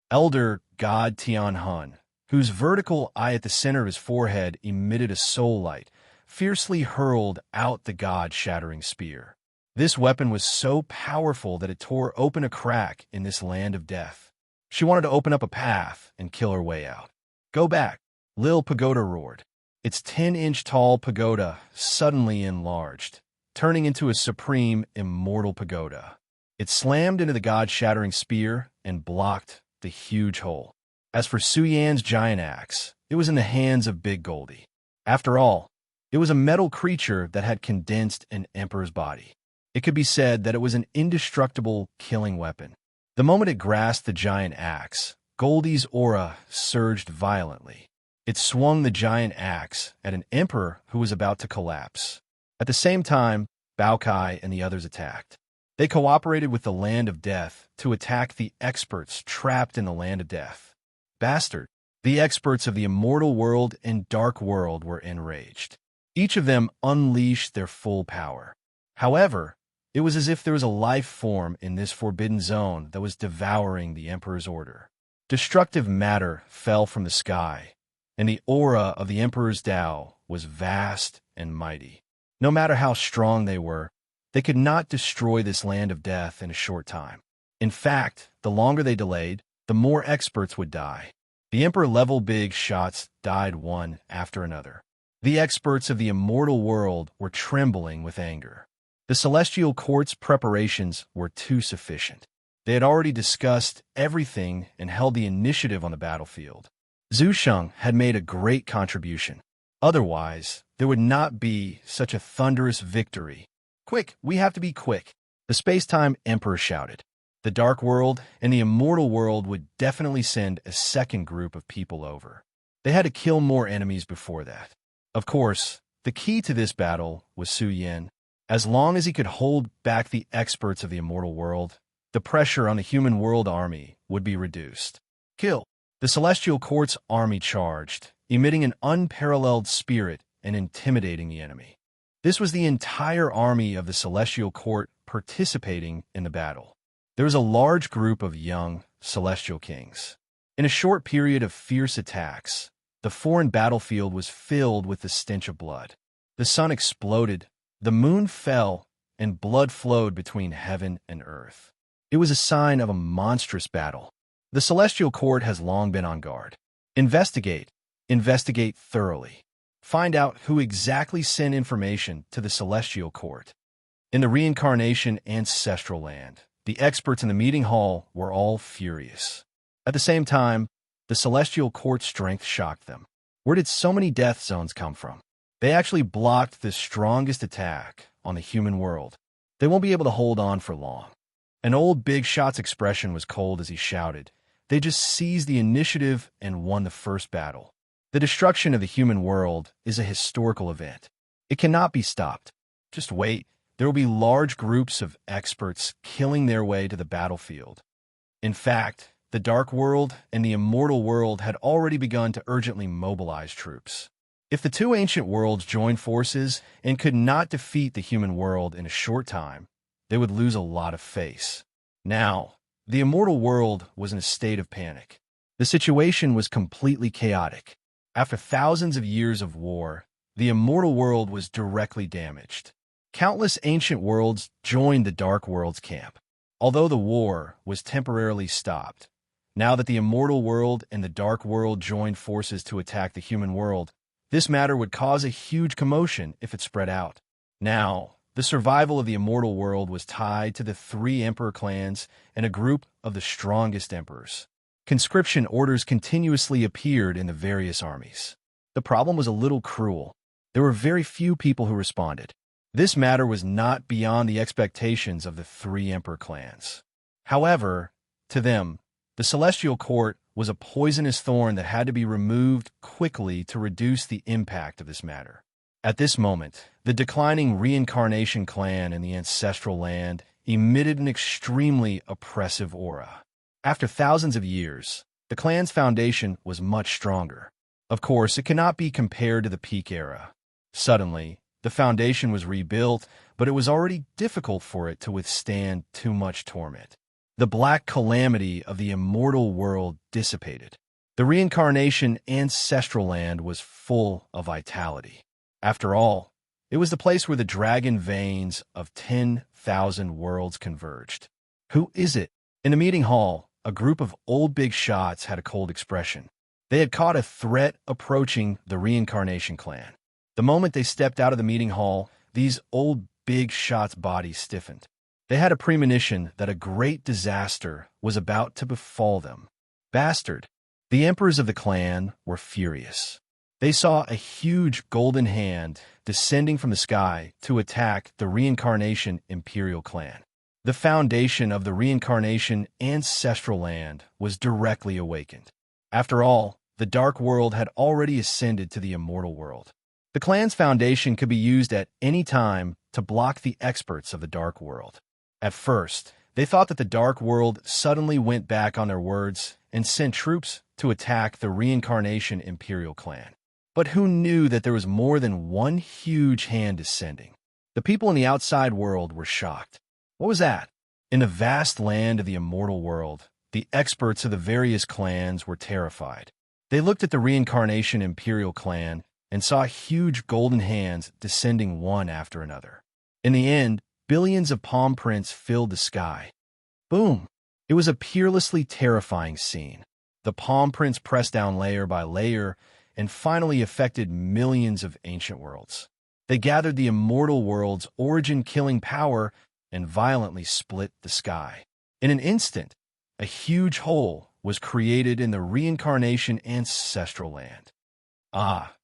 Elder God Tianhun, whose vertical eye at the center of his forehead emitted a soul light, fiercely hurled out the god-shattering spear. This weapon was so powerful that it tore open a crack in this land of death. She wanted to open up a path and kill her way out. Go back, Lil Pagoda roared. Its 10-inch tall pagoda suddenly enlarged, turning into a supreme, immortal pagoda. It slammed into the god-shattering spear and blocked the huge hole. As for Su Yan's giant axe, it was in the hands of Big Goldie. After all, it was a metal creature that had condensed an emperor's body. It could be said that it was an indestructible killing weapon. The moment it grasped the giant axe, Goldie's aura surged violently. It swung the giant axe at an emperor who was about to collapse. At the same time, Bao Kai and the others attacked. They cooperated with the Land of Death to attack the experts trapped in the Land of Death. Bastard! The experts of the immortal world and dark world were enraged. Each of them unleashed their full power. However, it was as if there was a life form in this forbidden zone that was devouring the Emperor's order. Destructive matter fell from the sky, and the aura of the Emperor's Tao was vast and mighty. No matter how strong they were, they could not destroy this land of death in a short time. In fact, the longer they delayed, the more experts would die. The Emperor-level big shots died one after another. The experts of the immortal world were trembling with anger. The Celestial Court's preparations were too sufficient. They had already discussed everything and held the initiative on the battlefield. Zhu Sheng had made a great contribution. Otherwise, there would not be such a thunderous victory. Quick, we have to be quick, the space-time Emperor shouted. The Dark World and the Immortal World would definitely send a second group of people over. They had to kill more enemies before that. Of course, the key to this battle was Su Yin. As long as he could hold back the experts of the Immortal World, the pressure on the human world army would be reduced. Kill! The Celestial Court's army charged, emitting an unparalleled spirit and intimidating the enemy. This was the entire army of the Celestial Court participating in the battle. There was a large group of young Celestial Kings. In a short period of fierce attacks, the foreign battlefield was filled with the stench of blood. The sun exploded, the moon fell, and blood flowed between heaven and earth. It was a sign of a monstrous battle. The Celestial Court has long been on guard. Investigate. Investigate thoroughly. Find out who exactly sent information to the Celestial Court. In the reincarnation ancestral land, the experts in the meeting hall were all furious. At the same time, the Celestial Court's strength shocked them. Where did so many death zones come from? They actually blocked the strongest attack on the human world. They won't be able to hold on for long. An old Big Shot's expression was cold as he shouted. They just seized the initiative and won the first battle. The destruction of the human world is a historical event. It cannot be stopped. Just wait. There will be large groups of experts killing their way to the battlefield. In fact, the Dark World and the Immortal World had already begun to urgently mobilize troops. If the two ancient worlds joined forces and could not defeat the human world in a short time, they would lose a lot of face. Now, the Immortal World was in a state of panic. The situation was completely chaotic. After thousands of years of war, the Immortal World was directly damaged. Countless ancient worlds joined the Dark World's camp. Although the war was temporarily stopped, now that the Immortal World and the Dark World joined forces to attack the human world, this matter would cause a huge commotion if it spread out. Now, the survival of the Immortal World was tied to the three emperor clans and a group of the strongest emperors. Conscription orders continuously appeared in the various armies. The problem was a little cruel. There were very few people who responded. This matter was not beyond the expectations of the three emperor clans. However, to them, the Celestial Court was a poisonous thorn that had to be removed quickly to reduce the impact of this matter. At this moment, the declining Reincarnation clan in the Ancestral Land emitted an extremely oppressive aura. After thousands of years, the clan's foundation was much stronger. Of course, it cannot be compared to the peak era. Suddenly, the foundation was rebuilt, but it was already difficult for it to withstand too much torment. The black calamity of the Immortal World dissipated. The Reincarnation Ancestral Land was full of vitality. After all, it was the place where the dragon veins of 10,000 worlds converged. Who is it? In the meeting hall, a group of old big shots had a cold expression. They had caught a threat approaching the Reincarnation clan. The moment they stepped out of the meeting hall, these old big shots' bodies stiffened. They had a premonition that a great disaster was about to befall them. Bastard! The emperors of the clan were furious. They saw a huge golden hand descending from the sky to attack the Reincarnation Imperial clan. The foundation of the Reincarnation Ancestral Land was directly awakened. After all, the Dark World had already ascended to the Immortal World. The clan's foundation could be used at any time to block the experts of the Dark World. At first, they thought that the Dark World suddenly went back on their words and sent troops to attack the Reincarnation Imperial clan. But who knew that there was more than one huge hand descending? The people in the outside world were shocked. What was that? In the vast land of the Immortal World, the experts of the various clans were terrified. They looked at the Reincarnation Imperial clan and saw huge golden hands descending one after another. In the end, billions of palm prints filled the sky. Boom! It was a peerlessly terrifying scene. The palm prints pressed down layer by layer and finally affected millions of ancient worlds. They gathered the Immortal World's origin-killing power and violently split the sky. In an instant, a huge hole was created in the Reincarnation Ancestral Land. Ah!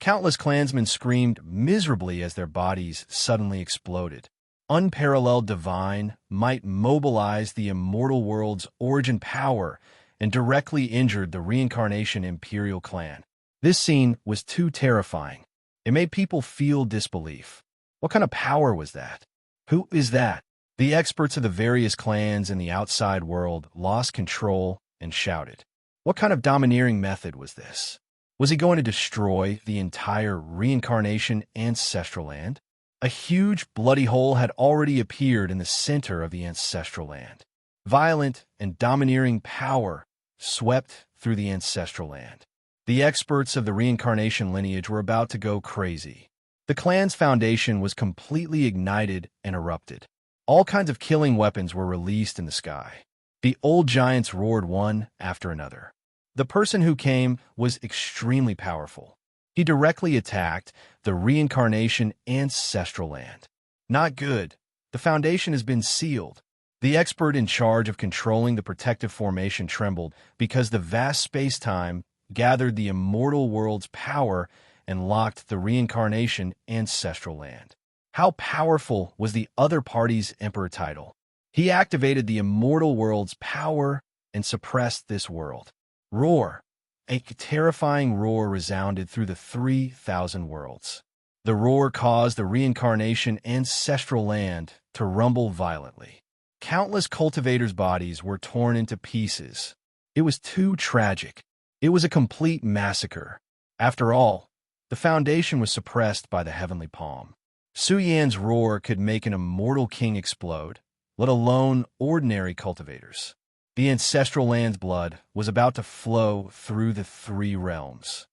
Countless clansmen screamed miserably as their bodies suddenly exploded. Unparalleled divine might mobilized the Immortal World's origin power and directly injured the Reincarnation Imperial clan. This scene was too terrifying. It made people feel disbelief. What kind of power was that? Who is that? The experts of the various clans in the outside world lost control and shouted. What kind of domineering method was this? Was he going to destroy the entire Reincarnation Ancestral Land? A huge bloody hole had already appeared in the center of the Ancestral Land. Violent and domineering power swept through the Ancestral Land. The experts of the Reincarnation lineage were about to go crazy. The clan's foundation was completely ignited and erupted. All kinds of killing weapons were released in the sky. The old giants roared one after another. The person who came was extremely powerful. He directly attacked the Reincarnation Ancestral Land. Not good. The foundation has been sealed. The expert in charge of controlling the protective formation trembled because the vast space-time gathered the Immortal World's power and locked the Reincarnation Ancestral Land. How powerful was the other party's emperor title? He activated the Immortal World's power and suppressed this world. Roar! A terrifying roar resounded through the 3,000 worlds. The roar caused the reincarnation ancestral land to rumble violently. Countless cultivators' bodies were torn into pieces. It was too tragic. It was a complete massacre. After all, the foundation was suppressed by the heavenly palm. Su Yan's roar could make an immortal king explode, let alone ordinary cultivators. The ancestral land's blood was about to flow through the three realms.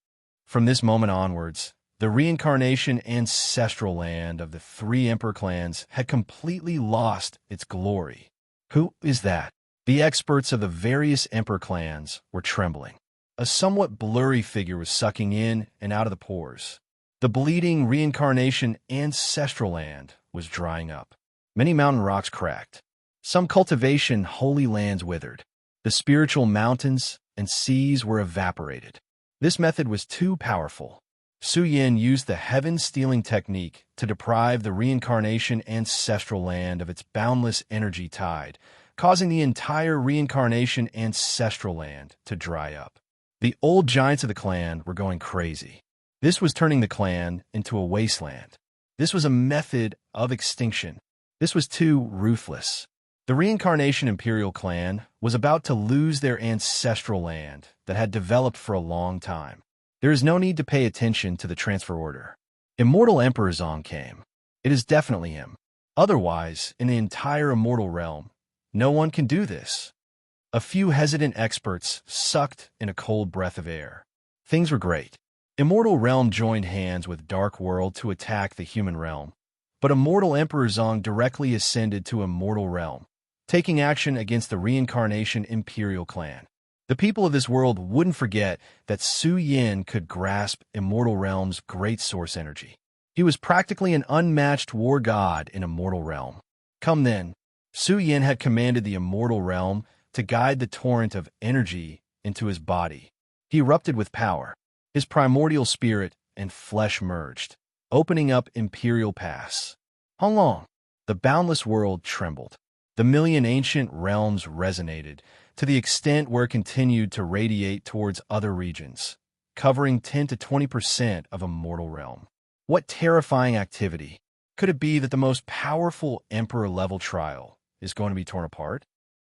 From this moment onwards, the reincarnation ancestral land of the three emperor clans had completely lost its glory. Who is that? The experts of the various emperor clans were trembling. A somewhat blurry figure was sucking in and out of the pores. The bleeding reincarnation ancestral land was drying up. Many mountain rocks cracked. Some cultivation holy lands withered. The spiritual mountains and seas were evaporated. This method was too powerful. Su Yin used the heaven-stealing technique to deprive the reincarnation ancestral land of its boundless energy tide, causing the entire reincarnation ancestral land to dry up. The old giants of the clan were going crazy. This was turning the clan into a wasteland. This was a method of extinction. This was too ruthless. The reincarnation imperial clan was about to lose their ancestral land that had developed for a long time. There is no need to pay attention to the transfer order. Immortal Emperor Zong came. It is definitely him. Otherwise, in the entire immortal realm, no one can do this. A few hesitant experts sucked in a cold breath of air. Things were great. Immortal Realm joined hands with Dark World to attack the human realm, but Immortal Emperor Zong directly ascended to Immortal Realm, taking action against the reincarnation imperial clan. The people of this world wouldn't forget that Su Yin could grasp Immortal Realm's great source energy. He was practically an unmatched war god in Immortal Realm. Come then, Su Yin had commanded the Immortal Realm to guide the torrent of energy into his body. He erupted with power. His primordial spirit and flesh merged, opening up Imperial Pass. How long? The boundless world trembled. The million ancient realms resonated, to the extent where it continued to radiate towards other regions, covering 10 to 20% of Immortal Realm. What terrifying activity! Could it be that the most powerful Emperor-level trial is going to be torn apart?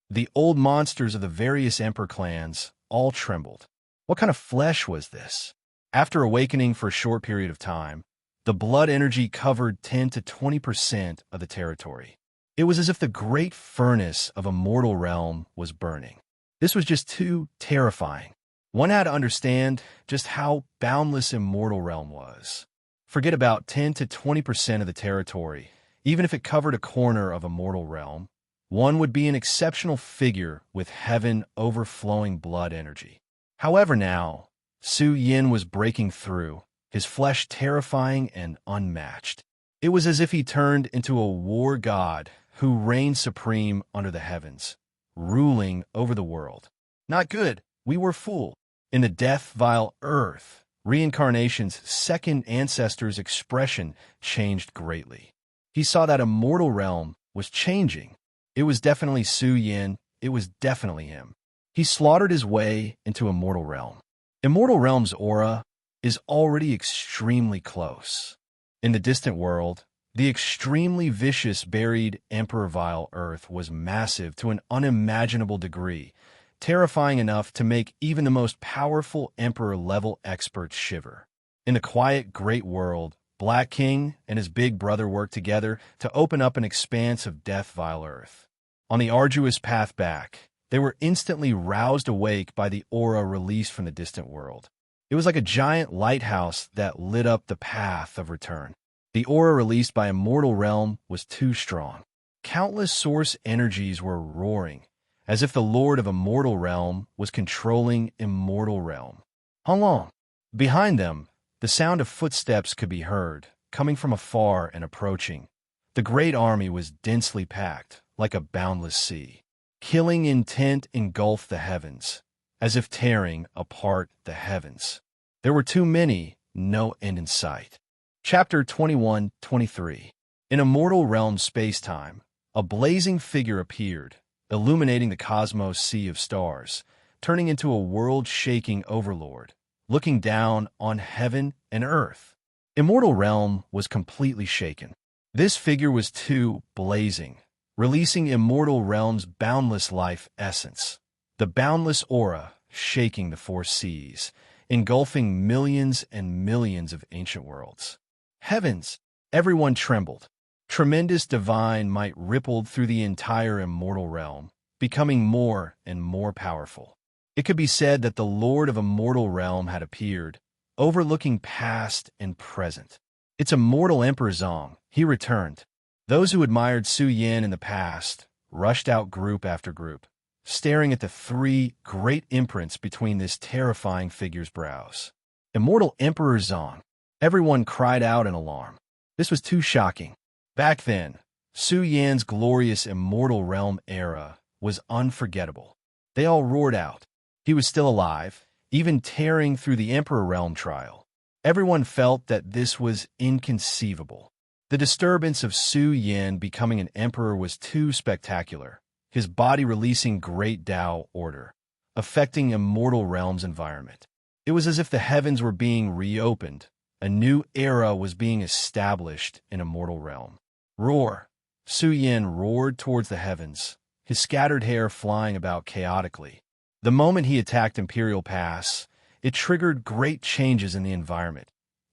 The old monsters of the various Emperor clans all trembled. What kind of flesh was this? After awakening for a short period of time, the blood energy covered 10 to 20% of the territory. It was as if the great furnace of Immortal Realm was burning. This was just too terrifying. One had to understand just how boundless Immortal Realm was. Forget about 10 to 20% of the territory. Even if it covered a corner of Immortal Realm, one would be an exceptional figure with heaven overflowing blood energy. However now, Su Yin was breaking through, his flesh terrifying and unmatched. It was as if he turned into a war god who reigned supreme under the heavens, ruling over the world. Not good. We were fooled. In the death-vile earth, reincarnation's second ancestor's expression changed greatly. He saw that Immortal Realm was changing. It was definitely Su Yin. It was definitely him. He slaughtered his way into Immortal Realm. Immortal Realm's aura is already extremely close. In the distant world, the extremely vicious buried Emperor Vile Earth was massive to an unimaginable degree, terrifying enough to make even the most powerful Emperor-level experts shiver. In the quiet Great World, Black King and his big brother worked together to open up an expanse of Death Vile Earth. On the arduous path back, they were instantly roused awake by the aura released from the distant world. It was like a giant lighthouse that lit up the path of return. The aura released by Immortal Realm was too strong. Countless source energies were roaring, as if the Lord of Immortal Realm was controlling Immortal Realm. How long? Behind them, the sound of footsteps could be heard, coming from afar and approaching. The great army was densely packed, like a boundless sea. Killing intent engulfed the heavens, as if tearing apart the heavens. There were too many, no end in sight. Chapter 21-23. In Immortal Realm space-time, a blazing figure appeared, illuminating the cosmos sea of stars. turning into a world-shaking overlord, looking down on heaven and earth. Immortal Realm was completely shaken. This figure was too blazing, releasing Immortal Realm's boundless life essence. The boundless aura shaking the four seas, engulfing millions and millions of ancient worlds. Heavens! Everyone trembled. Tremendous divine might rippled through the entire Immortal Realm, becoming more and more powerful. It could be said that the Lord of Immortal Realm had appeared, overlooking past and present. Its immortal Emperor Zong, he returned. Those who admired Su Yin in the past rushed out group after group, staring at the three great imprints between this terrifying figure's brows. Immortal Emperor Zong. Everyone cried out in alarm. This was too shocking. Back then, Su Yan's glorious Immortal Realm era was unforgettable. They all roared out. He was still alive, even tearing through the Emperor Realm trial. Everyone felt that this was inconceivable. The disturbance of Su Yin becoming an emperor was too spectacular, his body releasing great Tao order, affecting Immortal Realm's environment. It was as if the heavens were being reopened. A new era was being established in Immortal Realm. Roar! Su Yin roared towards the heavens, his scattered hair flying about chaotically. The moment he attacked Imperial Pass, it triggered great changes in the environment.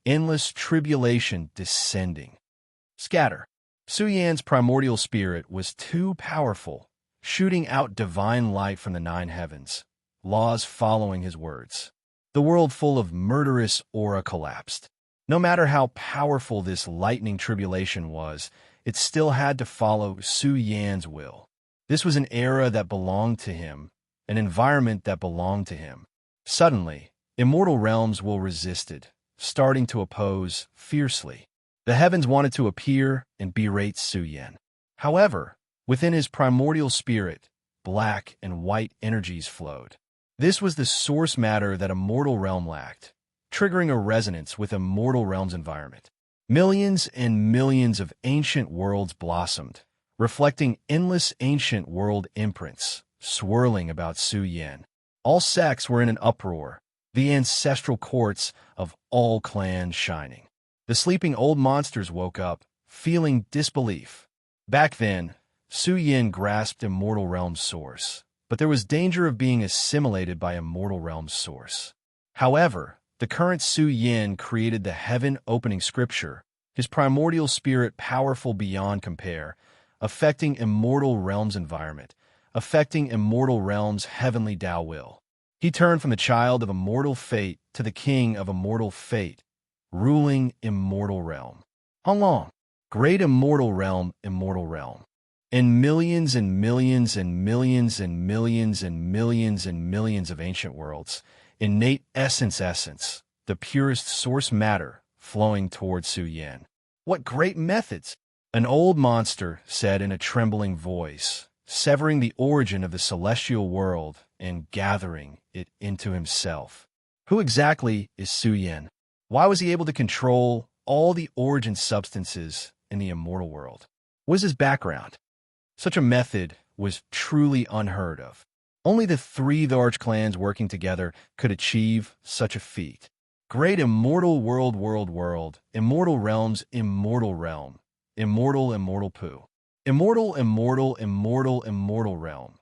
Endless tribulation descending. Scatter. Su Yan's primordial spirit was too powerful, shooting out divine light from the nine heavens, laws following his words. The world full of murderous aura collapsed. No matter how powerful this lightning tribulation was, it still had to follow Su Yan's will. This was an era that belonged to him, an environment that belonged to him. Suddenly, Immortal Realms will resisted, starting to oppose fiercely. The heavens wanted to appear and berate Su Yan. However, within his primordial spirit, black and white energies flowed. This was the source matter that Immortal Realm lacked, triggering a resonance with Immortal Realm's environment. Millions and millions of ancient worlds blossomed, reflecting endless ancient world imprints, swirling about Su Yan. All sects were in an uproar, the ancestral courts of all clans shining. The sleeping old monsters woke up, feeling disbelief. Back then, Su Yin grasped Immortal Realm's source, but there was danger of being assimilated by Immortal Realm's source. However, the current Su Yin created the heaven-opening scripture, his primordial spirit powerful beyond compare, affecting Immortal Realm's environment, affecting Immortal Realm's heavenly Tao will. He turned from the child of immortal fate to the king of immortal fate, ruling Immortal Realm. How long? Great Immortal Realm, Immortal Realm. And millions and millions and millions and millions and millions and millions of ancient worlds, innate essence, the purest source matter, flowing towards Su Yan. What great methods! An old monster said in a trembling voice, severing the origin of the celestial world and gathering it into himself. Who exactly is Su Yan? Why was he able to control all the origin substances in the immortal world? What is his background? Such a method was truly unheard of. Only the three large clans working together could achieve such a feat. Great Immortal World, Immortal Realms, Immortal Realm, Immortal Pooh. Immortal Realm.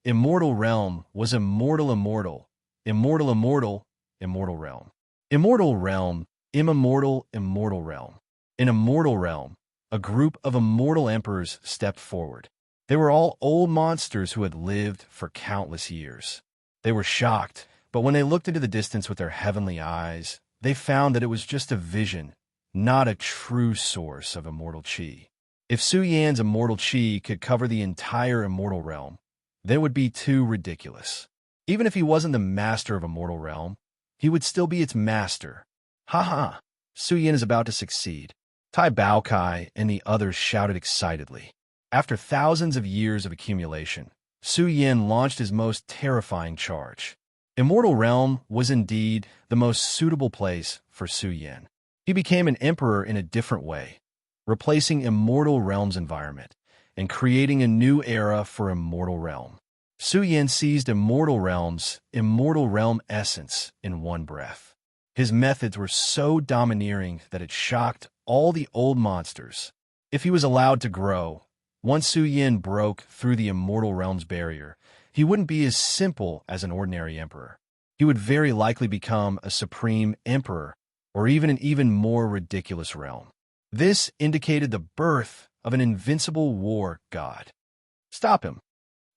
Immortal Realm was immortal, Immortal Realm. Immortal Realm, Immortal Realm. In Immortal Realm, a group of immortal emperors stepped forward. They were all old monsters who had lived for countless years. They were shocked, but when they looked into the distance with their heavenly eyes, they found that it was just a vision, not a true source of immortal chi. If Su Yan's immortal chi could cover the entire Immortal Realm, that would be too ridiculous. Even if he wasn't the master of Immortal Realm, he would still be its master. Ha ha! Su Yan is about to succeed. Tai Baokai and the others shouted excitedly. After thousands of years of accumulation, Su Yin launched his most terrifying charge. Immortal Realm was indeed the most suitable place for Su Yin. He became an emperor in a different way, replacing Immortal Realm's environment and creating a new era for Immortal Realm. Su Yin seized immortal realm essence in one breath. His methods were so domineering that it shocked all the old monsters. If he was allowed to grow, once Su Yin broke through the immortal realm's barrier, he wouldn't be as simple as an ordinary emperor. He would very likely become a supreme emperor, or even an even more ridiculous realm. This indicated the birth of an invincible war god. Stop him.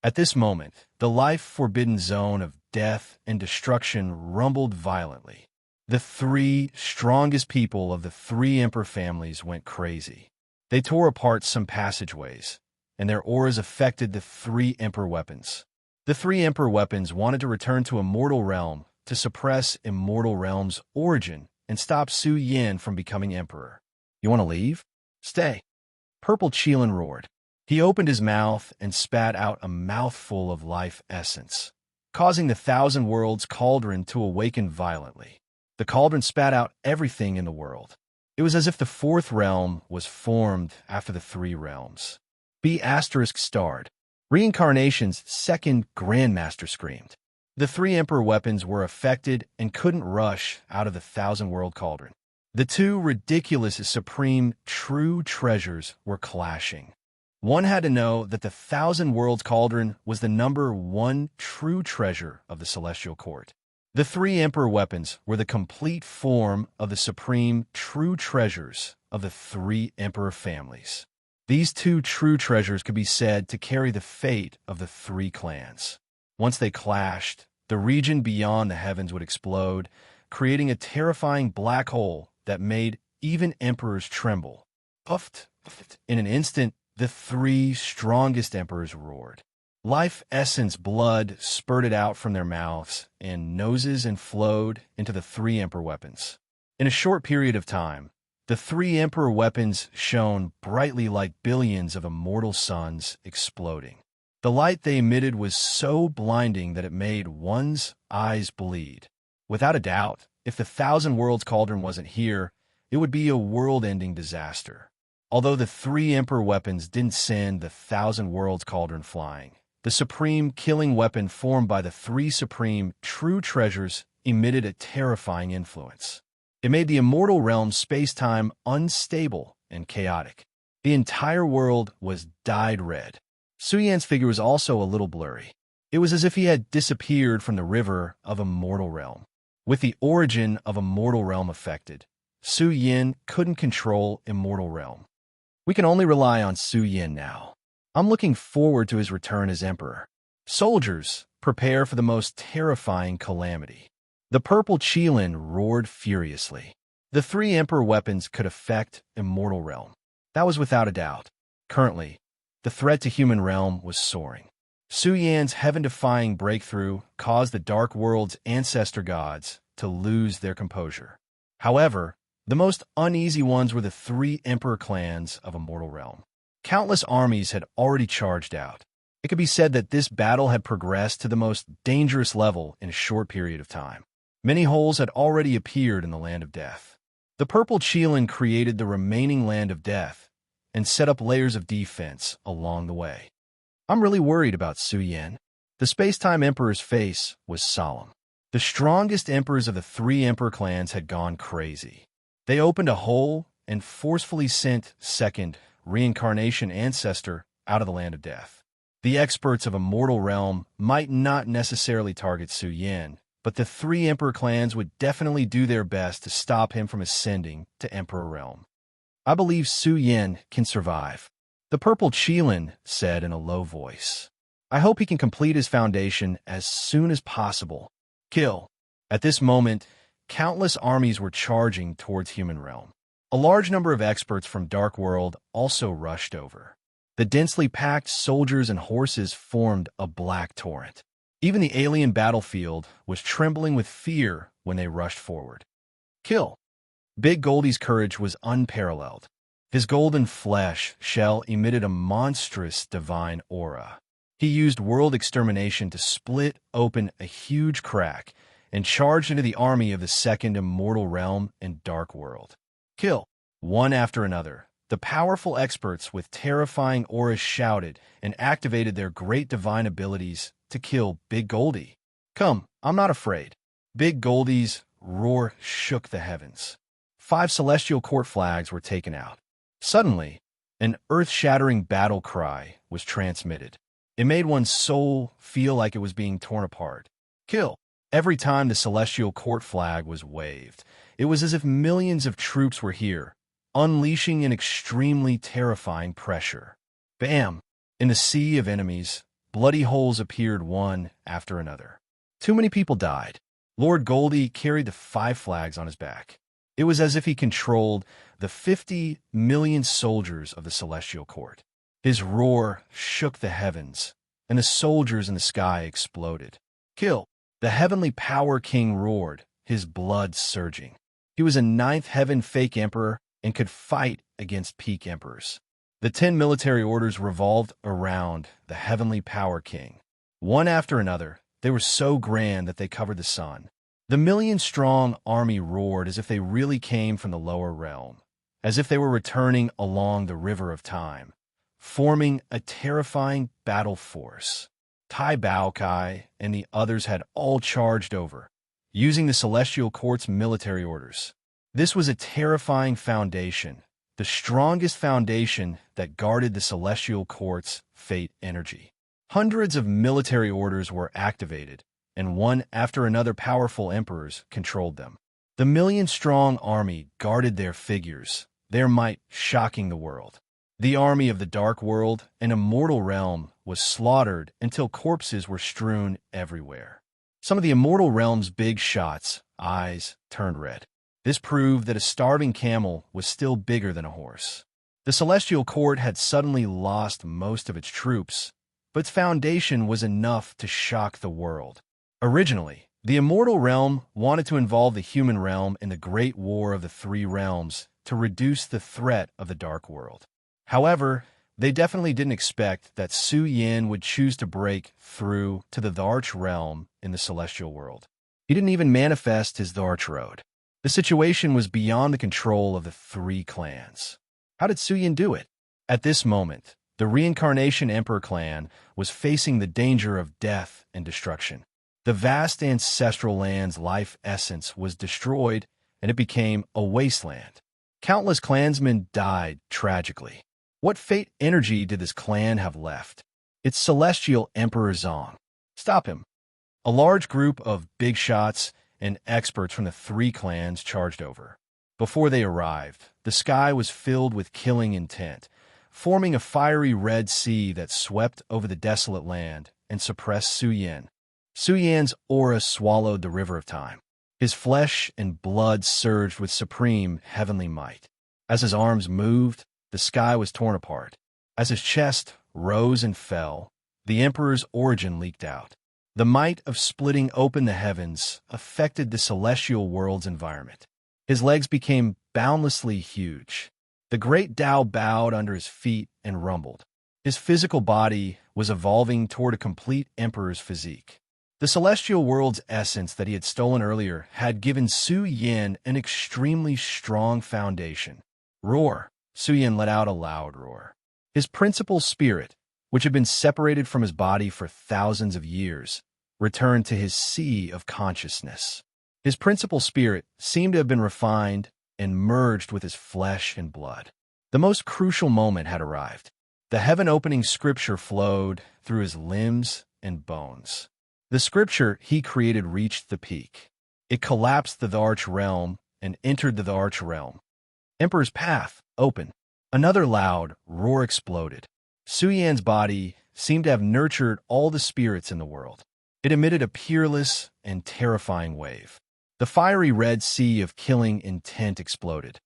At this moment, the life-forbidden zone of death and destruction rumbled violently. The three strongest people of the three emperor families went crazy. They tore apart some passageways, and their auras affected the three emperor weapons. The three emperor weapons wanted to return to Immortal Realm to suppress Immortal Realm's origin and stop Su Yin from becoming emperor. You want to leave? Stay. Purple Qilin roared. He opened his mouth and spat out a mouthful of life essence, causing the Thousand Worlds cauldron to awaken violently. The cauldron spat out everything in the world. It was as if the fourth realm was formed after the three realms. B** starred. Reincarnation's second Grandmaster screamed. The three Emperor weapons were affected and couldn't rush out of the Thousand World Cauldron. The two ridiculous supreme true treasures were clashing. One had to know that the Thousand Worlds Cauldron was the number one true treasure of the Celestial Court. The three Emperor weapons were the complete form of the supreme true treasures of the three Emperor families. These two true treasures could be said to carry the fate of the three clans. Once they clashed, the region beyond the heavens would explode, creating a terrifying black hole that made even emperors tremble. Puffed. In an instant, the three strongest emperors roared. Life essence blood spurted out from their mouths and noses and flowed into the three emperor weapons. In a short period of time, the three emperor weapons shone brightly like billions of immortal suns exploding. The light they emitted was so blinding that it made one's eyes bleed. Without a doubt, if the Thousand Worlds Cauldron wasn't here, it would be a world-ending disaster. Although the three Emperor weapons didn't send the Thousand Worlds Cauldron flying, the supreme killing weapon formed by the three supreme true treasures emitted a terrifying influence. It made the immortal realm's space-time unstable and chaotic. The entire world was dyed red. Su Yan's figure was also a little blurry. It was as if he had disappeared from the river of Immortal Realm. With the origin of Immortal Realm affected, Su Yin couldn't control Immortal Realm. We can only rely on Su Yin now. I'm looking forward to his return as emperor. Soldiers, prepare for the most terrifying calamity. The Purple Qilin roared furiously. The three emperor weapons could affect Immortal Realm. That was without a doubt. Currently, the threat to human realm was soaring. Su Yan's heaven-defying breakthrough caused the Dark World's ancestor gods to lose their composure. However, the most uneasy ones were the three emperor clans of Immortal Realm. Countless armies had already charged out. It could be said that this battle had progressed to the most dangerous level in a short period of time. Many holes had already appeared in the Land of Death. The Purple Qilin created the remaining Land of Death and set up layers of defense along the way. I'm really worried about Su Yin. The Space-Time Emperor's face was solemn. The strongest emperors of the three emperor clans had gone crazy. They opened a hole and forcefully sent second reincarnation ancestor out of the Land of Death. The experts of Immortal Realm might not necessarily target Su Yin, but the three emperor clans would definitely do their best to stop him from ascending to Emperor Realm. I believe Su Yin can survive, the Purple Qilin said in a low voice. I hope he can complete his foundation as soon as possible. Kill. At this moment, countless armies were charging towards human realm. A large number of experts from Dark World also rushed over. The densely packed soldiers and horses formed a black torrent. Even the alien battlefield was trembling with fear when they rushed forward. Kill. Big Goldie's courage was unparalleled. His golden flesh shell emitted a monstrous divine aura. He used world extermination to split open a huge crack and charged into the army of the Second Immortal Realm and Dark World. Kill. One after another, the powerful experts with terrifying auras shouted and activated their great divine abilities to kill Big Goldie. Come, I'm not afraid. Big Goldie's roar shook the heavens. 5 celestial court flags were taken out. Suddenly, an earth-shattering battle cry was transmitted. It made one's soul feel like it was being torn apart. Kill! Every time the celestial court flag was waved, it was as if millions of troops were here, unleashing an extremely terrifying pressure. Bam! In the sea of enemies, bloody holes appeared one after another. Too many people died. Lord Goldie carried the 5 flags on his back. It was as if he controlled the 50 million soldiers of the celestial court. His roar shook the heavens, and the soldiers in the sky exploded. Kill! The heavenly power king roared, his blood surging. He was a 9th heaven fake emperor and could fight against peak emperors. The 10 military orders revolved around the heavenly power king. One after another, they were so grand that they covered the sun. The million-strong army roared as if they really came from the lower realm, as if they were returning along the river of time, forming a terrifying battle force. Tai Bao Kai and the others had all charged over, using the Celestial Court's military orders. This was a terrifying foundation, the strongest foundation that guarded the Celestial Court's fate energy. Hundreds of military orders were activated, and one after another powerful emperors controlled them. The million-strong army guarded their figures, their might shocking the world. The army of the Dark World, an immortal realm, was slaughtered until corpses were strewn everywhere. Some of the immortal realm's big shots' eyes turned red. This proved that a starving camel was still bigger than a horse. The Celestial Court had suddenly lost most of its troops, but its foundation was enough to shock the world. Originally, the immortal realm wanted to involve the human realm in the Great War of the Three Realms to reduce the threat of the Dark World. However, they definitely didn't expect that Su Yin would choose to break through to the Arch Realm in the Celestial World. He didn't even manifest his Arch Road. The situation was beyond the control of the 3 clans. How did Su Yin do it? At this moment, the Reincarnation Emperor clan was facing the danger of death and destruction. The vast ancestral land's life essence was destroyed, and it became a wasteland. Countless clansmen died tragically. What fate energy did this clan have left? It's Celestial Emperor Zong. Stop him. A large group of big shots and experts from the 3 clans charged over. Before they arrived, the sky was filled with killing intent, forming a fiery red sea that swept over the desolate land and suppressed Su Yin. Su Yin's aura swallowed the river of time. His flesh and blood surged with supreme heavenly might. As his arms moved, the sky was torn apart. As his chest rose and fell, the Emperor's origin leaked out. The might of splitting open the heavens affected the celestial world's environment. His legs became boundlessly huge. The great Tao bowed under his feet and rumbled. His physical body was evolving toward a complete Emperor's physique. The celestial world's essence that he had stolen earlier had given Su Yin an extremely strong foundation. Roar! Su Yin let out a loud roar. His principal spirit, which had been separated from his body for thousands of years, returned to his sea of consciousness. His principal spirit seemed to have been refined and merged with his flesh and blood. The most crucial moment had arrived. The heaven-opening scripture flowed through his limbs and bones. The scripture he created reached the peak. It collapsed the Arch Realm and entered the Arch Realm. Emperor's path, open. Another loud roar exploded. Su Yan's body seemed to have nurtured all the spirits in the world. It emitted a peerless and terrifying wave. The fiery red sea of killing intent exploded.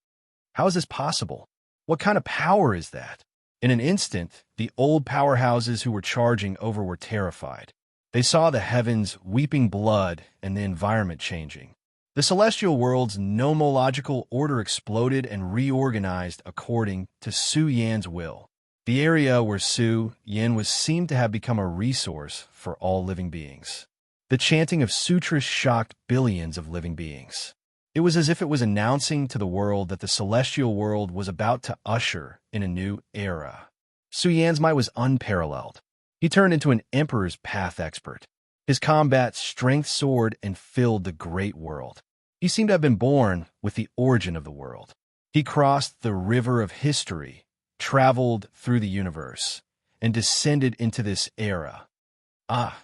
How is this possible? What kind of power is that? In an instant, the old powerhouses who were charging over were terrified. They saw the heavens weeping blood and the environment changing. The celestial world's nomological order exploded and reorganized according to Su Yan's will. The area where Su Yin was seemed to have become a resource for all living beings. The chanting of sutras shocked billions of living beings. It was as if it was announcing to the world that the celestial world was about to usher in a new era. Su Yan's might was unparalleled. He turned into an Emperor's Path expert. His combat strength soared and filled the great world. He seemed to have been born with the origin of the world. He crossed the river of history, traveled through the universe, and descended into this era.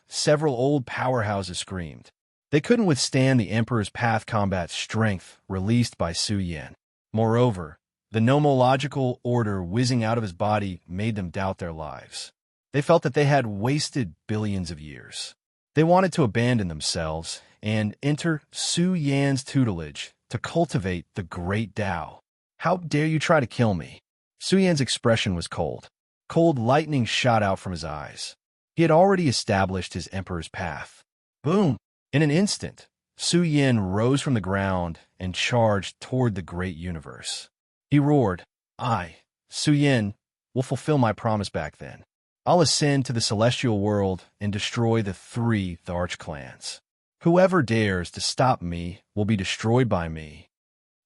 Several old powerhouses screamed. They couldn't withstand the Emperor's Path combat strength released by Su Yan. Moreover, the nomological order whizzing out of his body made them doubt their lives. They felt that they had wasted billions of years. They wanted to abandon themselves and enter Su Yan's tutelage to cultivate the great Tao. How dare you try to kill me? Su Yan's expression was cold. Cold lightning shot out from his eyes. He had already established his Emperor's Path. Boom! In an instant, Su Yan rose from the ground and charged toward the great universe. He roared, I, Su Yan, will fulfill my promise back then. I'll ascend to the celestial world and destroy the 3 Tharch clans. Whoever dares to stop me will be destroyed by me.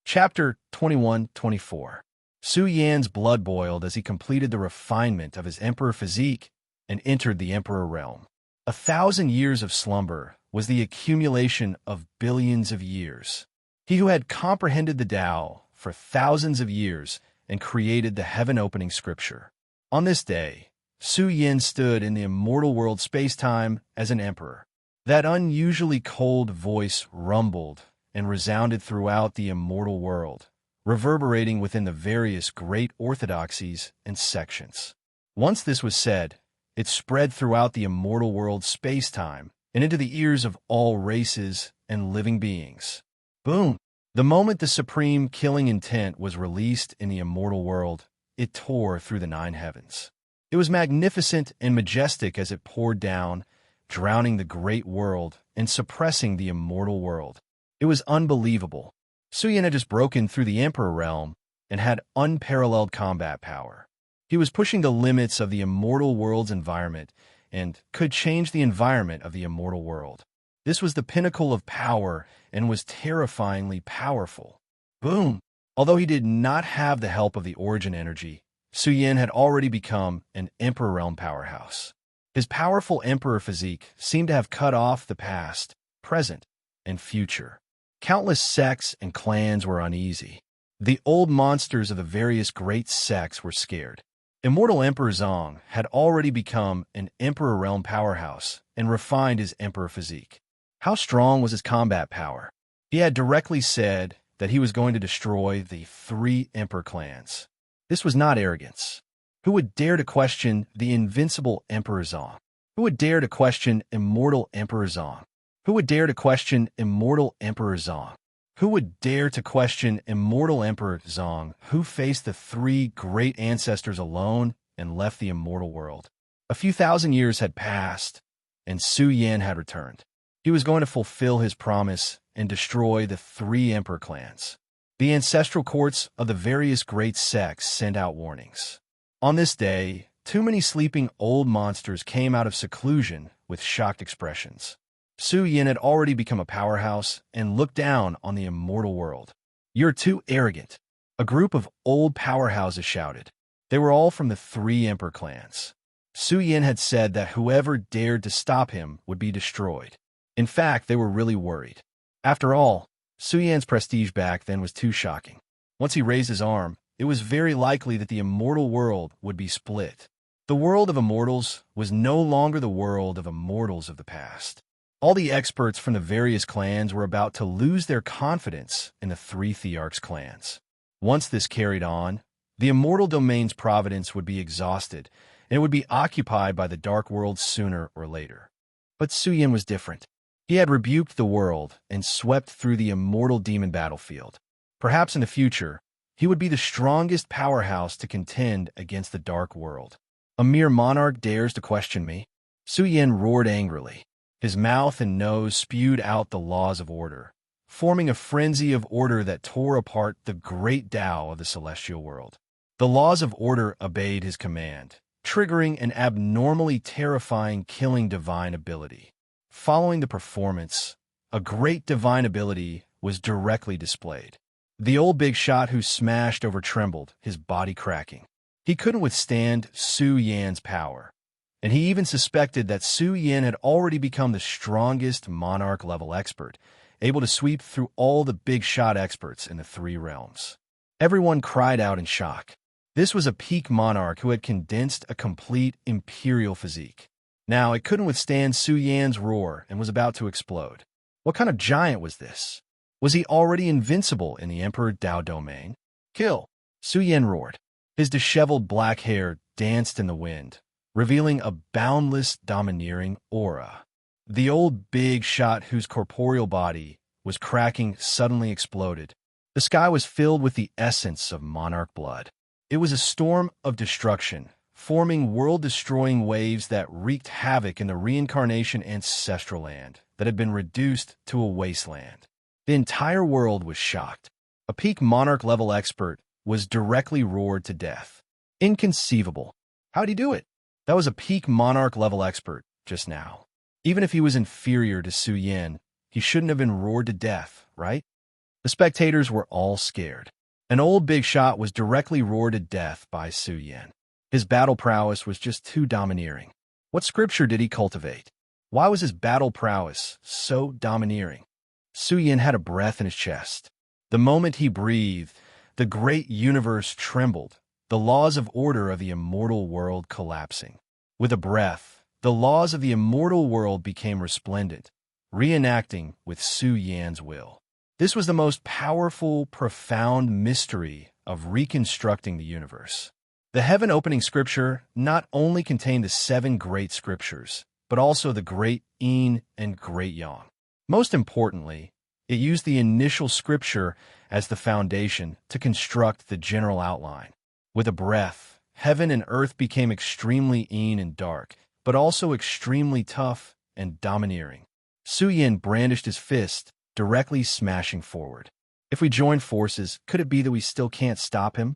Chapter 21-24. Su Yan's blood boiled as he completed the refinement of his Emperor physique and entered the Emperor realm. 1,000 years of slumber was the accumulation of billions of years. He who had comprehended the Tao for thousands of years and created the heaven-opening scripture. On this day, Su Yan stood in the immortal world space-time as an emperor. That unusually cold voice rumbled and resounded throughout the immortal world, reverberating within the various great orthodoxies and sections. Once this was said, it spread throughout the immortal world space-time and into the ears of all races and living beings. Boom! The moment the supreme killing intent was released in the immortal world, it tore through the 9 heavens. It was magnificent and majestic as it poured down, drowning the great world and suppressing the immortal world. It was unbelievable. Su Yan had just broken through the Emperor realm and had unparalleled combat power. He was pushing the limits of the immortal world's environment and could change the environment of the immortal world. This was the pinnacle of power and was terrifyingly powerful. Boom! Although he did not have the help of the origin energy, Su Yan had already become an Emperor realm powerhouse. His powerful Emperor physique seemed to have cut off the past, present, and future. Countless sects and clans were uneasy. The old monsters of the various great sects were scared. Immortal Emperor Zong had already become an Emperor realm powerhouse and refined his Emperor physique. How strong was his combat power? He had directly said that he was going to destroy the 3 Emperor clans. This was not arrogance. Who would dare to question the invincible Emperor Zong? Who would dare to question immortal Emperor Zong? Who would dare to question immortal Emperor Zong? Who would dare to question immortal Emperor Zong, who faced the 3 great ancestors alone and left the immortal world? A few thousand years had passed, and Su Yan had returned. He was going to fulfill his promise and destroy the 3 Emperor clans. The ancestral courts of the various great sects sent out warnings. On this day, too many sleeping old monsters came out of seclusion with shocked expressions. Su Yan had already become a powerhouse and looked down on the immortal world. You're too arrogant. A group of old powerhouses shouted. They were all from the 3 Emperor clans. Su Yan had said that whoever dared to stop him would be destroyed. In fact, they were really worried. After all, Su Yan's prestige back then was too shocking. Once he raised his arm, it was very likely that the immortal world would be split. The world of immortals was no longer the world of immortals of the past. All the experts from the various clans were about to lose their confidence in the 3 Thearchs clans. Once this carried on, the immortal domain's providence would be exhausted, and it would be occupied by the dark world sooner or later. But Su Yan was different. He had rebuked the world and swept through the immortal demon battlefield. Perhaps in the future, he would be the strongest powerhouse to contend against the dark world. A mere monarch dares to question me? Su Yan roared angrily. His mouth and nose spewed out the laws of order, forming a frenzy of order that tore apart the great Tao of the celestial world. The laws of order obeyed his command, triggering an abnormally terrifying killing divine ability. Following the performance, a great divine ability was directly displayed. The old big shot who smashed over trembled, his body cracking. He couldn't withstand Su Yan's power. and he even suspected that Su Yin had already become the strongest monarch-level expert, able to sweep through all the big-shot experts in the three realms. Everyone cried out in shock. This was a peak monarch who had condensed a complete imperial physique. Now, it couldn't withstand Su Yan's roar and was about to explode. What kind of giant was this? Was he already invincible in the Emperor Dao domain? Kill! Su Yan roared. His disheveled black hair danced in the wind, revealing a boundless, domineering aura. The old big shot whose corporeal body was cracking suddenly exploded. The sky was filled with the essence of monarch blood. It was a storm of destruction, forming world-destroying waves that wreaked havoc in the reincarnation ancestral land that had been reduced to a wasteland. The entire world was shocked. A peak monarch-level expert was directly roared to death. Inconceivable. How'd he do it? That was a peak monarch-level expert just now. Even if he was inferior to Su Yin, he shouldn't have been roared to death, right? The spectators were all scared. An old big shot was directly roared to death by Su Yin. His battle prowess was just too domineering. What scripture did he cultivate? Why was his battle prowess so domineering? Su Yin had a breath in his chest. The moment he breathed, the great universe trembled, the laws of order of the immortal world collapsing. With a breath, the laws of the immortal world became resplendent, reenacting with Su Yan's will. This was the most powerful, profound mystery of reconstructing the universe. The heaven-opening scripture not only contained the 7 great scriptures, but also the great Yin and great Yang. Most importantly, it used the initial scripture as the foundation to construct the general outline. With a breath, heaven and earth became extremely Yin and dark, but also extremely tough and domineering. Su Yin brandished his fist, directly smashing forward. If we join forces, could it be that we still can't stop him?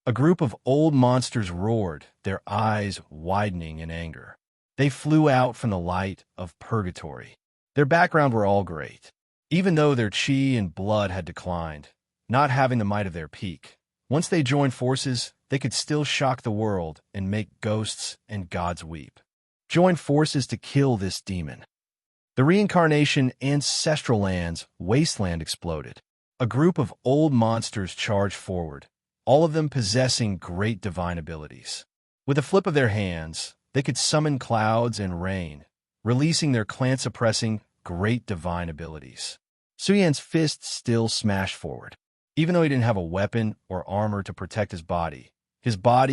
A group of old monsters roared, their eyes widening in anger. They flew out from the light of purgatory. Their background were all great. Even though their chi and blood had declined, not having the might of their peak, once they joined forces, they could still shock the world and make ghosts and gods weep. Join forces to kill this demon. The reincarnation ancestral land's wasteland exploded. A group of old monsters charged forward, all of them possessing great divine abilities. With a flip of their hands, they could summon clouds and rain, releasing their clan-suppressing great divine abilities. Su Yan's fist still smashed forward. Even though he didn't have a weapon or armor to protect his body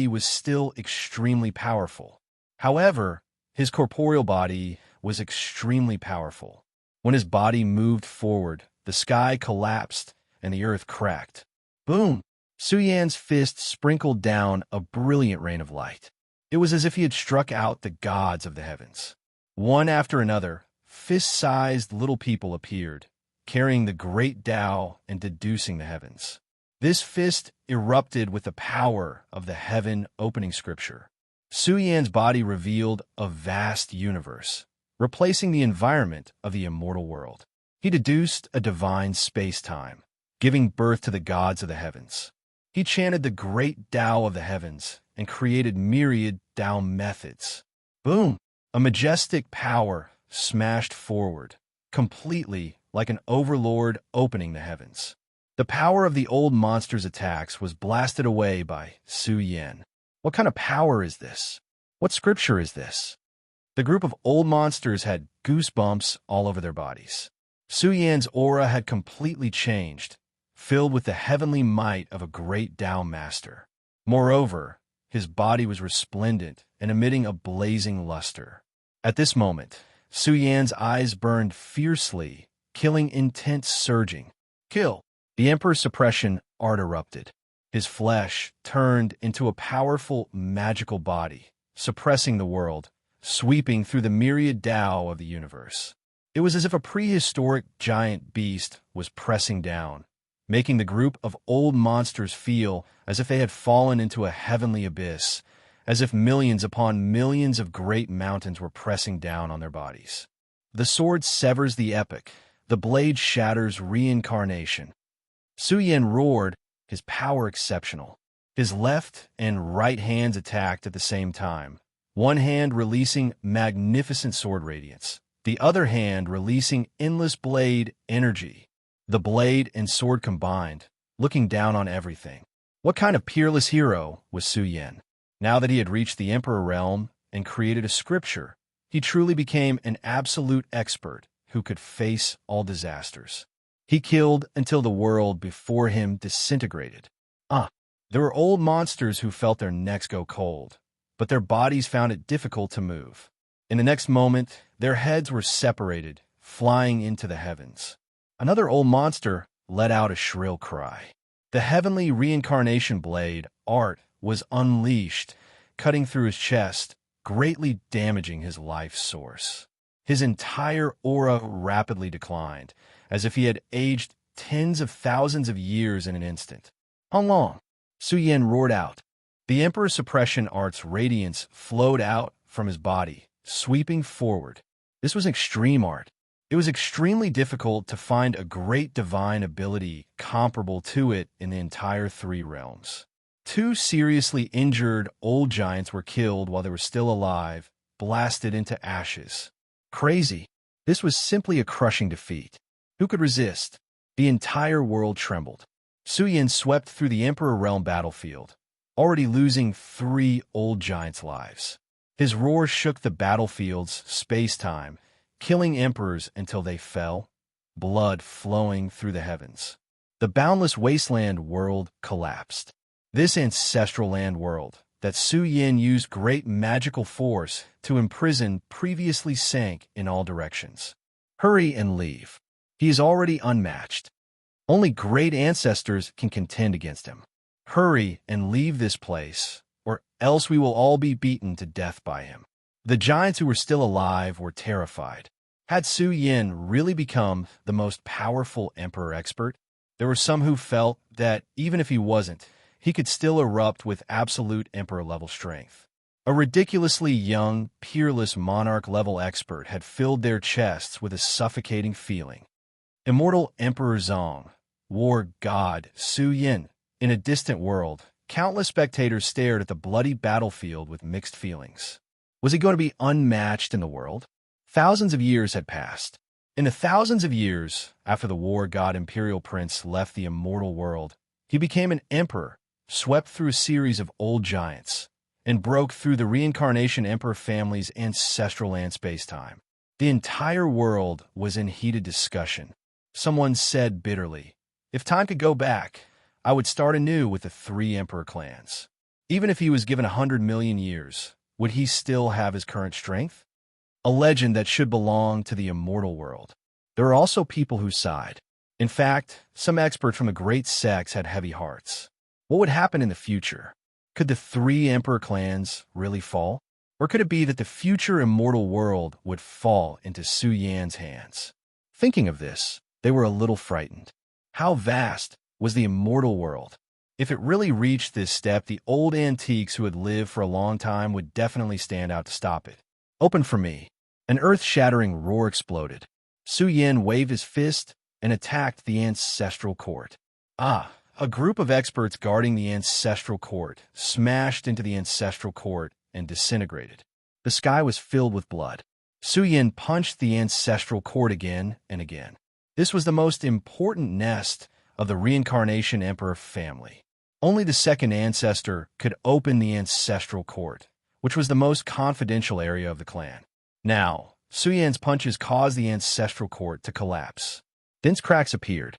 was still extremely powerful. However, his corporeal body was extremely powerful. When his body moved forward, the sky collapsed and the earth cracked. Boom! Su Yan's fist sprinkled down a brilliant rain of light. It was as if he had struck out the gods of the heavens. One after another, fist-sized little people appeared, carrying the great Tao and deducing the heavens. This fist erupted with the power of the heaven-opening scripture. Su Yan's body revealed a vast universe, replacing the environment of the immortal world. He deduced a divine space-time, giving birth to the gods of the heavens. He chanted the great Tao of the heavens and created myriad Tao methods. Boom! A majestic power smashed forward, completely like an overlord opening the heavens. The power of the old monster's attacks was blasted away by Su Yan. What kind of power is this? What scripture is this? The group of old monsters had goosebumps all over their bodies. Su Yan's aura had completely changed, filled with the heavenly might of a great Tao master. Moreover, his body was resplendent and emitting a blazing luster. At this moment, Su Yan's eyes burned fiercely, killing intent surging. Kill! The Emperor's suppression art erupted. His flesh turned into a powerful, magical body, suppressing the world, sweeping through the myriad Tao of the universe. It was as if a prehistoric giant beast was pressing down, making the group of old monsters feel as if they had fallen into a heavenly abyss, as if millions upon millions of great mountains were pressing down on their bodies. The sword severs the epic, the blade shatters reincarnation. Su Yan roared, his power exceptional. His left and right hands attacked at the same time, one hand releasing magnificent sword radiance, the other hand releasing endless blade energy. The blade and sword combined, looking down on everything. What kind of peerless hero was Su Yin? Now that he had reached the Emperor realm and created a scripture, he truly became an absolute expert who could face all disasters. He killed until the world before him disintegrated. There were old monsters who felt their necks go cold, but their bodies found it difficult to move. In the next moment, their heads were separated, flying into the heavens. Another old monster let out a shrill cry. The heavenly reincarnation blade, Art, was unleashed, cutting through his chest, greatly damaging his life source. His entire aura rapidly declined, as if he had aged tens of thousands of years in an instant. How long? Su Yin roared out. The Emperor's suppression art's radiance flowed out from his body, sweeping forward. This was extreme art. It was extremely difficult to find a great divine ability comparable to it in the entire three realms. Two seriously injured old giants were killed while they were still alive, blasted into ashes. Crazy. This was simply a crushing defeat. Who could resist? The entire world trembled. Su Yin swept through the Emperor Realm battlefield, already losing 3 old giants' lives. His roar shook the battlefield's space-time, killing emperors until they fell, blood flowing through the heavens. The boundless wasteland world collapsed. This ancestral land world that Su Yin used great magical force to imprison previously sank in all directions. Hurry and leave. He is already unmatched. Only great ancestors can contend against him. Hurry and leave this place, or else we will all be beaten to death by him. The giants who were still alive were terrified. Had Su Yin really become the most powerful emperor expert? There were some who felt that even if he wasn't, he could still erupt with absolute emperor-level strength. A ridiculously young, peerless monarch-level expert had filled their chests with a suffocating feeling. Immortal Emperor Zong, war god Su Yin. In a distant world, countless spectators stared at the bloody battlefield with mixed feelings. Was he going to be unmatched in the world? Thousands of years had passed. In the thousands of years after the war god Imperial Prince left the immortal world, he became an emperor, swept through a series of old giants, and broke through the reincarnation emperor family's ancestral land space-time. The entire world was in heated discussion. Someone said bitterly, "If time could go back, I would start anew with the 3 emperor clans." Even if he was given 100 million years, would he still have his current strength? A legend that should belong to the immortal world. There are also people who sighed. In fact, some experts from the great sects had heavy hearts. What would happen in the future? Could the 3 emperor clans really fall? Or could it be that the future immortal world would fall into Su Yin's hands? Thinking of this, they were a little frightened. How vast was the immortal world? If it really reached this step, the old antiques who had lived for a long time would definitely stand out to stop it. Open for me. An earth-shattering roar exploded. Su Yin waved his fist and attacked the ancestral court. A group of experts guarding the ancestral court smashed into the ancestral court and disintegrated. The sky was filled with blood. Su Yin punched the ancestral court again and again. This was the most important nest of the reincarnation emperor family. Only the second ancestor could open the ancestral court, which was the most confidential area of the clan. Now, Su Yin's punches caused the ancestral court to collapse. Dense cracks appeared.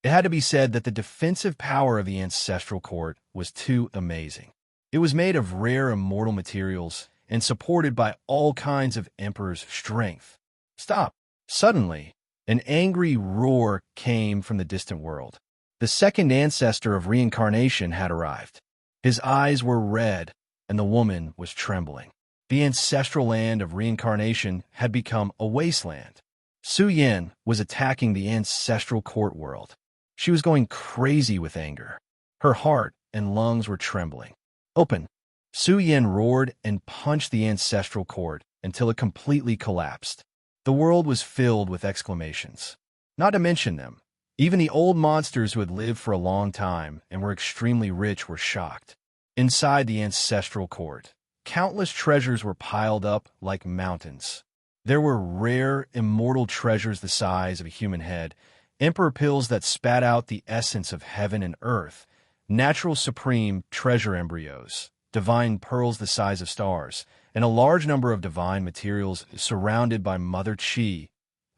It had to be said that the defensive power of the ancestral court was too amazing. It was made of rare immortal materials and supported by all kinds of emperor's strength. Stop! Suddenly, an angry roar came from the distant world. The second ancestor of reincarnation had arrived. His eyes were red, and the woman was trembling. The ancestral land of reincarnation had become a wasteland. Su Yin was attacking the ancestral court world. She was going crazy with anger. Her heart and lungs were trembling. Open! Su Yin roared and punched the ancestral court until it completely collapsed. The world was filled with exclamations. Not to mention them, even the old monsters who had lived for a long time and were extremely rich were shocked. Inside the ancestral court, countless treasures were piled up like mountains. There were rare, immortal treasures the size of a human head, emperor pills that spat out the essence of heaven and earth, natural supreme treasure embryos, divine pearls the size of stars, and a large number of divine materials surrounded by Mother Chi.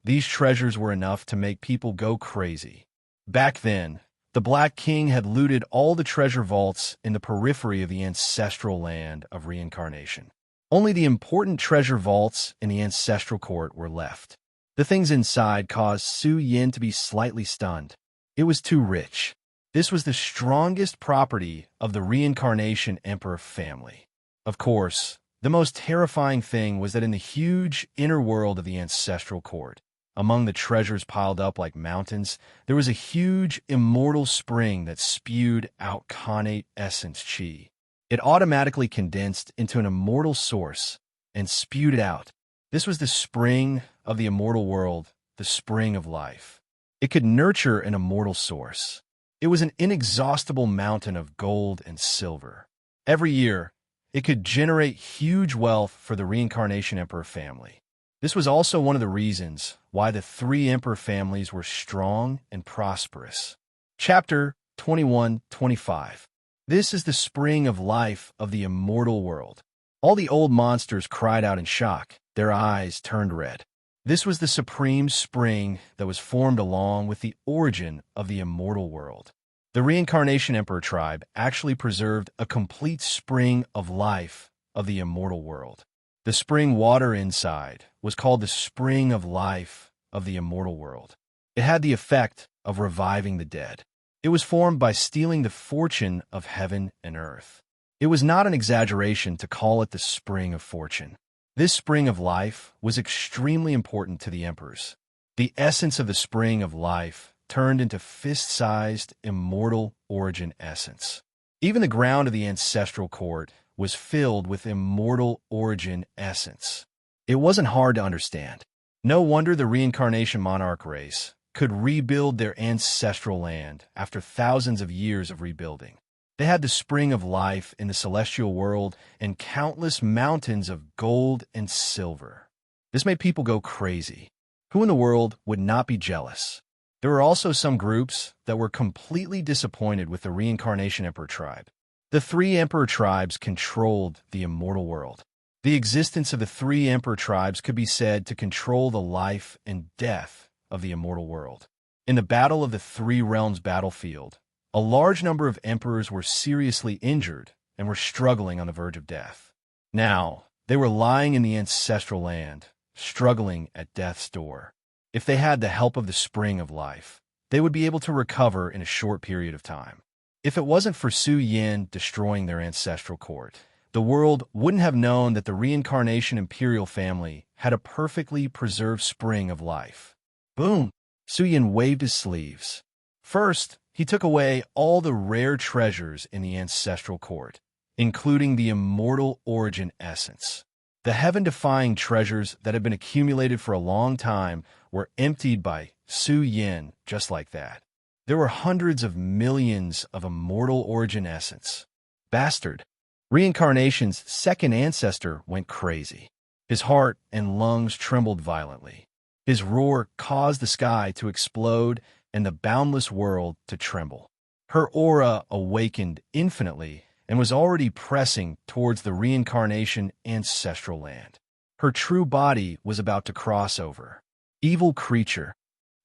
These treasures were enough to make people go crazy. Back then, the Black King had looted all the treasure vaults in the periphery of the ancestral land of reincarnation. Only the important treasure vaults in the ancestral court were left. The things inside caused Su Yin to be slightly stunned. It was too rich. This was the strongest property of the reincarnation emperor family. Of course, the most terrifying thing was that in the huge inner world of the ancestral court, among the treasures piled up like mountains, there was a huge immortal spring that spewed out connate essence chi. It automatically condensed into an immortal source and spewed it out. This was the spring of the immortal world, the spring of life. It could nurture an immortal source. It was an inexhaustible mountain of gold and silver. Every year, it could generate huge wealth for the reincarnation emperor family. This was also one of the reasons why the three emperor families were strong and prosperous. Chapter 21-25. This is the spring of life of the immortal world. All the old monsters cried out in shock. Their eyes turned red. This was the supreme spring that was formed along with the origin of the immortal world. The reincarnation emperor tribe actually preserved a complete spring of life of the immortal world. The spring water inside was called the spring of life of the immortal world. It had the effect of reviving the dead. It was formed by stealing the fortune of heaven and earth. It was not an exaggeration to call it the spring of fortune. This spring of life was extremely important to the emperors. The essence of the spring of life turned into fist-sized, immortal origin essence. Even the ground of the ancestral court was filled with immortal origin essence. It wasn't hard to understand. No wonder the reincarnation monarch race could rebuild their ancestral land after thousands of years of rebuilding. They had the spring of life in the celestial world and countless mountains of gold and silver. This made people go crazy. Who in the world would not be jealous? There were also some groups that were completely disappointed with the reincarnation emperor tribe. The three emperor tribes controlled the immortal world. The existence of the three emperor tribes could be said to control the life and death of the immortal world. In the Battle of the Three Realms battlefield, a large number of emperors were seriously injured and were struggling on the verge of death. Now, they were lying in the ancestral land, struggling at death's door. If they had the help of the spring of life, they would be able to recover in a short period of time. If it wasn't for Su Yin destroying their ancestral court, the world wouldn't have known that the reincarnation imperial family had a perfectly preserved spring of life. Boom! Su Yin waved his sleeves. First, he took away all the rare treasures in the ancestral court, including the immortal origin essence. The heaven-defying treasures that had been accumulated for a long time were emptied by Su Yin just like that. There were hundreds of millions of immortal origin essence. Bastard! Reincarnation's second ancestor went crazy. His heart and lungs trembled violently. His roar caused the sky to explode and the boundless world to tremble. Her aura awakened infinitely and was already pressing towards the reincarnation ancestral land. Her true body was about to cross over. Evil creature!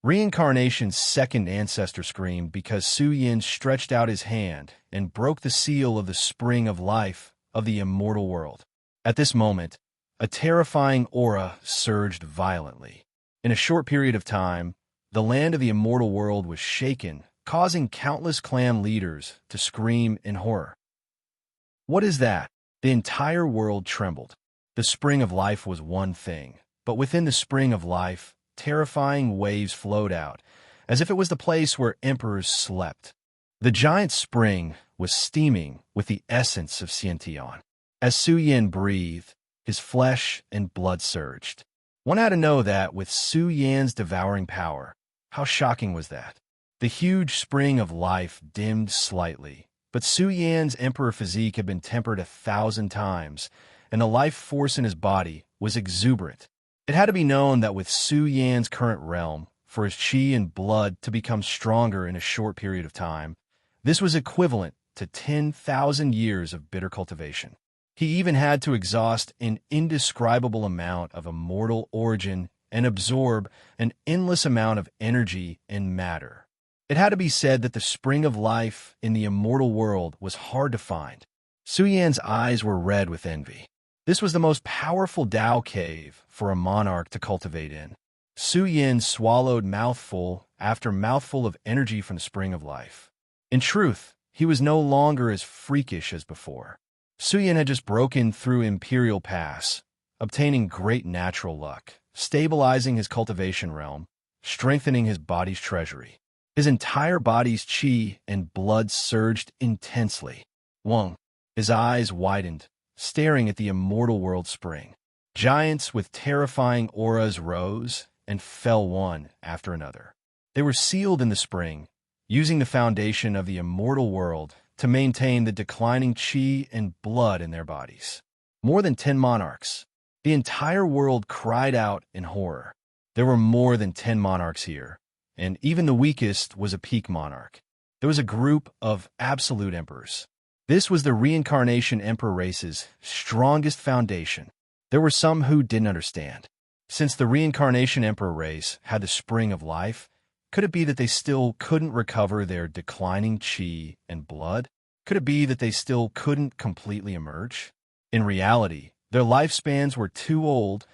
Reincarnation's second ancestor screamed because Su Yin stretched out his hand and broke the seal of the spring of life of the immortal world. At this moment, a terrifying aura surged violently. In a short period of time, the land of the immortal world was shaken, causing countless clan leaders to scream in horror. What is that? The entire world trembled. The spring of life was one thing, but within the spring of life, terrifying waves flowed out, as if it was the place where emperors slept. The giant spring was steaming with the essence of Xiantian. As Su Yin breathed, his flesh and blood surged. One had to know that with Su Yan's devouring power. How shocking was that? The huge spring of life dimmed slightly, But Su Yan's emperor physique had been tempered 1,000 times, and the life force in his body was exuberant. It had to be known that with Su Yan's current realm, for his qi and blood to become stronger in a short period of time, this was equivalent to 10,000 years of bitter cultivation. He even had to exhaust an indescribable amount of immortal origin and absorb an endless amount of energy and matter. It had to be said that the spring of life in the immortal world was hard to find. Su Yan's eyes were red with envy. This was the most powerful Tao cave for a monarch to cultivate in. Su Yan swallowed mouthful after mouthful of energy from the spring of life. In truth, he was no longer as freakish as before. Su Yan had just broken through Imperial Pass, obtaining great natural luck, stabilizing his cultivation realm, strengthening his body's treasury. His entire body's qi and blood surged intensely. Wang, his eyes widened, staring at the immortal world spring. Giants with terrifying auras rose and fell one after another. They were sealed in the spring, using the foundation of the immortal world to maintain the declining qi and blood in their bodies. More than 10 monarchs. The entire world cried out in horror. There were more than 10 monarchs here, and even the weakest was a peak monarch. There was a group of absolute emperors. This was the reincarnation emperor race's strongest foundation. There were some who didn't understand. Since the reincarnation emperor race had the spring of life, could it be that they still couldn't recover their declining qi and blood? Could it be that they still couldn't completely emerge? In reality, their lifespans were too old,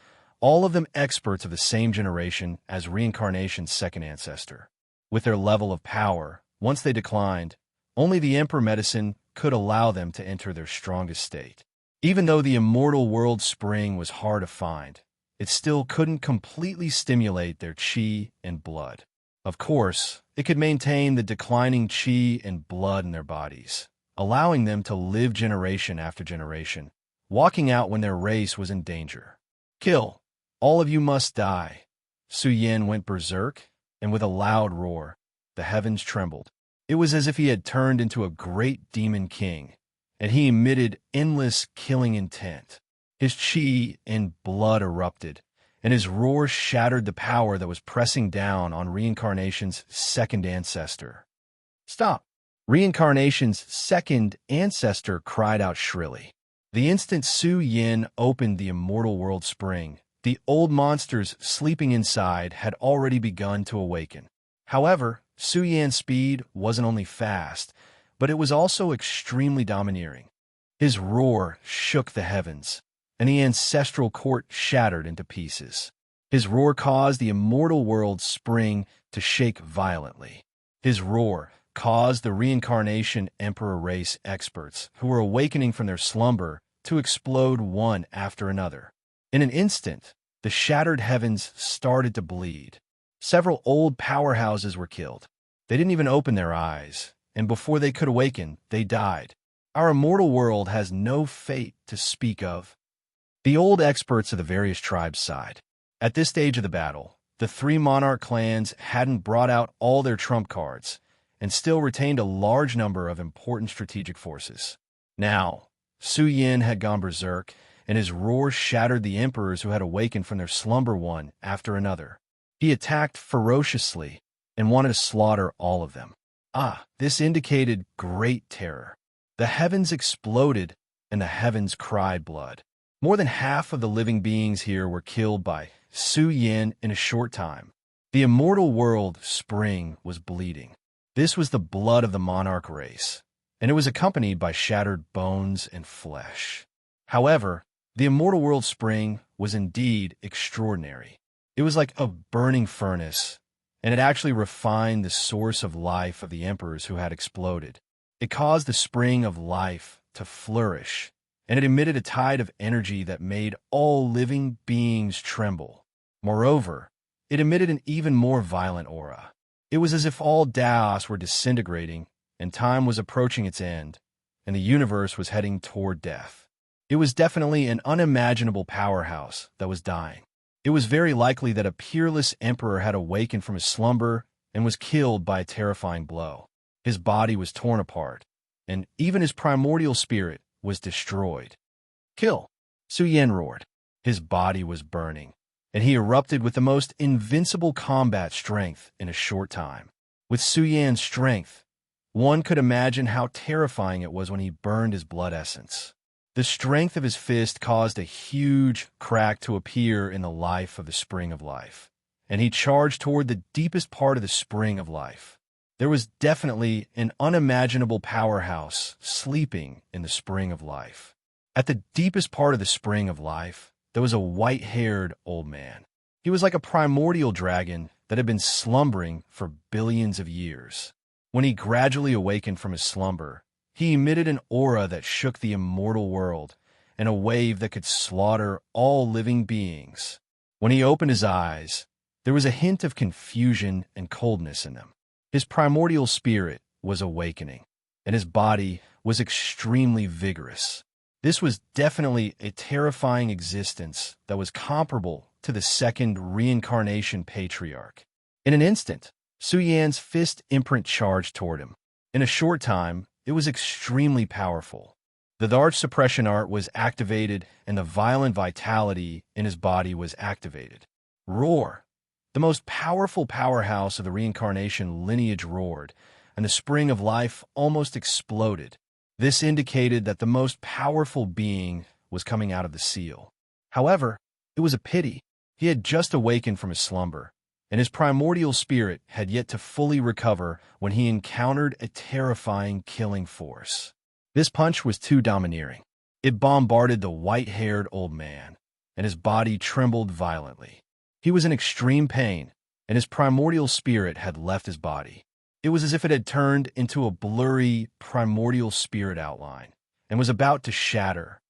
all of them experts of the same generation as reincarnation's second ancestor. With their level of power, once they declined, only the emperor medicine could allow them to enter their strongest state. Even though the immortal world spring was hard to find, it still couldn't completely stimulate their qi and blood. Of course, it could maintain the declining qi and blood in their bodies, allowing them to live generation after generation, walking out when their race was in danger. Kill! All of you must die. Su Yan went berserk, and with a loud roar, the heavens trembled. It was as if he had turned into a great demon king, and he emitted endless killing intent. His qi and blood erupted, and his roar shattered the power that was pressing down on reincarnation's second ancestor. Stop! Reincarnation's second ancestor cried out shrilly. The instant Su Yan opened the immortal world spring, the old monsters sleeping inside had already begun to awaken. However, Su Yan's speed wasn't only fast, but it was also extremely domineering. His roar shook the heavens, and the ancestral court shattered into pieces. His roar caused the immortal world spring to shake violently. His roar caused the reincarnation emperor race experts who were awakening from their slumber to explode one after another. In an instant, the shattered heavens started to bleed. Several old powerhouses were killed. They didn't even open their eyes, and before they could awaken, they died. Our immortal world has no fate to speak of. The old experts of the various tribes sighed. At this stage of the battle, the 3 monarch clans hadn't brought out all their trump cards and still retained a large number of important strategic forces. Now, Su Yan had gone berserk, and his roar shattered the emperors who had awakened from their slumber one after another. He attacked ferociously and wanted to slaughter all of them. This indicated great terror. The heavens exploded, and the heavens cried blood. More than half of the living beings here were killed by Su Yan in a short time. The immortal world spring was bleeding. This was the blood of the monarch race, and it was accompanied by shattered bones and flesh. However, the immortal world spring was indeed extraordinary. It was like a burning furnace, and it actually refined the source of life of the emperors who had exploded. It caused the spring of life to flourish, and it emitted a tide of energy that made all living beings tremble. Moreover, it emitted an even more violent aura. It was as if all Daos were disintegrating, and time was approaching its end, and the universe was heading toward death. It was definitely an unimaginable powerhouse that was dying. It was very likely that a peerless emperor had awakened from his slumber and was killed by a terrifying blow. His body was torn apart, and even his primordial spirit was destroyed. Kill! Su Yan roared. His body was burning, and he erupted with the most invincible combat strength in a short time. With Su Yan's strength, one could imagine how terrifying it was when he burned his blood essence. The strength of his fist caused a huge crack to appear in the life of the Spring of Life, and he charged toward the deepest part of the Spring of Life. There was definitely an unimaginable powerhouse sleeping in the Spring of Life. At the deepest part of the Spring of Life, there was a white-haired old man. He was like a primordial dragon that had been slumbering for billions of years. When he gradually awakened from his slumber, he emitted an aura that shook the immortal world, and a wave that could slaughter all living beings. When he opened his eyes, there was a hint of confusion and coldness in them. His primordial spirit was awakening, and his body was extremely vigorous. This was definitely a terrifying existence that was comparable to the second reincarnation patriarch. In an instant, Su Yan's fist imprint charged toward him. In a short time, it was extremely powerful. The Dark Suppression Art was activated, and the violent vitality in his body was activated. Roar! The most powerful powerhouse of the reincarnation lineage roared, and the Spring of Life almost exploded. This indicated that the most powerful being was coming out of the seal. However, it was a pity. He had just awakened from his slumber, and his primordial spirit had yet to fully recover when he encountered a terrifying killing force. This punch was too domineering. It bombarded the white-haired old man, and his body trembled violently. He was in extreme pain, and his primordial spirit had left his body. It was as if it had turned into a blurry, primordial spirit outline, and was about to shatter.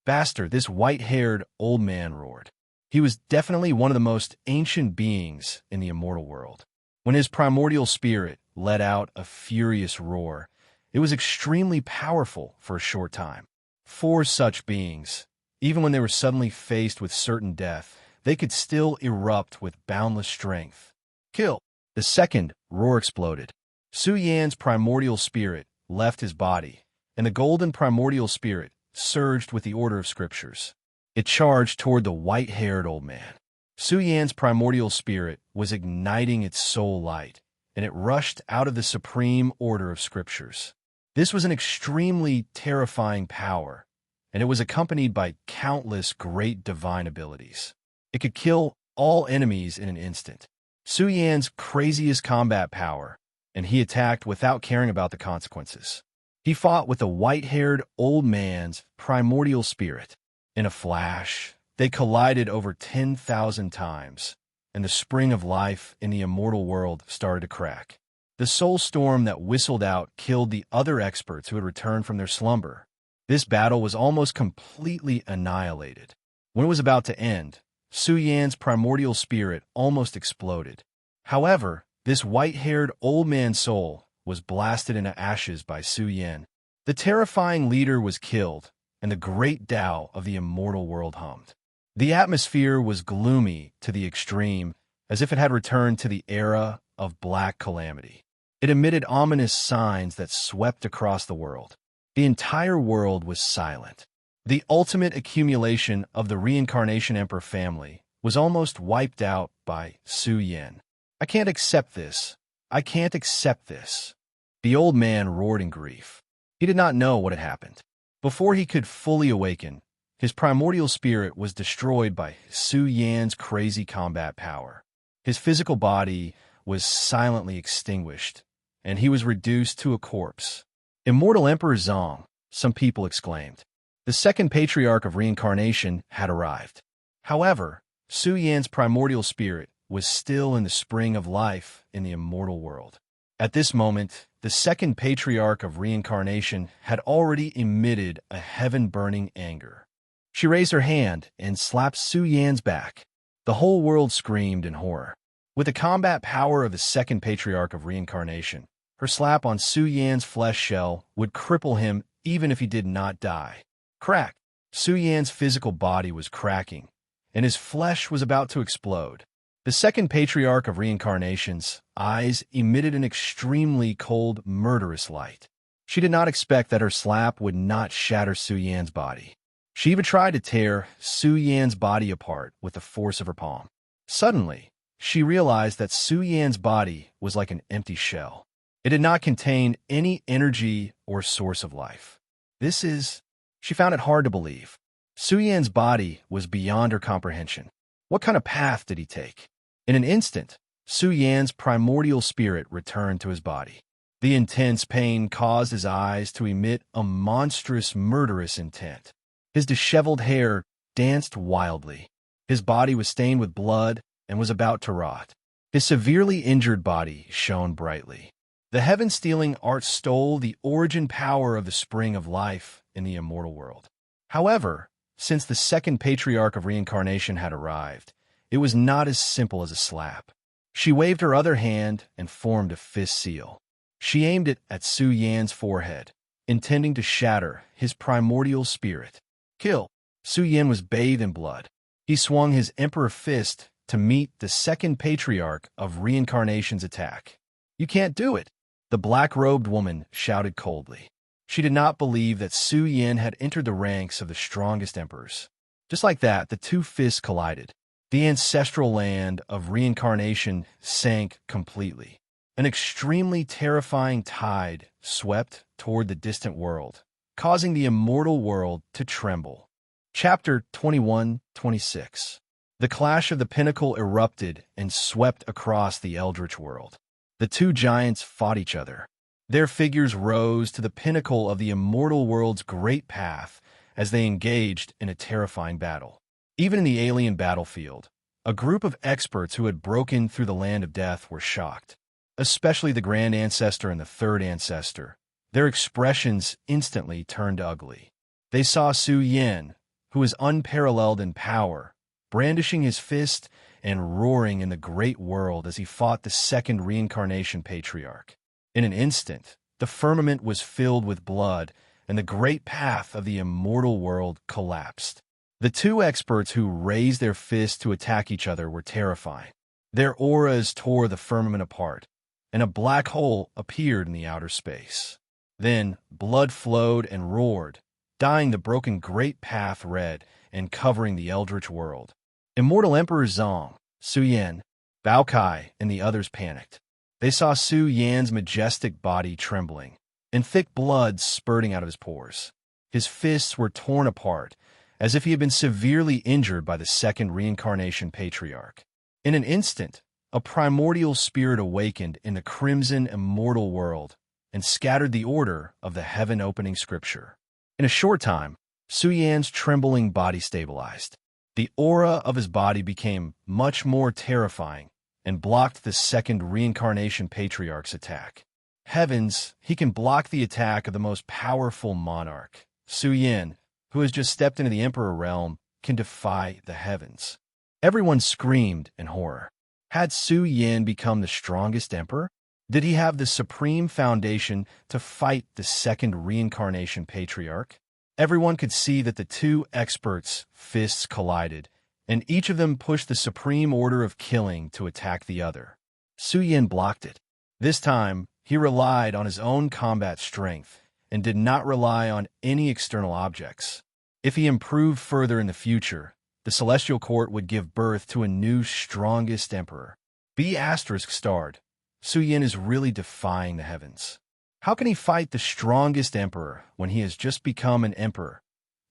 Bastard, this white-haired old man roared. He was definitely one of the most ancient beings in the immortal world. When his primordial spirit let out a furious roar, it was extremely powerful for a short time. For such beings, even when they were suddenly faced with certain death, they could still erupt with boundless strength. Kill! The second roar exploded. Su Yan's primordial spirit left his body, and the golden primordial spirit surged with the order of scriptures. It charged toward the white-haired old man. Su Yan's primordial spirit was igniting its soul light, and it rushed out of the supreme order of scriptures. This was an extremely terrifying power, and it was accompanied by countless great divine abilities. It could kill all enemies in an instant. Su Yan's craziest combat power, and he attacked without caring about the consequences. He fought with the white-haired old man's primordial spirit. In a flash, they collided over 10,000 times, and the Spring of Life in the immortal world started to crack. The soul storm that whistled out killed the other experts who had returned from their slumber. This battle was almost completely annihilated. When it was about to end, Su Yan's primordial spirit almost exploded. However, this white-haired old man's soul was blasted into ashes by Su Yan. The terrifying leader was killed, and the great Tao of the immortal world hummed. The atmosphere was gloomy to the extreme, as if it had returned to the era of black calamity. It emitted ominous signs that swept across the world. The entire world was silent. The ultimate accumulation of the Reincarnation Emperor family was almost wiped out by Su Yan. I can't accept this. I can't accept this. The old man roared in grief. He did not know what had happened. Before he could fully awaken, his primordial spirit was destroyed by Su Yan's crazy combat power. His physical body was silently extinguished, and he was reduced to a corpse. Immortal Emperor Zong, some people exclaimed. The second patriarch of reincarnation had arrived. However, Su Yan's primordial spirit was still in the Spring of Life in the immortal world. At this moment, the second patriarch of reincarnation had already emitted a heaven-burning anger. She raised her hand and slapped Su Yan's back. The whole world screamed in horror. With the combat power of the second patriarch of reincarnation, her slap on Su Yan's flesh shell would cripple him even if he did not die. Crack! Su Yan's physical body was cracking, and his flesh was about to explode. The second patriarch of reincarnation's eyes emitted an extremely cold, murderous light. She did not expect that her slap would not shatter Su Yan's body. She even tried to tear Su Yan's body apart with the force of her palm. Suddenly, she realized that Su Yan's body was like an empty shell. It did not contain any energy or source of life. She found it hard to believe. Su Yan's body was beyond her comprehension. What kind of path did he take? In an instant, Su Yan's primordial spirit returned to his body. The intense pain caused his eyes to emit a monstrous, murderous intent. His disheveled hair danced wildly. His body was stained with blood and was about to rot. His severely injured body shone brightly. The heaven-stealing art stole the origin power of the spring of life in the immortal world. However, since the second patriarch of reincarnation had arrived, it was not as simple as a slap. She waved her other hand and formed a fist seal. She aimed it at Su Yan's forehead, intending to shatter his primordial spirit. Kill! Su Yan was bathed in blood. He swung his emperor fist to meet the second patriarch of reincarnation's attack. You can't do it! The black-robed woman shouted coldly. She did not believe that Su Yan had entered the ranks of the strongest emperors. Just like that, the two fists collided. The ancestral land of reincarnation sank completely. An extremely terrifying tide swept toward the distant world, causing the immortal world to tremble. Chapter 21-26. The clash of the pinnacle erupted and swept across the eldritch world. The two giants fought each other. Their figures rose to the pinnacle of the immortal world's great path as they engaged in a terrifying battle. Even in the alien battlefield, a group of experts who had broken through the land of death were shocked, especially the Grand Ancestor and the Third Ancestor. Their expressions instantly turned ugly. They saw Su Yan, who was unparalleled in power, brandishing his fist and roaring in the great world as he fought the second reincarnation patriarch. In an instant, the firmament was filled with blood, and the great path of the immortal world collapsed. The two experts who raised their fists to attack each other were terrifying. Their auras tore the firmament apart, and a black hole appeared in the outer space. Then blood flowed and roared, dyeing the broken great path red and covering the eldritch world. Immortal Emperor Zong, Su Yan, Bao Kai, and the others panicked. They saw Su Yan's majestic body trembling, and thick blood spurting out of his pores. His fists were torn apart, as if he had been severely injured by the second reincarnation patriarch. In an instant, a primordial spirit awakened in the crimson immortal world and scattered the order of the heaven-opening scripture. In a short time, Su Yan's trembling body stabilized. The aura of his body became much more terrifying and blocked the second reincarnation patriarch's attack. Heavens, he can block the attack of the most powerful monarch. Su Yan, who has just stepped into the emperor realm, can defy the heavens. Everyone screamed in horror. Had Su Yan become the strongest emperor? Did he have the supreme foundation to fight the second reincarnation patriarch? Everyone could see that the two experts' fists collided, and each of them pushed the supreme order of killing to attack the other. Su Yan blocked it. This time, he relied on his own combat strength and did not rely on any external objects. If he improved further in the future, the Celestial Court would give birth to a new strongest emperor. B***starred. Su Yan is really defying the heavens. How can he fight the strongest emperor when he has just become an emperor?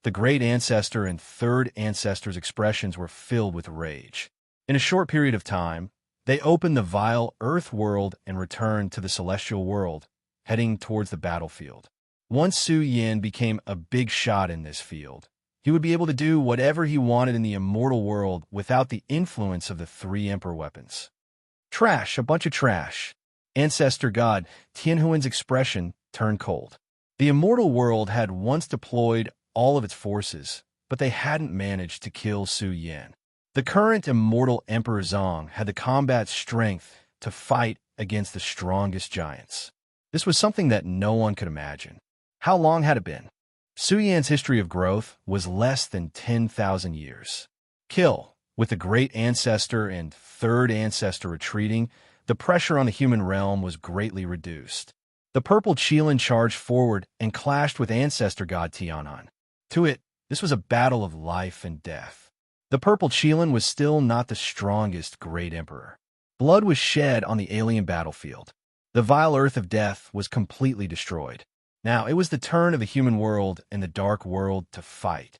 The Great Ancestor and Third Ancestor's expressions were filled with rage. In a short period of time, they opened the vile Earth world and returned to the Celestial world, heading towards the battlefield. Once Su Yan became a big shot in this field, he would be able to do whatever he wanted in the immortal world without the influence of the three emperor weapons. Trash, a bunch of trash. Ancestor God Tianhuan's expression turned cold. The immortal world had once deployed all of its forces, but they hadn't managed to kill Su Yan. The current immortal Emperor Zong had the combat strength to fight against the strongest giants. This was something that no one could imagine. How long had it been? Su Yan's history of growth was less than 10,000 years. Kill. With the Great Ancestor and Third Ancestor retreating, the pressure on the human realm was greatly reduced. The purple Qilin charged forward and clashed with ancestor god Tianan. To it, this was a battle of life and death. The purple Qilin was still not the strongest great emperor. Blood was shed on the alien battlefield. The vile earth of death was completely destroyed. Now it was the turn of the human world and the dark world to fight.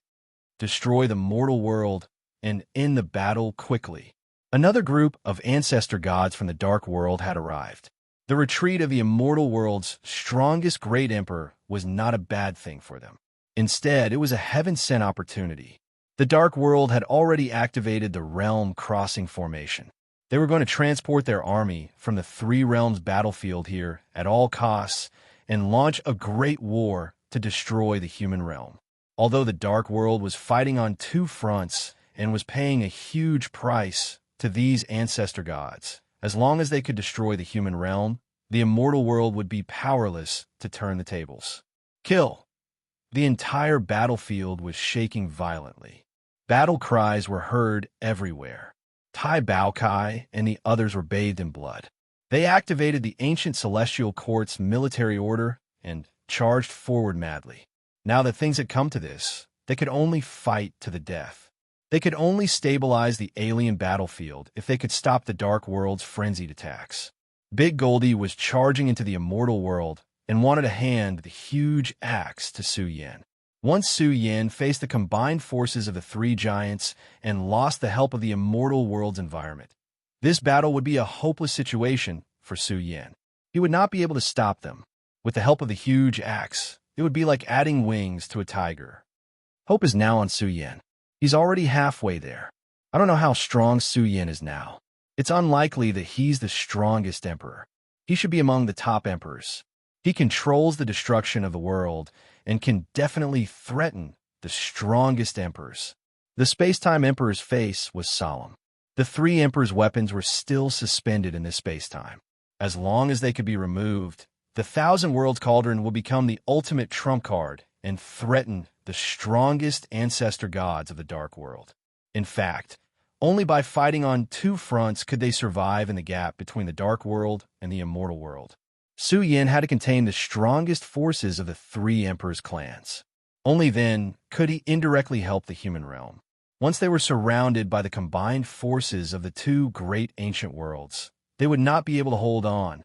Destroy the mortal world and end the battle quickly. Another group of ancestor gods from the dark world had arrived. The retreat of the immortal world's strongest great emperor was not a bad thing for them. Instead, it was a heaven-sent opportunity. The dark world had already activated the realm crossing formation. They were going to transport their army from the Three Realms battlefield here at all costs and launch a great war to destroy the human realm. Although the dark world was fighting on two fronts and was paying a huge price to these ancestor gods, as long as they could destroy the human realm, the immortal world would be powerless to turn the tables. Kill! The entire battlefield was shaking violently. Battle cries were heard everywhere. Tai Baokai and the others were bathed in blood. They activated the ancient celestial court's military order and charged forward madly. Now that things had come to this, they could only fight to the death. They could only stabilize the alien battlefield if they could stop the dark world's frenzied attacks. Big Goldie was charging into the immortal world and wanted to hand the huge axe to Su Yin. Once Su Yin faced the combined forces of the three giants and lost the help of the immortal world's environment. This battle would be a hopeless situation for Su Yin. He would not be able to stop them. With the help of the huge axe, it would be like adding wings to a tiger. Hope is now on Su Yin. He's already halfway there. I don't know how strong Su Yin is now. It's unlikely that he's the strongest emperor. He should be among the top emperors. He controls the destruction of the world and can definitely threaten the strongest emperors. The space-time emperor's face was solemn. The three emperors' weapons were still suspended in this space-time. As long as they could be removed, the Thousand Worlds Cauldron will become the ultimate trump card and threaten the strongest ancestor gods of the Dark World. In fact, only by fighting on two fronts could they survive in the gap between the Dark World and the Immortal World. Su Yin had to contain the strongest forces of the three emperors' clans. Only then could he indirectly help the human realm. Once they were surrounded by the combined forces of the two great ancient worlds, they would not be able to hold on.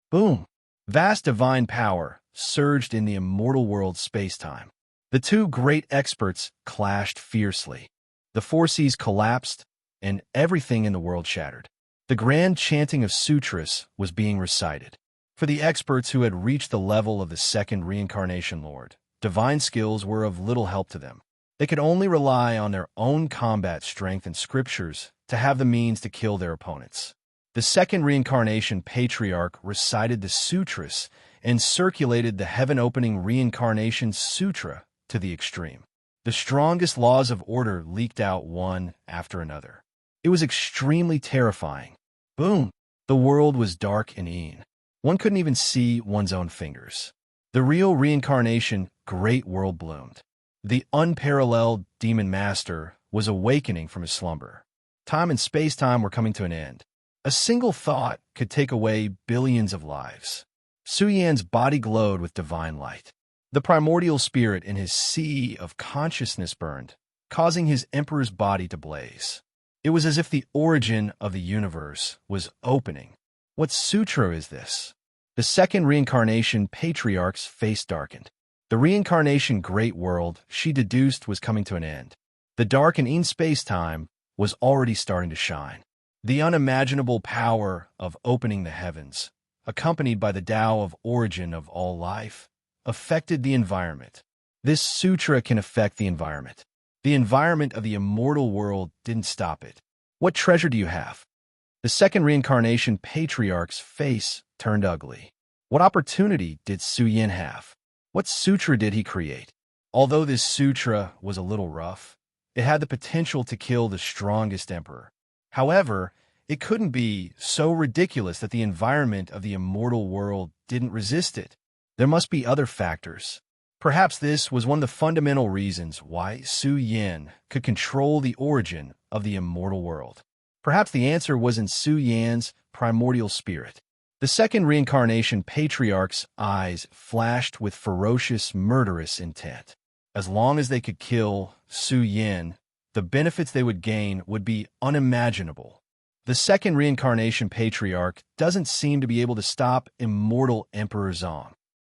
Boom! Vast divine power surged in the immortal world's space-time. The two great experts clashed fiercely. The four seas collapsed, and everything in the world shattered. The grand chanting of sutras was being recited. For the experts who had reached the level of the second reincarnation lord, divine skills were of little help to them. They could only rely on their own combat strength and scriptures to have the means to kill their opponents. The second reincarnation patriarch recited the sutras and circulated the heaven-opening reincarnation sutra to the extreme. The strongest laws of order leaked out one after another. It was extremely terrifying. Boom! The world was dark and ean. One couldn't even see one's own fingers. The real reincarnation great world bloomed. The unparalleled demon master was awakening from his slumber. Time and space-time were coming to an end. A single thought could take away billions of lives. Su Yan's body glowed with divine light. The primordial spirit in his sea of consciousness burned, causing his emperor's body to blaze. It was as if the origin of the universe was opening. What sutra is this? The second reincarnation patriarch's face darkened. The reincarnation great world, she deduced, was coming to an end. The dark and in space-time was already starting to shine. The unimaginable power of opening the heavens, accompanied by the Tao of origin of all life, affected the environment. This sutra can affect the environment. The environment of the immortal world didn't stop it. What treasure do you have? The second reincarnation patriarch's face turned ugly. What opportunity did Su Yin have? What sutra did he create? Although this sutra was a little rough, it had the potential to kill the strongest emperor. However, it couldn't be so ridiculous that the environment of the immortal world didn't resist it. There must be other factors. Perhaps this was one of the fundamental reasons why Su Yin could control the origin of the immortal world. Perhaps the answer was in Su Yan's primordial spirit. The second reincarnation patriarch's eyes flashed with ferocious, murderous intent. As long as they could kill Su Yin, the benefits they would gain would be unimaginable. The second reincarnation patriarch doesn't seem to be able to stop immortal Emperor Zong.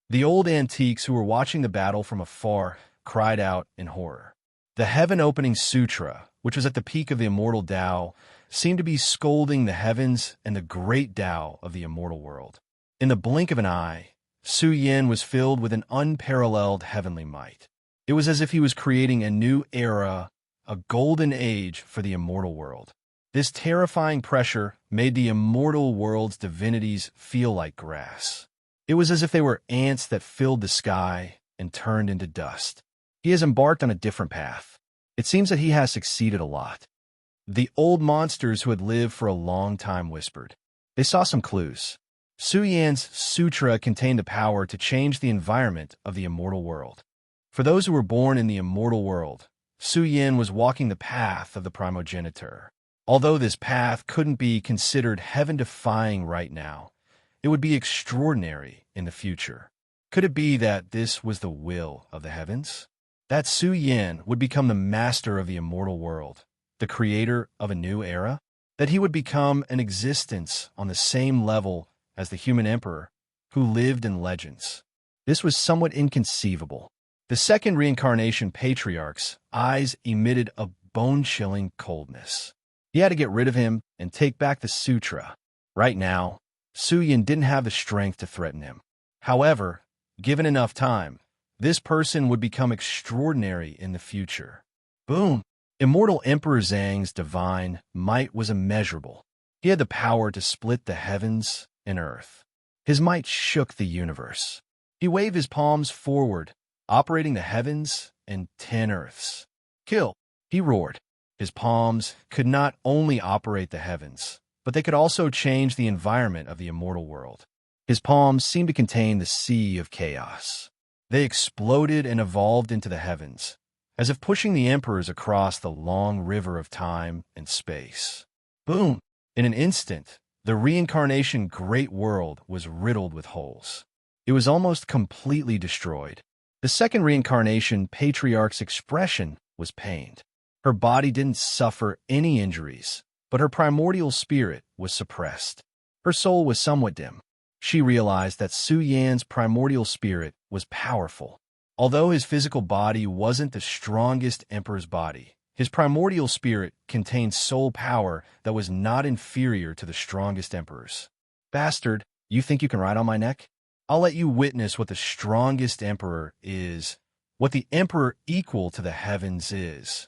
The old antiques who were watching the battle from afar cried out in horror. The heaven-opening sutra, which was at the peak of the immortal Tao, seemed to be scolding the heavens and the great Tao of the immortal world. In the blink of an eye, Su Yin was filled with an unparalleled heavenly might. It was as if he was creating a new era, a golden age for the immortal world. This terrifying pressure made the immortal world's divinities feel like grass. It was as if they were ants that filled the sky and turned into dust. He has embarked on a different path. It seems that he has succeeded a lot. The old monsters who had lived for a long time whispered. They saw some clues. Su Yan's sutra contained the power to change the environment of the immortal world. For those who were born in the immortal world, Su Yin was walking the path of the primogeniture. Although this path couldn't be considered heaven-defying right now, it would be extraordinary in the future. Could it be that this was the will of the heavens? That Su Yin would become the master of the immortal world, the creator of a new era? That he would become an existence on the same level as the human emperor who lived in legends? This was somewhat inconceivable. The second reincarnation patriarch's eyes emitted a bone-chilling coldness. He had to get rid of him and take back the sutra. Right now, Su Yin didn't have the strength to threaten him. However, given enough time, this person would become extraordinary in the future. Boom! Immortal Emperor Zhang's divine might was immeasurable. He had the power to split the heavens and earth. His might shook the universe. He waved his palms forward, operating the heavens and 10 earths. Kill! He roared. His palms could not only operate the heavens, but they could also change the environment of the immortal world. His palms seemed to contain the sea of chaos. They exploded and evolved into the heavens, as if pushing the emperors across the long river of time and space. Boom! In an instant, the reincarnation great world was riddled with holes. It was almost completely destroyed. The second reincarnation patriarch's expression was pained. Her body didn't suffer any injuries, but her primordial spirit was suppressed. Her soul was somewhat dim. She realized that Su Yan's primordial spirit was powerful. Although his physical body wasn't the strongest emperor's body, his primordial spirit contained soul power that was not inferior to the strongest emperor's. Bastard, you think you can ride on my neck? I'll let you witness what the strongest emperor is, what the emperor equal to the heavens is.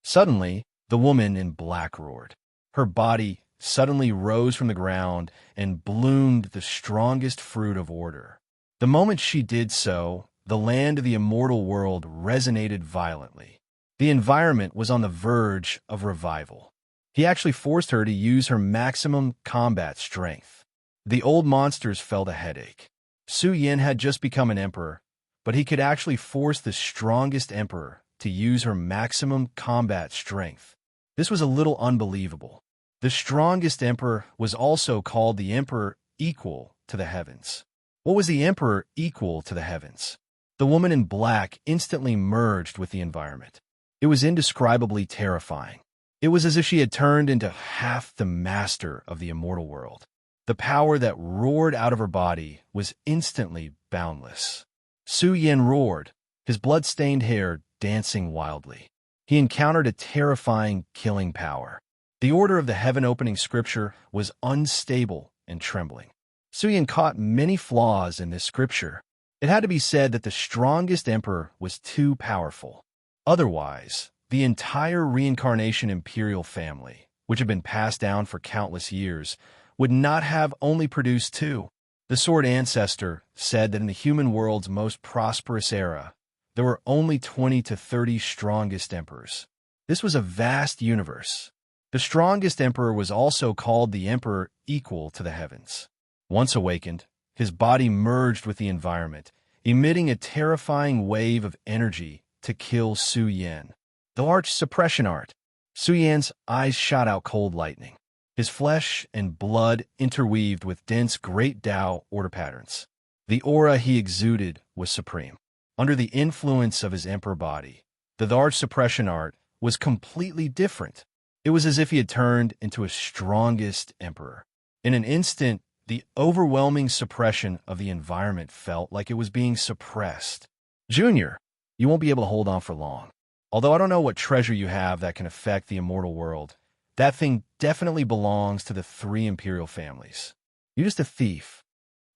Suddenly, the woman in black roared. Her body suddenly rose from the ground and bloomed the strongest fruit of order. The moment she did so, the land of the immortal world resonated violently. The environment was on the verge of revival. He actually forced her to use her maximum combat strength. The old monsters felt a headache. Su Yin had just become an emperor, but he could actually force the strongest emperor to use her maximum combat strength. This was a little unbelievable. The strongest emperor was also called the emperor equal to the heavens. What was the emperor equal to the heavens? The woman in black instantly merged with the environment. It was indescribably terrifying. It was as if she had turned into half the master of the immortal world. The power that roared out of her body was instantly boundless. Su Yin roared, his blood-stained hair dancing wildly. He encountered a terrifying killing power. The order of the heaven-opening scripture was unstable and trembling. Su Yin caught many flaws in this scripture. It had to be said that the strongest emperor was too powerful. Otherwise, the entire reincarnation imperial family, which had been passed down for countless years, would not have only produced two. The sword ancestor said that in the human world's most prosperous era, there were only 20 to 30 strongest emperors. This was a vast universe. The strongest emperor was also called the emperor equal to the heavens. Once awakened, his body merged with the environment, emitting a terrifying wave of energy to kill Su Yin. The arch suppression art. Su Yan's eyes shot out cold lightning. his flesh and blood interweaved with dense great Tao order patterns. The aura he exuded was supreme. Under the influence of his emperor body, the large suppression art was completely different. It was as if he had turned into a strongest emperor. In an instant, the overwhelming suppression of the environment felt like it was being suppressed. Junior, you won't be able to hold on for long. Although I don't know what treasure you have that can affect the immortal world, that thing definitely belongs to the three imperial families. You're just a thief.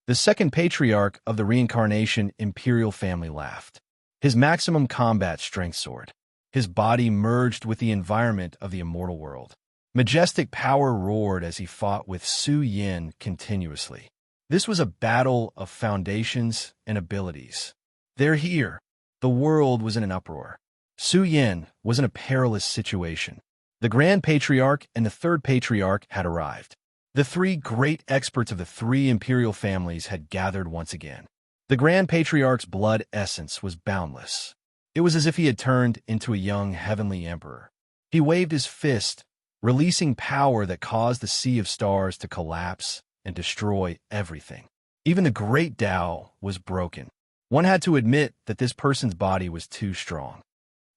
The second patriarch of the reincarnation imperial family laughed. His maximum combat strength sword. His body merged with the environment of the immortal world. Majestic power roared as he fought with Su Yin continuously. This was a battle of foundations and abilities. They're here. The world was in an uproar. Su Yin was in a perilous situation. The Grand Patriarch and the Third Patriarch had arrived. The three great experts of the three imperial families had gathered once again. The Grand Patriarch's blood essence was boundless. It was as if he had turned into a young heavenly emperor. He waved his fist, releasing power that caused the sea of stars to collapse and destroy everything. Even the great Tao was broken. One had to admit that this person's body was too strong.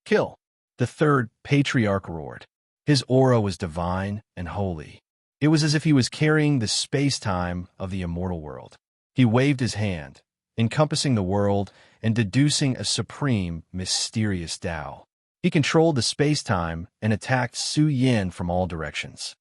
Kill! The Third Patriarch roared. His aura was divine and holy. It was as if he was carrying the space-time of the immortal world. He waved his hand, encompassing the world and deducing a supreme, mysterious Tao. He controlled the space-time and attacked Su Yin from all directions.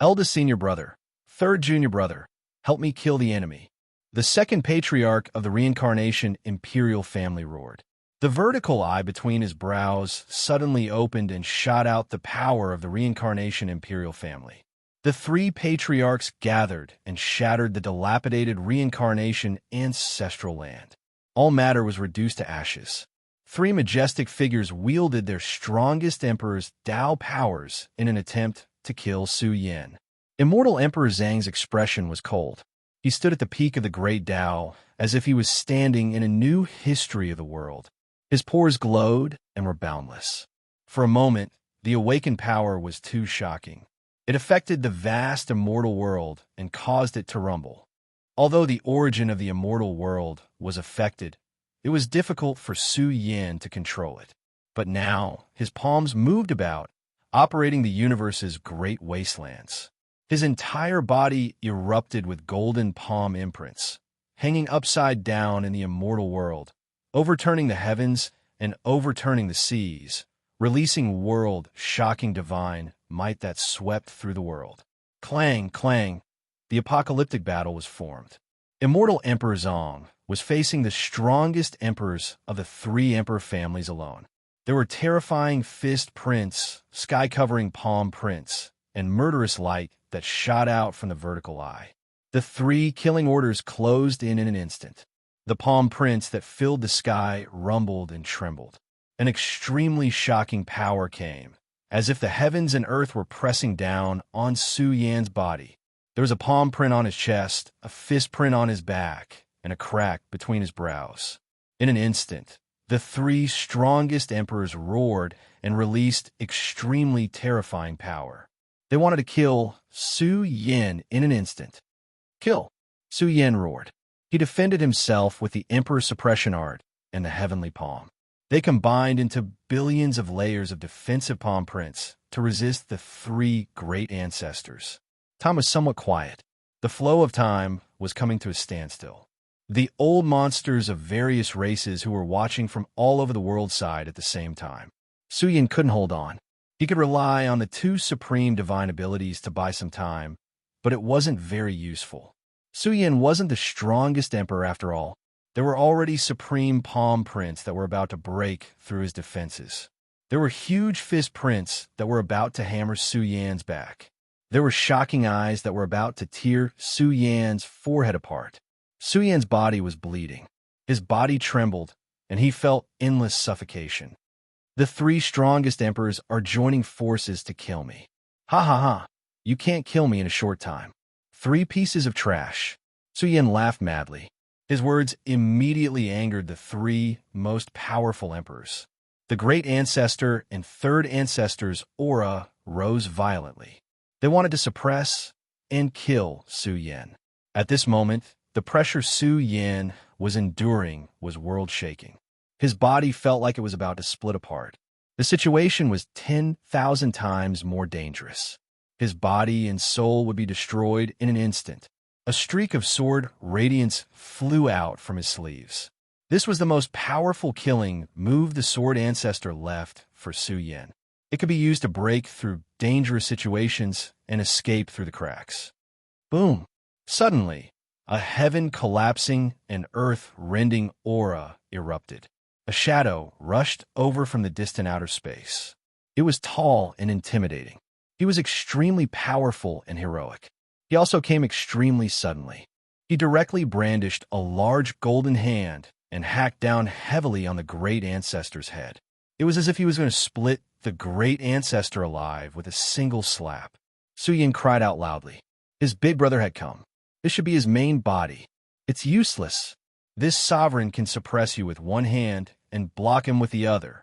Eldest senior brother, third junior brother, help me kill the enemy. The second patriarch of the reincarnation imperial family roared. The vertical eye between his brows suddenly opened and shot out the power of the reincarnation imperial family. The three patriarchs gathered and shattered the dilapidated reincarnation ancestral land. All matter was reduced to ashes. Three majestic figures wielded their strongest emperor's Tao powers in an attempt to kill Su Yin. Immortal Emperor Zhang's expression was cold. He stood at the peak of the great Tao as if he was standing in a new history of the world. His pores glowed and were boundless. For a moment, the awakened power was too shocking. It affected the vast immortal world and caused it to rumble. Although the origin of the immortal world was affected, it was difficult for Su Yin to control it. But now, his palms moved about, operating the universe's great wastelands. His entire body erupted with golden palm imprints, hanging upside down in the immortal world, overturning the heavens and overturning the seas, releasing world-shocking divine might that swept through the world. Clang, clang, the apocalyptic battle was formed. Immortal Emperor Zhang was facing the strongest emperors of the three emperor families alone. There were terrifying fist prints, sky-covering palm prints, and murderous light that shot out from the vertical eye. The three killing orders closed in an instant. The palm prints that filled the sky rumbled and trembled. An extremely shocking power came, as if the heavens and earth were pressing down on Su Yan's body. There was a palm print on his chest, a fist print on his back, and a crack between his brows. In an instant, the three strongest emperors roared and released extremely terrifying power. They wanted to kill Su Yin in an instant. Kill! Su Yin roared. He defended himself with the Emperor Suppression Art and the Heavenly Palm. They combined into billions of layers of defensive palm prints to resist the three great ancestors. Time was somewhat quiet. The flow of time was coming to a standstill. The old monsters of various races who were watching from all over the world sighed at the same time. Su Yin couldn't hold on. He could rely on the two supreme divine abilities to buy some time, but it wasn't very useful. Su Yin wasn't the strongest emperor after all. There were already supreme palm prints that were about to break through his defenses. There were huge fist prints that were about to hammer Su Yan's back. There were shocking eyes that were about to tear Su Yan's forehead apart. Su Yan's body was bleeding. His body trembled, and he felt endless suffocation. The three strongest emperors are joining forces to kill me. Ha ha ha, you can't kill me in a short time. Three pieces of trash. Su Yin laughed madly. His words immediately angered the three most powerful emperors. The great ancestor and third ancestor's aura rose violently. They wanted to suppress and kill Su Yin. At this moment, the pressure Su Yin was enduring was world-shaking. His body felt like it was about to split apart. The situation was 10,000 times more dangerous. His body and soul would be destroyed in an instant. A streak of sword radiance flew out from his sleeves. This was the most powerful killing move the sword ancestor left for Su Yin. It could be used to break through dangerous situations and escape through the cracks. Boom! Suddenly, a heaven collapsing and earth rending aura erupted. A shadow rushed over from the distant outer space. It was tall and intimidating. He was extremely powerful and heroic. He also came extremely suddenly. He directly brandished a large golden hand and hacked down heavily on the great ancestor's head. It was as if he was going to split the great ancestor alive with a single slap. Su Yin cried out loudly. His big brother had come. This should be his main body. It's useless. This sovereign can suppress you with one hand and block him with the other.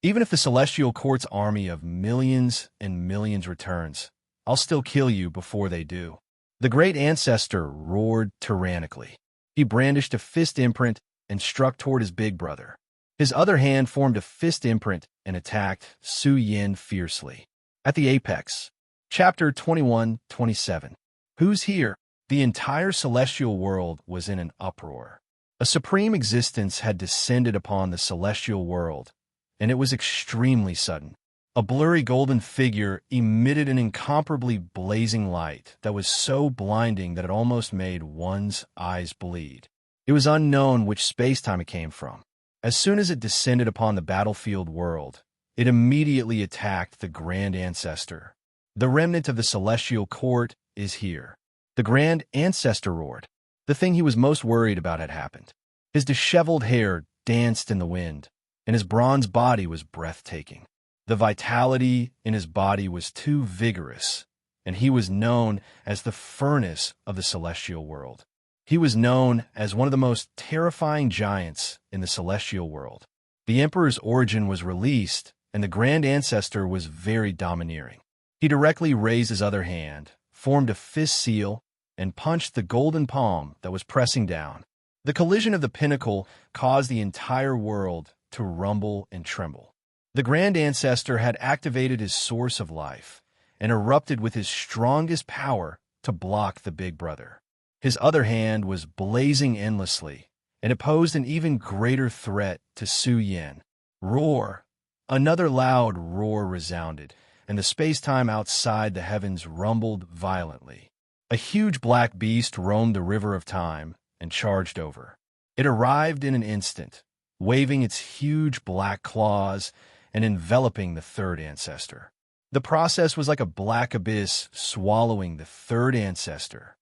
Even if the Celestial Court's army of millions and millions returns, I'll still kill you before they do. The great ancestor roared tyrannically. He brandished a fist imprint and struck toward his big brother. His other hand formed a fist imprint and attacked Su Yin fiercely. At the apex, Chapter 21-27. Who's here? The entire celestial world was in an uproar. A supreme existence had descended upon the celestial world, and it was extremely sudden. A blurry golden figure emitted an incomparably blazing light that was so blinding that it almost made one's eyes bleed. It was unknown which space-time it came from. As soon as it descended upon the battlefield world, it immediately attacked the Grand Ancestor. The remnant of the Celestial Court is here. The Grand Ancestor roared. The thing he was most worried about had happened. His disheveled hair danced in the wind, and his bronze body was breathtaking. The vitality in his body was too vigorous, and he was known as the furnace of the celestial world. He was known as one of the most terrifying giants in the celestial world. The Emperor's origin was released, and the Grand Ancestor was very domineering. He directly raised his other hand, formed a fist seal, and punched the golden palm that was pressing down. The collision of the pinnacle caused the entire world to rumble and tremble. The Grand Ancestor had activated his source of life and erupted with his strongest power to block the big brother. His other hand was blazing endlessly, and it posed an even greater threat to Su Yin. Roar! Another loud roar resounded, and the space-time outside the heavens rumbled violently. A huge black beast roamed the river of time and charged over. It arrived in an instant, waving its huge black claws and enveloping the third ancestor. The process was like a black abyss swallowing the third ancestor.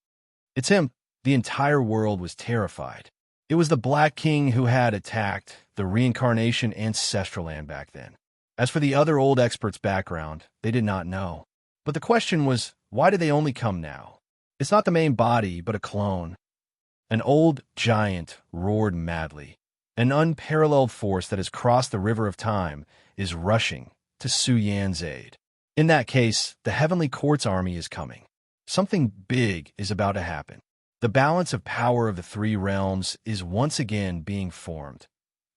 It's him. The entire world was terrified. It was the Black King who had attacked the reincarnation ancestral land back then. As for the other old experts' background, they did not know. But the question was, why did they only come now? It's not the main body, but a clone. An old giant roared madly. An unparalleled force that has crossed the river of time is rushing to Su Yan's aid. In that case, the Heavenly Court's army is coming. Something big is about to happen. The balance of power of the three realms is once again being formed.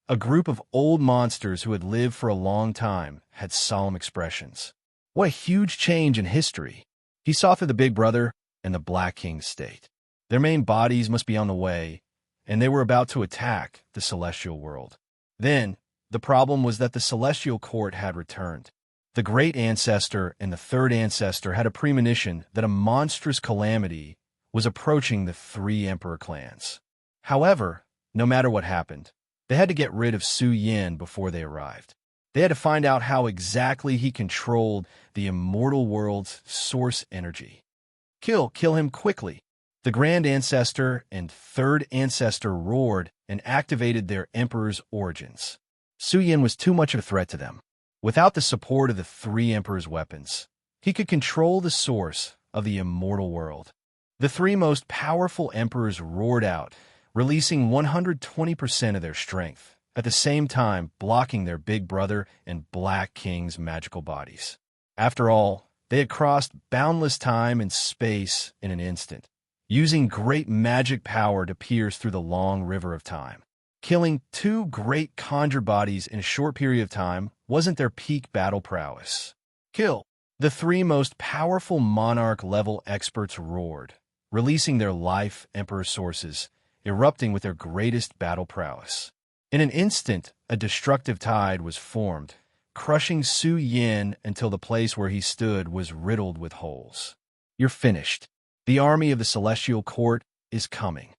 A group of old monsters who had lived for a long time had solemn expressions. What a huge change in history. He saw through the big brother and the Black King's state. Their main bodies must be on the way, and they were about to attack the celestial world. Then, the problem was that the celestial court had returned. The great ancestor and the third ancestor had a premonition that a monstrous calamity was approaching the three emperor clans. However, no matter what happened, they had to get rid of Su Yin before they arrived. They had to find out how exactly he controlled the immortal world's source energy. Kill him quickly. The Grand Ancestor and Third Ancestor roared and activated their Emperor's origins. Su Yin was too much of a threat to them. Without the support of the three Emperor's weapons, he could control the source of the immortal world. The three most powerful Emperors roared out, releasing 120% of their strength, at the same time blocking their big brother and Black King's magical bodies. After all, They had crossed boundless time and space in an instant, using great magic power to pierce through the long river of time. Killing two great conjure bodies in a short period of time wasn't their peak battle prowess. Kill! The three most powerful monarch-level experts roared, releasing their life emperor sources, erupting with their greatest battle prowess. In an instant, a destructive tide was formed, crushing Su Yin until the place where he stood was riddled with holes. You're finished. The army of the Celestial Court is coming.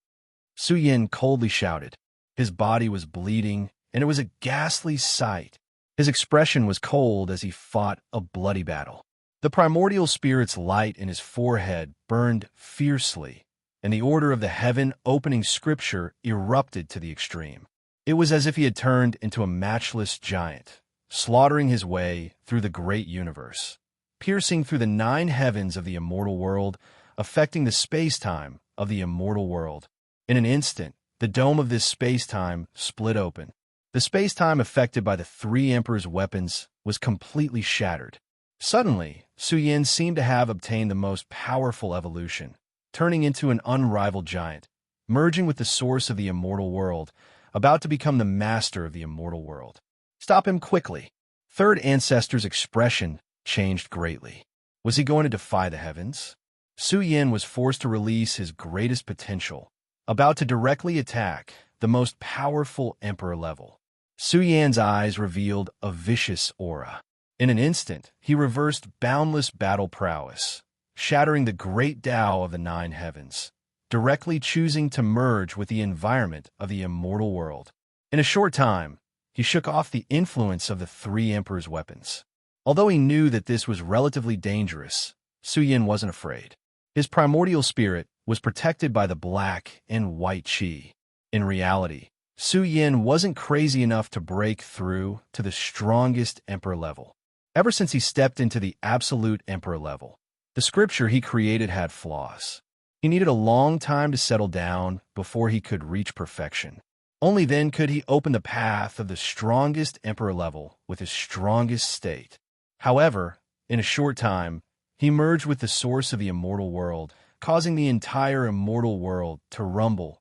Su Yin coldly shouted. His body was bleeding, and it was a ghastly sight. His expression was cold as he fought a bloody battle. The primordial spirit's light in his forehead burned fiercely, and the order of the heaven-opening scripture erupted to the extreme. It was as if he had turned into a matchless giant, slaughtering his way through the great universe, piercing through the 9 heavens of the immortal world, affecting the space-time of the immortal world. In an instant, the dome of this space-time split open. The space-time affected by the 3 Emperor's weapons was completely shattered. Suddenly, Su Yin seemed to have obtained the most powerful evolution, turning into an unrivaled giant, merging with the source of the immortal world, about to become the master of the immortal world. Stop him quickly. Third Ancestor's expression changed greatly. Was he going to defy the heavens? Su Yin was forced to release his greatest potential, about to directly attack the most powerful Emperor level. Su Yan's eyes revealed a vicious aura. In an instant, he reversed boundless battle prowess, shattering the great Tao of the 9 heavens, directly choosing to merge with the environment of the immortal world. In a short time, he shook off the influence of the 3 Emperor's weapons. Although he knew that this was relatively dangerous, Su Yin wasn't afraid. His primordial spirit was protected by the black and white qi. In reality, Su Yin wasn't crazy enough to break through to the strongest Emperor level. Ever since he stepped into the absolute Emperor level, the scripture he created had flaws. He needed a long time to settle down before he could reach perfection. Only then could he open the path of the strongest Emperor level with his strongest state. However, in a short time, he merged with the source of the immortal world, causing the entire immortal world to rumble,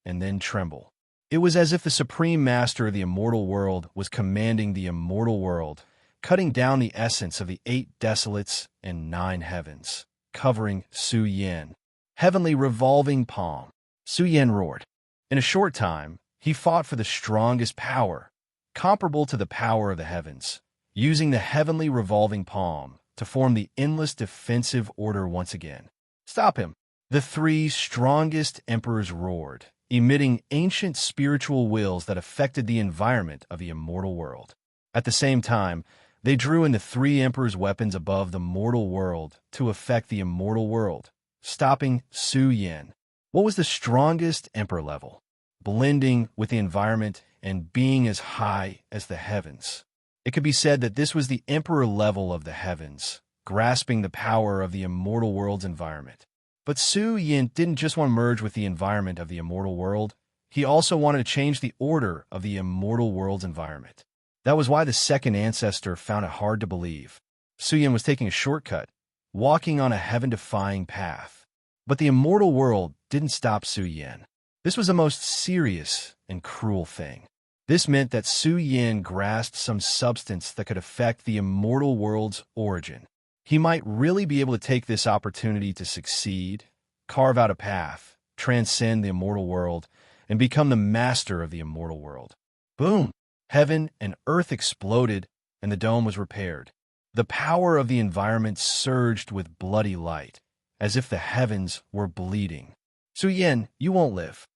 and then tremble. It was as if the supreme master of the immortal world was commanding the immortal world, cutting down the essence of the 8 desolates and 9 heavens, covering Su Yin. Heavenly revolving palm. Su Yin roared. In a short time, he fought for the strongest power, comparable to the power of the heavens, using the heavenly revolving palm to form the endless defensive order once again. Stop him! The 3 strongest emperors roared, emitting ancient spiritual wills that affected the environment of the immortal world. At the same time, they drew in the 3 emperors' weapons above the mortal world to affect the immortal world, stopping Su Yin. What was the strongest emperor level? Blending with the environment and being as high as the heavens. It could be said that this was the emperor level of the heavens, grasping the power of the immortal world's environment. But Su Yin didn't just want to merge with the environment of the immortal world. He also wanted to change the order of the immortal world's environment. That was why the 2nd Ancestor found it hard to believe. Su Yin was taking a shortcut, walking on a heaven-defying path. But the immortal world didn't stop Su Yin. This was a most serious and cruel thing. This meant that Su Yin grasped some substance that could affect the immortal world's origin. He might really be able to take this opportunity to succeed, carve out a path, transcend the immortal world, and become the master of the immortal world. Boom! Heaven and earth exploded, and the dome was repaired. The power of the environment surged with bloody light, as if the heavens were bleeding. Su Yin, you won't live.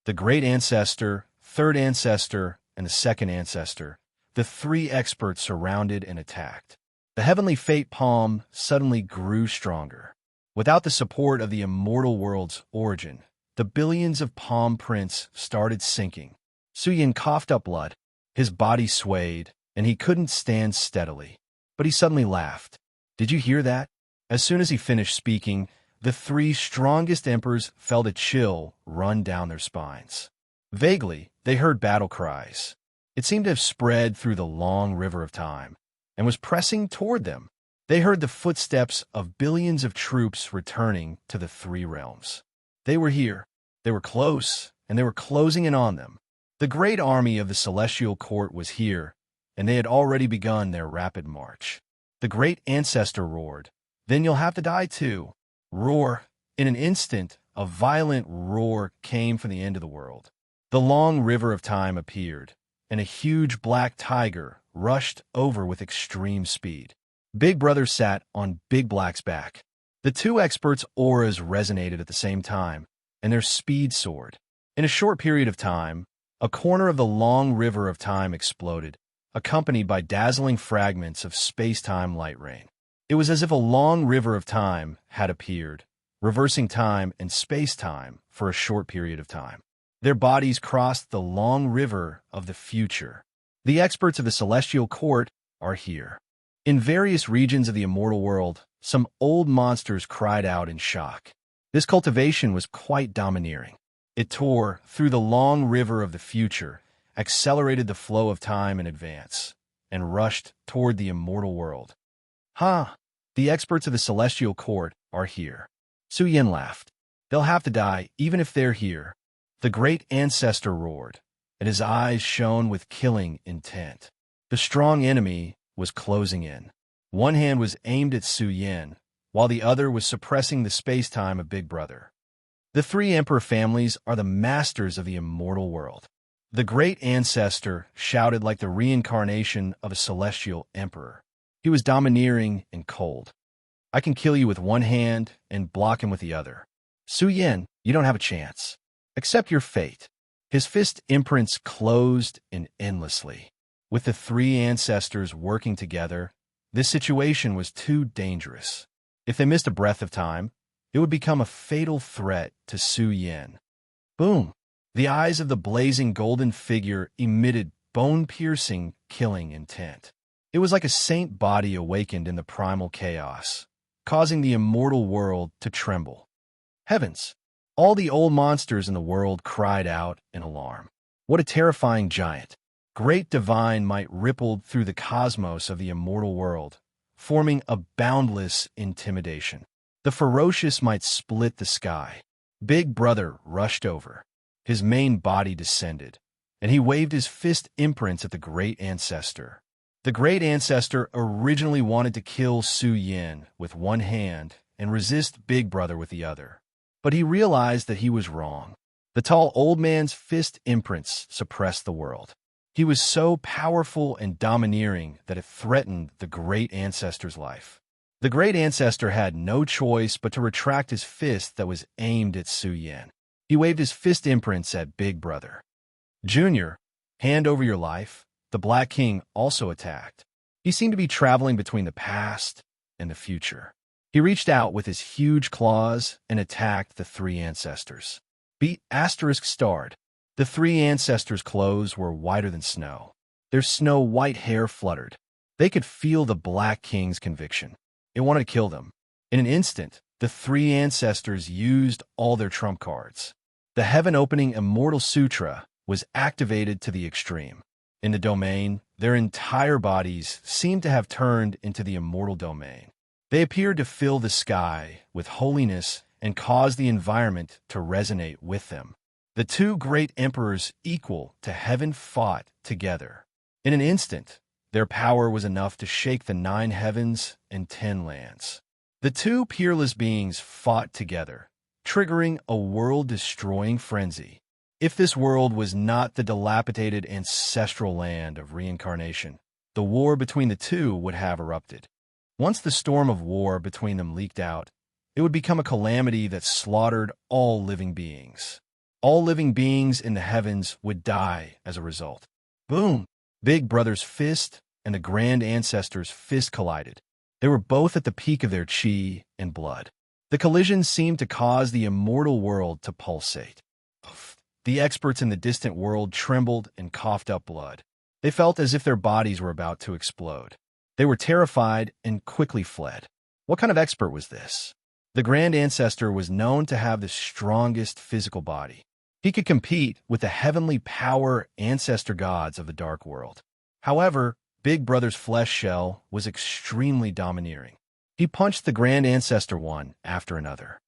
The Great Ancestor, 3rd Ancestor, and the 2nd Ancestor, the 3 experts surrounded and attacked. The heavenly fate palm suddenly grew stronger. Without the support of the immortal world's origin, the billions of palm prints started sinking. Su Yin coughed up blood. His body swayed, and he couldn't stand steadily. But he suddenly laughed. Did you hear that? As soon as he finished speaking, the 3 strongest emperors felt a chill run down their spines. Vaguely, they heard battle cries. It seemed to have spread through the long river of time, and was pressing toward them. They heard the footsteps of billions of troops returning to the three realms. They were here. They were close, and they were closing in on them. The great army of the celestial court was here, and they had already begun their rapid march. The great ancestor roared, "Then you'll have to die too." Roar. In an instant, a violent roar came from the end of the world. The long river of time appeared, and a huge black tiger rushed over with extreme speed. Big Brother sat on Big Black's back. The two experts' auras resonated at the same time, and their speed soared. In a short period of time, a corner of the long river of time exploded, accompanied by dazzling fragments of space-time light rain. It was as if a long river of time had appeared, reversing time and space-time for a short period of time. Their bodies crossed the long river of the future. The experts of the celestial court are here. In various regions of the immortal world, some old monsters cried out in shock. This cultivation was quite domineering. It tore through the long river of the future, accelerated the flow of time in advance, and rushed toward the immortal world. The experts of the celestial court are here. Su Yin laughed. They'll have to die, even if they're here. The great ancestor roared, and his eyes shone with killing intent. The strong enemy was closing in. One hand was aimed at Su Yin, while the other was suppressing the space-time of Big Brother. The three emperor families are the masters of the immortal world. The great ancestor shouted like the reincarnation of a celestial emperor. He was domineering and cold. "I can kill you with one hand and block him with the other. Su Yin, you don't have a chance. Accept your fate." His fist imprints closed in endlessly. With the three ancestors working together, this situation was too dangerous. If they missed a breath of time, it would become a fatal threat to Su Yin. Boom! The eyes of the blazing golden figure emitted bone-piercing, killing intent. It was like a saint body awakened in the primal chaos, causing the immortal world to tremble. Heavens! All the old monsters in the world cried out in alarm. What a terrifying giant! Great divine might rippled through the cosmos of the immortal world, forming a boundless intimidation. The ferocious might split the sky. Big Brother rushed over. His main body descended, and he waved his fist imprints at the great ancestor. The great ancestor originally wanted to kill Su Yin with one hand and resist Big Brother with the other, but he realized that he was wrong. The tall old man's fist imprints suppressed the world. He was so powerful and domineering that it threatened the great ancestor's life. The great ancestor had no choice but to retract his fist that was aimed at Su Yin. He waved his fist imprints at Big Brother. "Junior, hand over your life." The Black King also attacked. He seemed to be traveling between the past and the future. He reached out with his huge claws and attacked the three ancestors. Beat * starred. The three ancestors' clothes were whiter than snow. Their snow-white hair fluttered. They could feel the Black King's conviction. It wanted to kill them. In an instant, the three ancestors used all their trump cards. The heaven-opening Immortal Sutra was activated to the extreme. In the domain, their entire bodies seemed to have turned into the immortal domain. They appeared to fill the sky with holiness and cause the environment to resonate with them. The two great emperors equal to heaven fought together. In an instant, their power was enough to shake the 9 heavens and 10 lands. The two peerless beings fought together, triggering a world-destroying frenzy. If this world was not the dilapidated ancestral land of reincarnation, the war between the two would have erupted. Once the storm of war between them leaked out, it would become a calamity that slaughtered all living beings. All living beings in the heavens would die as a result. Boom! Big Brother's fist and the Grand Ancestor's fist collided. They were both at the peak of their chi and blood. The collision seemed to cause the immortal world to pulsate. The experts in the distant world trembled and coughed up blood. They felt as if their bodies were about to explode. They were terrified and quickly fled. What kind of expert was this? The Grand Ancestor was known to have the strongest physical body. He could compete with the heavenly power ancestor gods of the dark world. However, big brother's flesh shell was extremely domineering. He punched the Grand Ancestor one after another.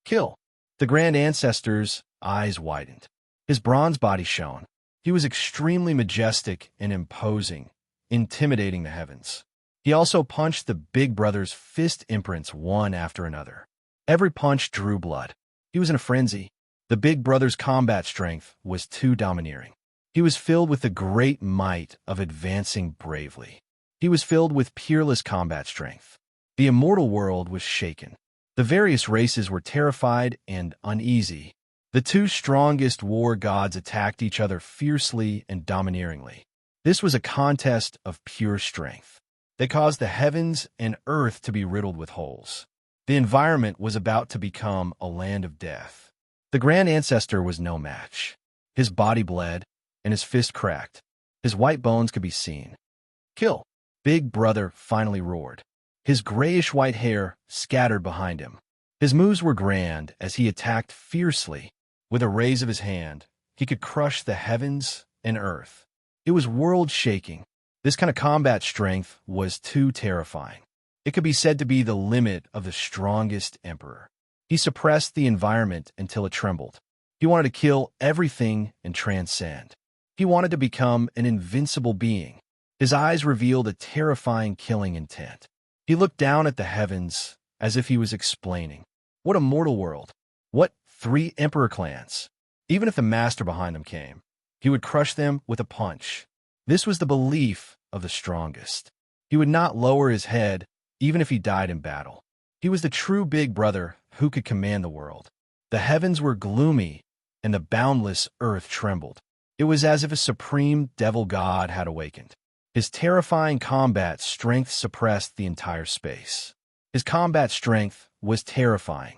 Kill. The Grand Ancestor's eyes widened. His bronze body shone. He was extremely majestic and imposing, intimidating the heavens. He also punched the big brother's fist imprints one after another. Every punch drew blood. He was in a frenzy. The big brother's combat strength was too domineering. He was filled with the great might of advancing bravely. He was filled with peerless combat strength. The immortal world was shaken. The various races were terrified and uneasy. The two strongest war gods attacked each other fiercely and domineeringly. This was a contest of pure strength. They caused the heavens and earth to be riddled with holes. The environment was about to become a land of death. The Grand Ancestor was no match. His body bled, and his fist cracked. His white bones could be seen. Kill! Big Brother finally roared. His grayish-white hair scattered behind him. His moves were grand as he attacked fiercely. With a raise of his hand, he could crush the heavens and earth. It was world-shaking. This kind of combat strength was too terrifying. It could be said to be the limit of the strongest emperor. He suppressed the environment until it trembled. He wanted to kill everything and transcend. He wanted to become an invincible being. His eyes revealed a terrifying killing intent. He looked down at the heavens as if he was explaining. What a mortal world! What 3 emperor clans! Even if the master behind them came, he would crush them with a punch. This was the belief of the strongest. He would not lower his head even if he died in battle. He was the true big brother who could command the world. The heavens were gloomy, and the boundless earth trembled. It was as if a supreme devil god had awakened. His terrifying combat strength suppressed the entire space. His combat strength was terrifying.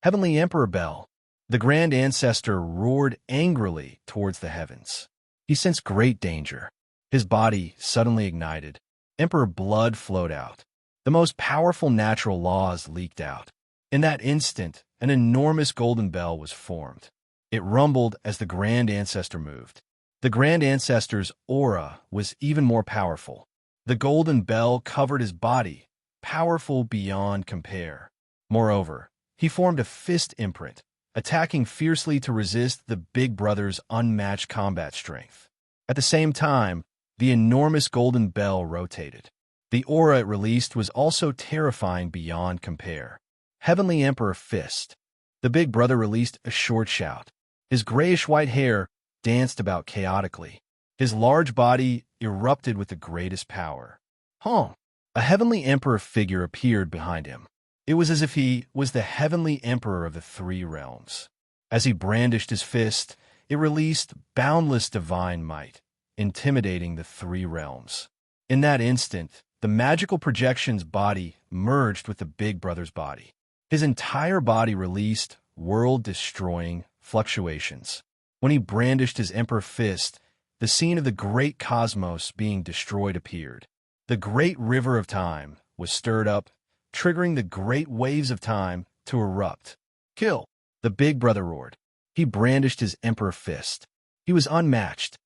Heavenly Emperor Bel, the Grand Ancestor, roared angrily towards the heavens. He sensed great danger. His body suddenly ignited. Emperor blood flowed out. The most powerful natural laws leaked out. In that instant, an enormous golden bell was formed. It rumbled as the Grand Ancestor moved. The Grand Ancestor's aura was even more powerful. The golden bell covered his body, powerful beyond compare. Moreover, he formed a fist imprint, attacking fiercely to resist the big brother's unmatched combat strength. At the same time, the enormous golden bell rotated. The aura it released was also terrifying beyond compare. Heavenly Emperor Fist. The big brother released a short shout. His grayish-white hair danced about chaotically. His large body erupted with the greatest power. A heavenly emperor figure appeared behind him. It was as if he was the heavenly emperor of the 3 realms. As he brandished his fist, it released boundless divine might, intimidating the 3 realms. In that instant, the magical projection's body merged with the big brother's body. His entire body released world-destroying fluctuations. When he brandished his emperor fist, the scene of the great cosmos being destroyed appeared. The great river of time was stirred up, triggering the great waves of time to erupt. Kill! The big brother roared. He brandished his emperor fist. He was unmatched.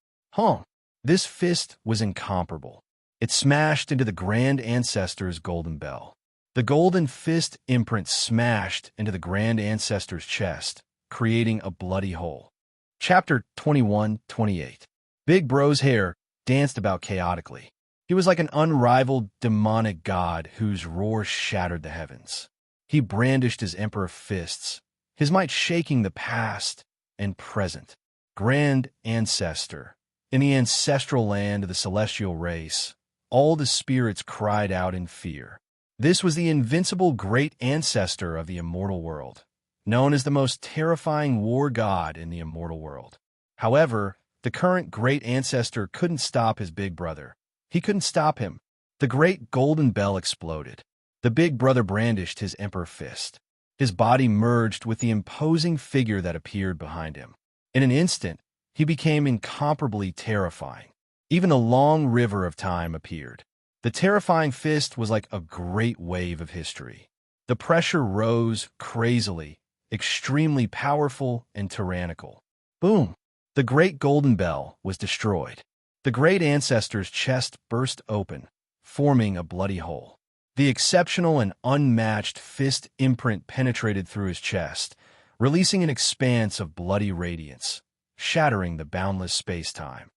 This fist was incomparable. It smashed into the Grand Ancestor's golden bell. The golden fist imprint smashed into the Grand Ancestor's chest, creating a bloody hole. Chapter 21-28. Big Bro's hair danced about chaotically. He was like an unrivaled demonic god whose roar shattered the heavens. He brandished his emperor fists, his might shaking the past and present. Grand Ancestor. In the ancestral land of the celestial race, all the spirits cried out in fear. This was the invincible great ancestor of the immortal world, known as the most terrifying war god in the immortal world. However, the current great ancestor couldn't stop his big brother. He couldn't stop him. The great golden bell exploded. The big brother brandished his emperor fist. His body merged with the imposing figure that appeared behind him. In an instant, he became incomparably terrifying. Even the long river of time appeared. The terrifying fist was like a great wave of history. The pressure rose crazily, extremely powerful and tyrannical. Boom! The great golden bell was destroyed. The great ancestor's chest burst open, forming a bloody hole. The exceptional and unmatched fist imprint penetrated through his chest, releasing an expanse of bloody radiance, shattering the boundless space-time.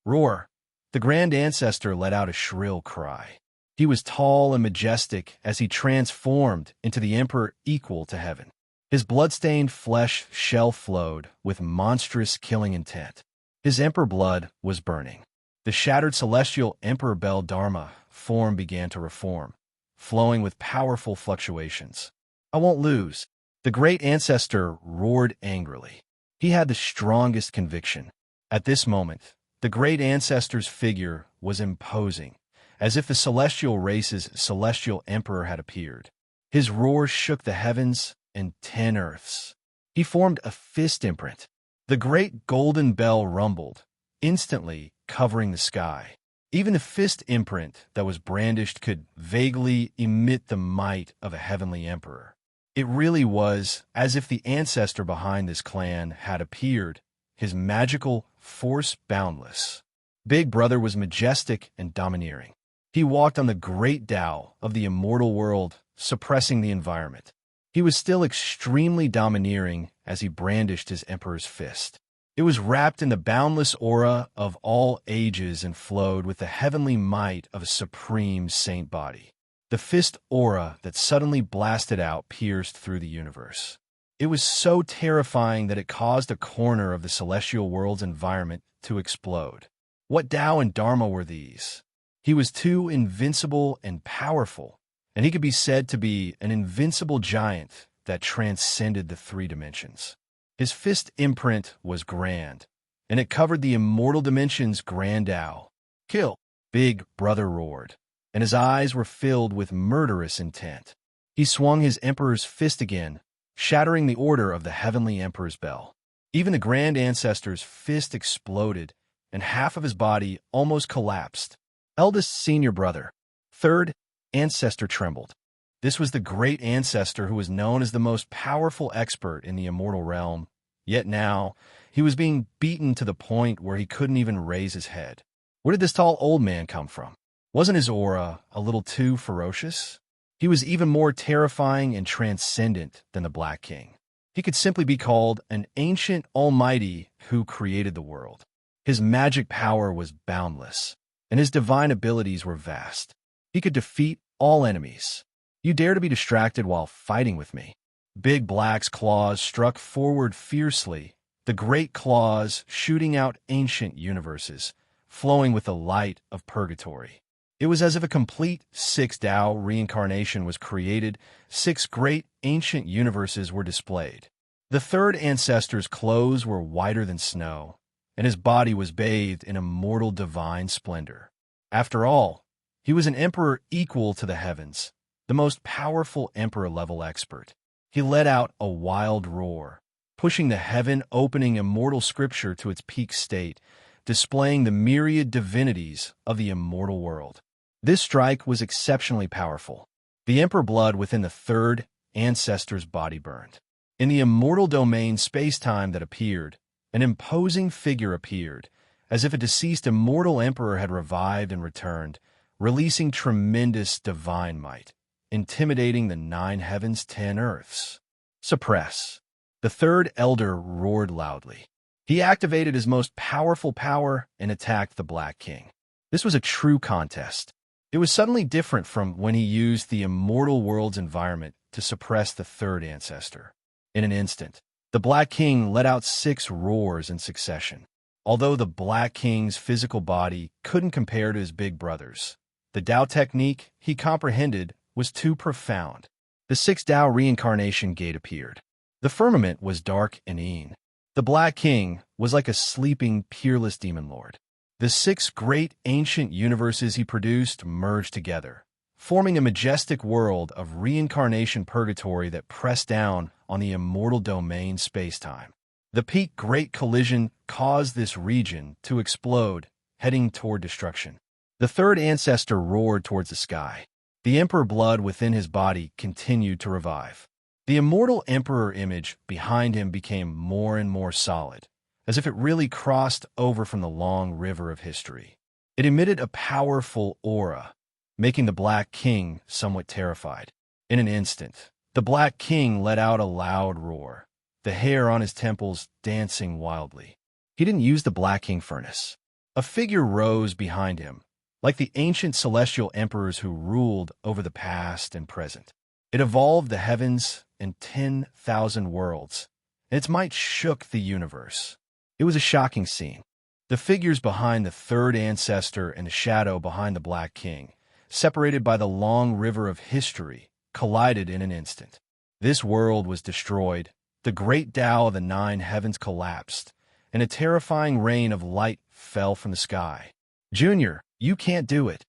Roar! The grand ancestor let out a shrill cry. He was tall and majestic as he transformed into the emperor equal to heaven. His blood-stained flesh shell flowed with monstrous killing intent. His emperor blood was burning. The shattered celestial emperor bell Dharma form began to reform, flowing with powerful fluctuations. I won't lose. The great ancestor roared angrily. He had the strongest conviction. At this moment, the great ancestor's figure was imposing, as if the celestial race's celestial emperor had appeared. His roar shook the heavens and 10 earths. He formed a fist imprint. The great golden bell rumbled, instantly covering the sky. Even the fist imprint that was brandished could vaguely emit the might of a heavenly emperor. It really was as if the ancestor behind this clan had appeared, his magical force boundless. Big Brother was majestic and domineering. He walked on the great Tao of the immortal world, suppressing the environment. He was still extremely domineering as he brandished his emperor's fist. It was wrapped in the boundless aura of all ages and flowed with the heavenly might of a supreme saint body. The fist aura that suddenly blasted out pierced through the universe. It was so terrifying that it caused a corner of the celestial world's environment to explode. What Tao and Dharma were these? He was too invincible and powerful, and he could be said to be an invincible giant that transcended the 3 dimensions. His fist imprint was grand, and it covered the immortal dimension's grand Tao. Kill! Big Brother roared, and his eyes were filled with murderous intent. He swung his emperor's fist again, shattering the order of the heavenly emperor's bell. Even the grand ancestor's fist exploded, and half of his body almost collapsed. Eldest senior brother. Third ancestor trembled. This was the great ancestor who was known as the most powerful expert in the immortal realm, yet now he was being beaten to the point where he couldn't even raise his head. Where did this tall old man come from? Wasn't his aura a little too ferocious? He was even more terrifying and transcendent than the Black King. He could simply be called an ancient almighty who created the world. His magic power was boundless, and his divine abilities were vast. He could defeat all enemies. You dare to be distracted while fighting with me? Big Black's claws struck forward fiercely, the great claws shooting out ancient universes, flowing with the light of purgatory. It was as if a complete 6 Tao reincarnation was created, 6 great ancient universes were displayed. The third ancestor's clothes were whiter than snow, and his body was bathed in immortal divine splendor. After all, he was an emperor equal to the heavens, the most powerful emperor-level expert. He let out a wild roar, pushing the heaven-opening immortal scripture to its peak state, displaying the myriad divinities of the immortal world. This strike was exceptionally powerful. The emperor blood within the third ancestor's body burned. In the immortal domain space-time that appeared, an imposing figure appeared, as if a deceased immortal emperor had revived and returned, releasing tremendous divine might, intimidating the 9 heavens, 10 earths. Suppress. The third elder roared loudly. He activated his most powerful power and attacked the Black King. This was a true contest. It was suddenly different from when he used the immortal world's environment to suppress the third ancestor. In an instant, the Black King let out 6 roars in succession. Although the Black King's physical body couldn't compare to his big brother's, the Tao technique he comprehended was too profound. The 6 Tao reincarnation gate appeared. The firmament was dark and ean. The Black King was like a sleeping, peerless demon lord. The 6 great ancient universes he produced merged together, forming a majestic world of reincarnation purgatory that pressed down on the immortal domain space-time. The peak great collision caused this region to explode, heading toward destruction. The third ancestor roared towards the sky. The emperor blood within his body continued to revive. The immortal emperor image behind him became more and more solid, as if it really crossed over from the long river of history. It emitted a powerful aura, making the Black King somewhat terrified. In an instant, the Black King let out a loud roar, the hair on his temples dancing wildly. He didn't use the Black King furnace. A figure rose behind him, like the ancient celestial emperors who ruled over the past and present. It evolved the heavens and 10,000 worlds, and its might shook the universe. It was a shocking scene. The figures behind the third ancestor and the shadow behind the Black King, separated by the long river of history, collided in an instant. This world was destroyed, the great Tao of the 9 heavens collapsed, and a terrifying rain of light fell from the sky. "Junior, you can't do it,"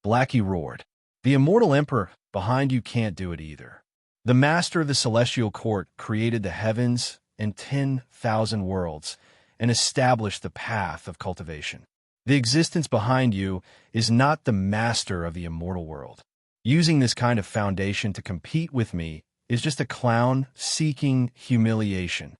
Blackie roared. "The immortal emperor behind you can't do it either. The master of the celestial court created the heavens and 10,000 worlds and established the path of cultivation. The existence behind you is not the master of the immortal world. Using this kind of foundation to compete with me is just a clown seeking humiliation."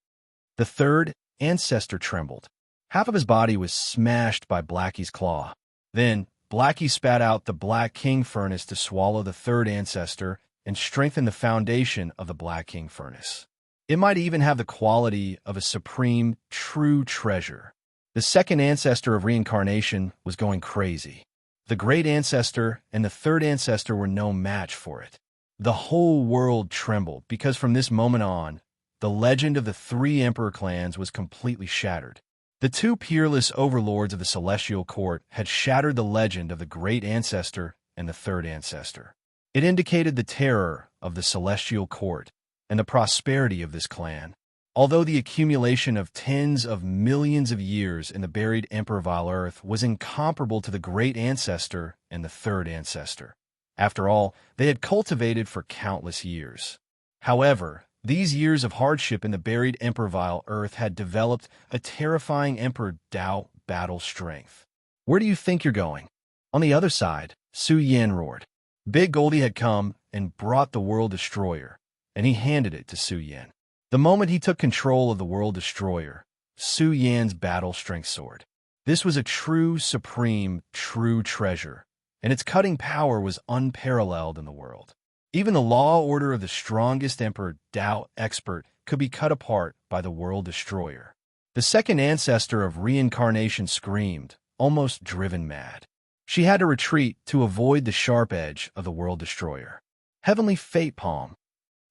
The third ancestor trembled. Half of his body was smashed by Blackie's claw. Then, Blackie spat out the Black King furnace to swallow the third ancestor and strengthen the foundation of the Black King furnace. It might even have the quality of a supreme, true treasure. The second ancestor of reincarnation was going crazy. The great ancestor and the third ancestor were no match for it. The whole world trembled because from this moment on, the legend of the 3 emperor clans was completely shattered. The 2 peerless overlords of the celestial court had shattered the legend of the great ancestor and the third ancestor. It indicated the terror of the celestial court and the prosperity of this clan. Although the accumulation of tens of millions of years in the buried Emperorville Earth was incomparable to the great ancestor and the third ancestor. After all, they had cultivated for countless years. However, these years of hardship in the buried Emperorville Earth had developed a terrifying Emperor Tao battle strength. "Where do you think you're going?" On the other side, Su Yin roared. Big Goldie had come and brought the World Destroyer, and he handed it to Su Yin. The moment he took control of the World Destroyer, Su Yan's battle strength soared. This was a true, supreme, true treasure, and its cutting power was unparalleled in the world. Even the law order of the strongest Emperor Tao expert could be cut apart by the World Destroyer. The second ancestor of reincarnation screamed, almost driven mad. She had to retreat to avoid the sharp edge of the World Destroyer. Heavenly Fate Palm.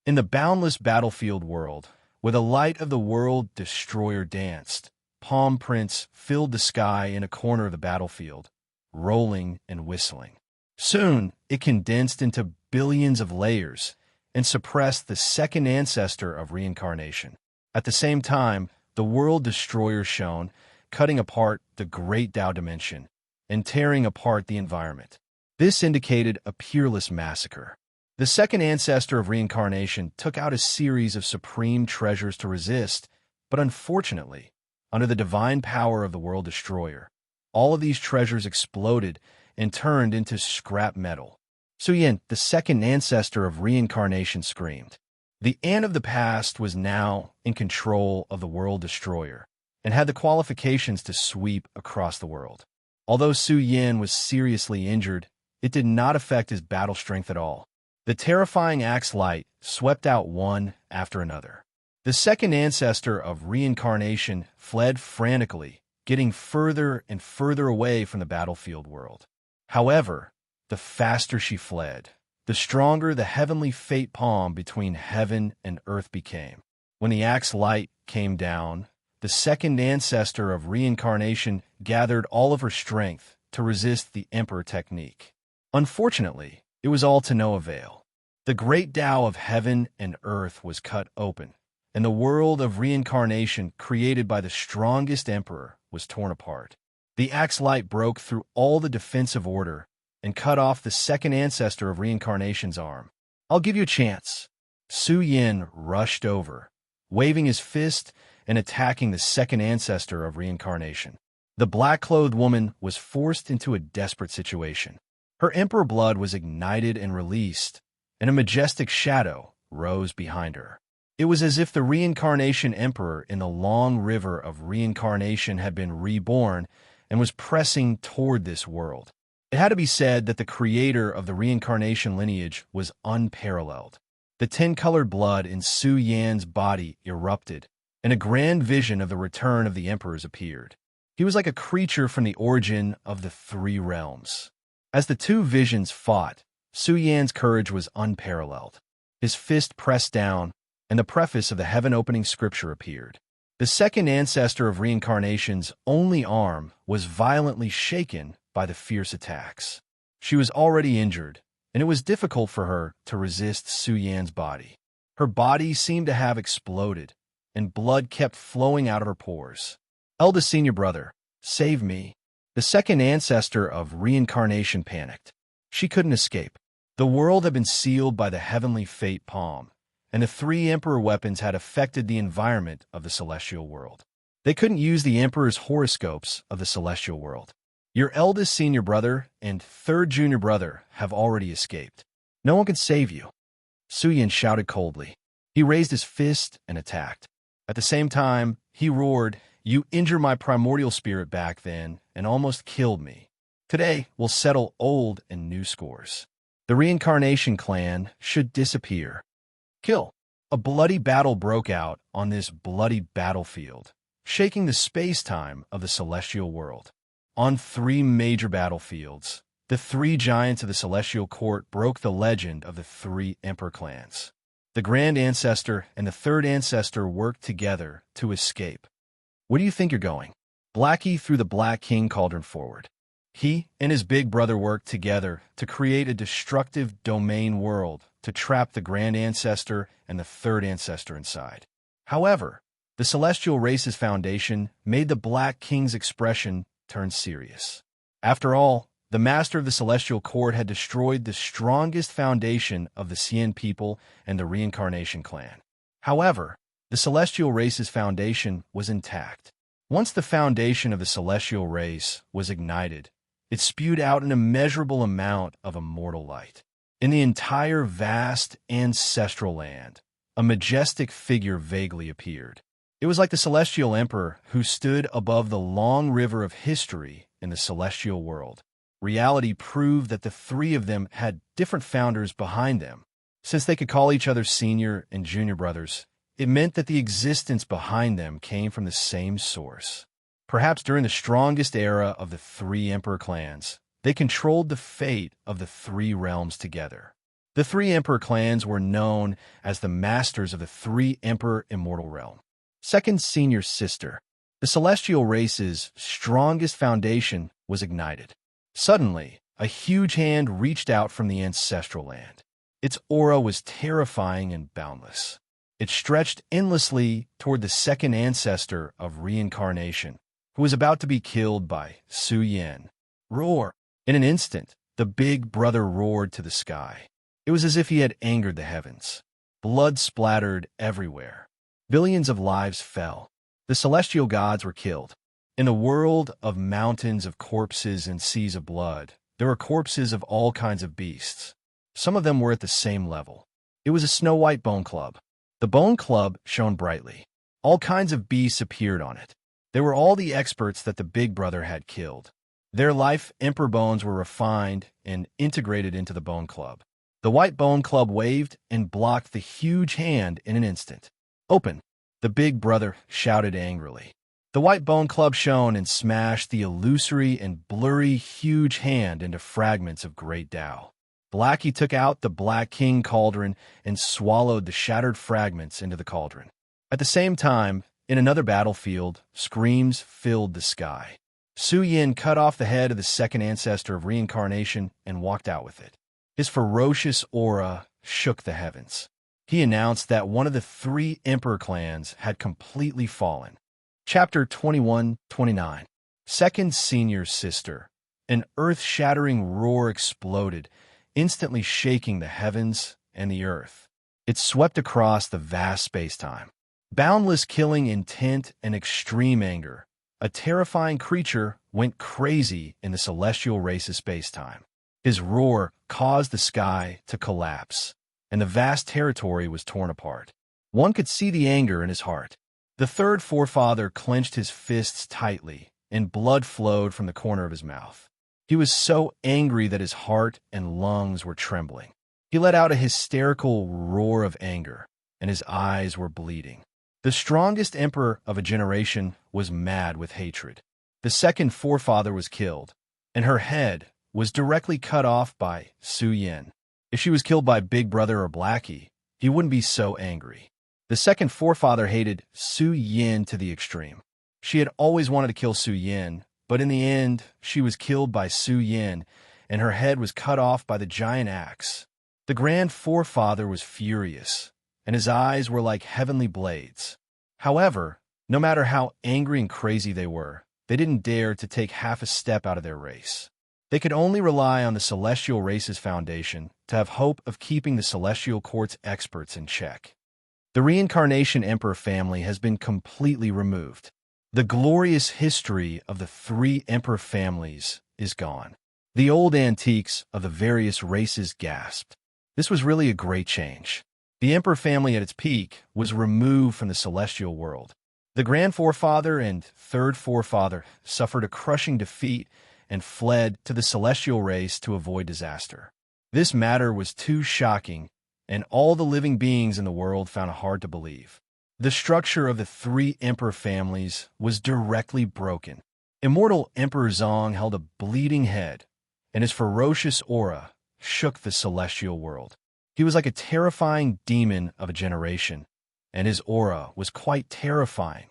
In the boundless battlefield world, where the light of the World Destroyer danced, palm prints filled the sky in a corner of the battlefield, rolling and whistling. Soon, it condensed into billions of layers and suppressed the second ancestor of reincarnation. At the same time, the World Destroyer shone, cutting apart the great Tao dimension and tearing apart the environment. This indicated a peerless massacre. The second ancestor of reincarnation took out a series of supreme treasures to resist, but unfortunately, under the divine power of the World Destroyer, all of these treasures exploded and turned into scrap metal. Su Yin, the second ancestor of reincarnation, screamed. The Ant of the past was now in control of the World Destroyer and had the qualifications to sweep across the world. Although Su Yin was seriously injured, it did not affect his battle strength at all. The terrifying axe light swept out one after another. The second ancestor of reincarnation fled frantically, getting further and further away from the battlefield world. However, the faster she fled, the stronger the heavenly fate palm between heaven and earth became. When the axe light came down, the second ancestor of reincarnation gathered all of her strength to resist the Emperor technique. Unfortunately, it was all to no avail. The great Tao of heaven and earth was cut open, and the world of reincarnation created by the strongest emperor was torn apart. The axe light broke through all the defensive order and cut off the second ancestor of reincarnation's arm. "I'll give you a chance." Su Yin rushed over, waving his fist and attacking the second ancestor of reincarnation. The black-clothed woman was forced into a desperate situation. Her emperor blood was ignited and released, and a majestic shadow rose behind her. It was as if the reincarnation emperor in the long river of reincarnation had been reborn and was pressing toward this world. It had to be said that the creator of the reincarnation lineage was unparalleled. The 10-colored blood in Su Yan's body erupted, and a grand vision of the return of the emperors appeared. He was like a creature from the origin of the three realms. As the two visions fought, Su Yan's courage was unparalleled. His fist pressed down, and the preface of the heaven-opening scripture appeared. The second ancestor of reincarnation's only arm was violently shaken by the fierce attacks. She was already injured, and it was difficult for her to resist Su Yan's body. Her body seemed to have exploded, and blood kept flowing out of her pores. Eldest senior brother, save me. The second ancestor of reincarnation panicked. She couldn't escape. The world had been sealed by the heavenly fate palm, and the three emperor weapons had affected the environment of the celestial world. They couldn't use the emperor's horoscopes of the celestial world. Your eldest senior brother and third junior brother have already escaped. No one can save you. Su Yan shouted coldly. He raised his fist and attacked. At the same time, he roared, "You injured my primordial spirit back then and almost killed me. Today, we'll settle old and new scores. The reincarnation clan should disappear." Kill. A bloody battle broke out on this bloody battlefield, shaking the space-time of the celestial world. On three major battlefields, the three giants of the celestial court broke the legend of the three emperor clans. The grand ancestor and the third ancestor worked together to escape. Where do you think you're going? Blackie threw the Black King cauldron forward. He and his big brother worked together to create a destructive domain world to trap the grand ancestor and the third ancestor inside. However, the celestial race's foundation made the Black King's expression turn serious. After all, the master of the celestial court had destroyed the strongest foundation of the Xian people and the reincarnation clan. However, the celestial race's foundation was intact. Once the foundation of the celestial race was ignited, it spewed out an immeasurable amount of immortal light. In the entire vast ancestral land, a majestic figure vaguely appeared. It was like the celestial emperor who stood above the long river of history in the celestial world. Reality proved that the three of them had different founders behind them. Since they could call each other senior and junior brothers, it meant that the existence behind them came from the same source. Perhaps during the strongest era of the three emperor clans, they controlled the fate of the three realms together. The three emperor clans were known as the masters of the three emperor immortal realm. Second senior sister. The celestial race's strongest foundation was ignited. Suddenly, a huge hand reached out from the ancestral land. Its aura was terrifying and boundless. It stretched endlessly toward the second ancestor of reincarnation, who was about to be killed by Su Yan. Roar! In an instant, the big brother roared to the sky. It was as if he had angered the heavens. Blood splattered everywhere. Billions of lives fell. The celestial gods were killed. In a world of mountains of corpses and seas of blood, there were corpses of all kinds of beasts. Some of them were at the same level. It was a snow-white bone club. The bone club shone brightly. All kinds of beasts appeared on it. They were all the experts that the big brother had killed. Their life emperor bones were refined and integrated into the bone club. The white bone club waved and blocked the huge hand in an instant. Open! The big brother shouted angrily. The white bone club shone and smashed the illusory and blurry huge hand into fragments of great Tao. Blackie took out the Black King cauldron and swallowed the shattered fragments into the cauldron. At the same time, in another battlefield, screams filled the sky. Su Yan cut off the head of the second ancestor of reincarnation and walked out with it. His ferocious aura shook the heavens. He announced that one of the three emperor clans had completely fallen. Chapter 21-29. Second senior sister. An earth-shattering roar exploded, instantly shaking the heavens and the earth. It swept across the vast space-time. Boundless killing intent and extreme anger. A terrifying creature went crazy in the celestial race's space-time. His roar caused the sky to collapse, and the vast territory was torn apart. One could see the anger in his heart. The third forefather clenched his fists tightly, and blood flowed from the corner of his mouth. He was so angry that his heart and lungs were trembling. He let out a hysterical roar of anger, and his eyes were bleeding. The strongest emperor of a generation was mad with hatred. The second forefather was killed, and her head was directly cut off by Su Yin. If she was killed by Big Brother or Blackie, he wouldn't be so angry. The second forefather hated Su Yin to the extreme. She had always wanted to kill Su Yin, but in the end, she was killed by Su Yin, and her head was cut off by the giant axe. The grand forefather was furious, and his eyes were like heavenly blades. However, no matter how angry and crazy they were, they didn't dare to take half a step out of their race. They could only rely on the celestial race's foundation to have hope of keeping the celestial court's experts in check. The reincarnation emperor family has been completely removed. The glorious history of the three emperor families is gone. The old antiques of the various races gasped. This was really a great change. The emperor family at its peak was removed from the celestial world. The grand forefather and third forefather suffered a crushing defeat and fled to the celestial race to avoid disaster. This matter was too shocking, and all the living beings in the world found it hard to believe. The structure of the three emperor families was directly broken. Immortal Emperor Zong held a bleeding head, and his ferocious aura shook the celestial world. He was like a terrifying demon of a generation, and his aura was quite terrifying.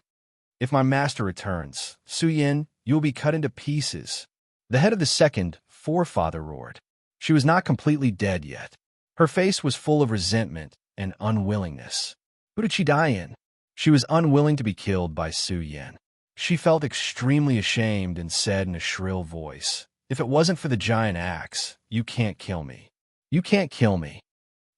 If my master returns, Su Yin, you will be cut into pieces. The head of the second forefather roared. She was not completely dead yet. Her face was full of resentment and unwillingness. Who did she die in? She was unwilling to be killed by Su Yin. She felt extremely ashamed and said in a shrill voice, "If it wasn't for the giant axe, you can't kill me. You can't kill me.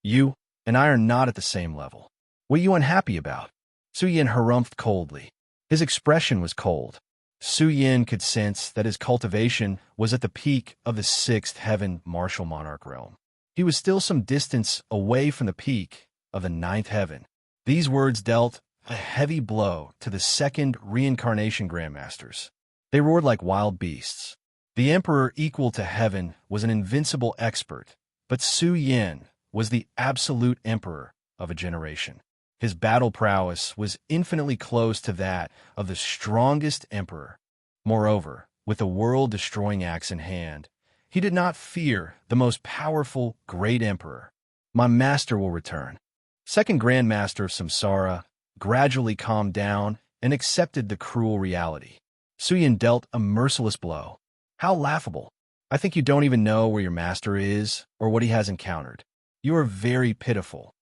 You and I are not at the same level. What are you unhappy about?" Su Yin harumphed coldly. His expression was cold. Su Yin could sense that his cultivation was at the peak of the sixth heaven martial monarch realm. He was still some distance away from the peak of the ninth heaven. These words dealt a heavy blow to the second reincarnation grandmasters. They roared like wild beasts. The emperor equal to heaven was an invincible expert, but Su Yin was the absolute emperor of a generation. His battle prowess was infinitely close to that of the strongest emperor. Moreover, with a world-destroying axe in hand, he did not fear the most powerful great emperor. My master will return. Second Grandmaster of Samsara gradually calmed down and accepted the cruel reality. Su Yin dealt a merciless blow. How laughable. I think you don't even know where your master is or what he has encountered. You are very pitiful.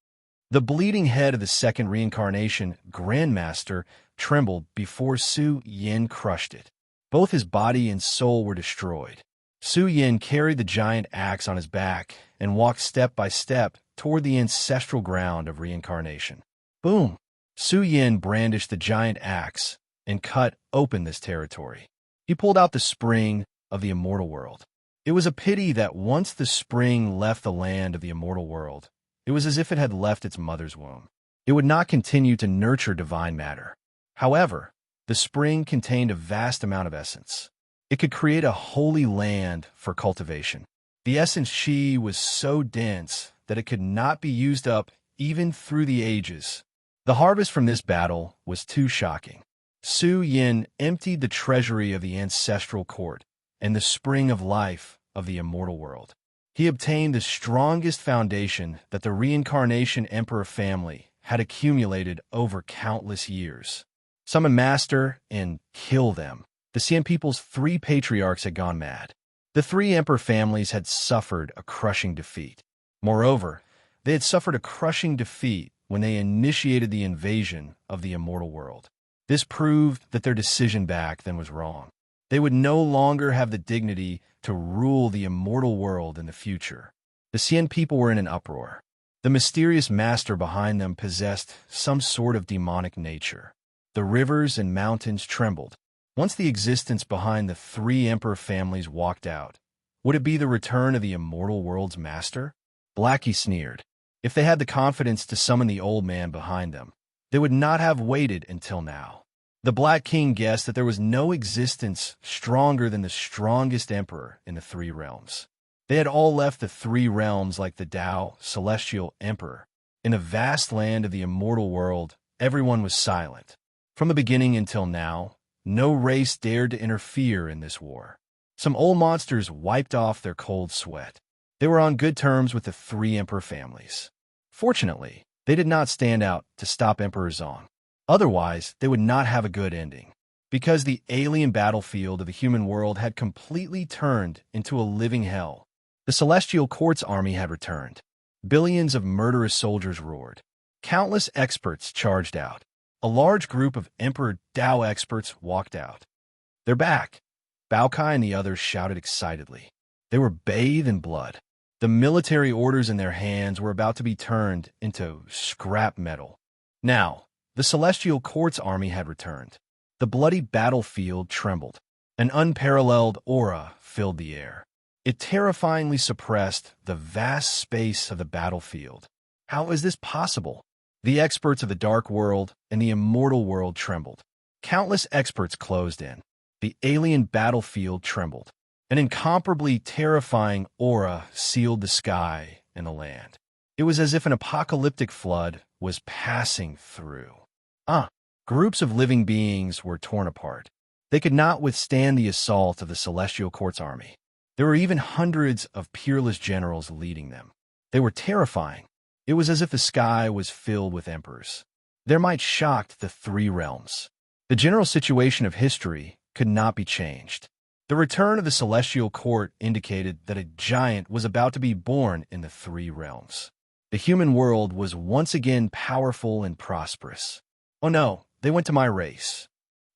The bleeding head of the second reincarnation Grandmaster trembled before Su Yin crushed it. Both his body and soul were destroyed. Su Yin carried the giant axe on his back and walked step by step toward the ancestral ground of reincarnation. Boom! Su Yin brandished the giant axe and cut open this territory. He pulled out the spring of the immortal world. It was a pity that once the spring left the land of the immortal world, it was as if it had left its mother's womb. It would not continue to nurture divine matter. However, the spring contained a vast amount of essence. It could create a holy land for cultivation. The essence chi was so dense that it could not be used up even through the ages. The harvest from this battle was too shocking. Su Yin emptied the treasury of the ancestral court and the spring of life of the immortal world. He obtained the strongest foundation that the reincarnation emperor family had accumulated over countless years. Summon master and kill them. The Xian people's three patriarchs had gone mad. The three emperor families had suffered a crushing defeat. Moreover, they had suffered a crushing defeat when they initiated the invasion of the immortal world. This proved that their decision back then was wrong. They would no longer have the dignity to rule the immortal world in the future. The Xian people were in an uproar. The mysterious master behind them possessed some sort of demonic nature. The rivers and mountains trembled. Once the existence behind the three emperor families walked out, would it be the return of the immortal world's master? Blackie sneered. If they had the confidence to summon the old man behind them, they would not have waited until now. The Black King guessed that there was no existence stronger than the strongest emperor in the three realms. They had all left the three realms like the Tao, celestial emperor. In the vast land of the immortal world, everyone was silent. From the beginning until now, no race dared to interfere in this war. Some old monsters wiped off their cold sweat. They were on good terms with the three emperor families. Fortunately, they did not stand out to stop Emperor Zong. Otherwise, they would not have a good ending. Because the alien battlefield of the human world had completely turned into a living hell. The Celestial Court's army had returned. Billions of murderous soldiers roared. Countless experts charged out. A large group of Emperor Tao experts walked out. "They're back!" Bao Kai and the others shouted excitedly. They were bathed in blood. The military orders in their hands were about to be turned into scrap metal. Now, the Celestial Court's army had returned. The bloody battlefield trembled. An unparalleled aura filled the air. It terrifyingly suppressed the vast space of the battlefield. How is this possible? The experts of the dark world and the immortal world trembled. Countless experts closed in. The alien battlefield trembled. An incomparably terrifying aura sealed the sky and the land. It was as if an apocalyptic flood was passing through. Groups of living beings were torn apart. They could not withstand the assault of the Celestial Court's army. There were even hundreds of peerless generals leading them. They were terrifying. It was as if the sky was filled with emperors. Their might shocked the three realms. The general situation of history could not be changed. The return of the Celestial Court indicated that a giant was about to be born in the three realms. The human world was once again powerful and prosperous. Oh no, they went to my race.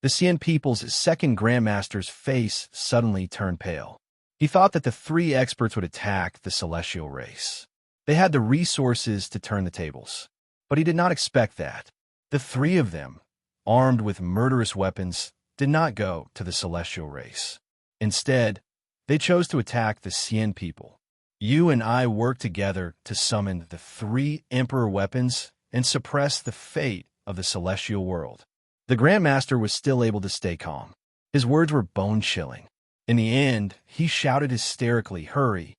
The Xian people's second Grandmaster's face suddenly turned pale. He thought that the three experts would attack the celestial race. They had the resources to turn the tables. But he did not expect that. The three of them, armed with murderous weapons, did not go to the celestial race. Instead, they chose to attack the Xian people. You and I worked together to summon the three emperor weapons and suppress the fate of the celestial world. The Grandmaster was still able to stay calm. His words were bone-chilling. In the end, he shouted hysterically, "Hurry!"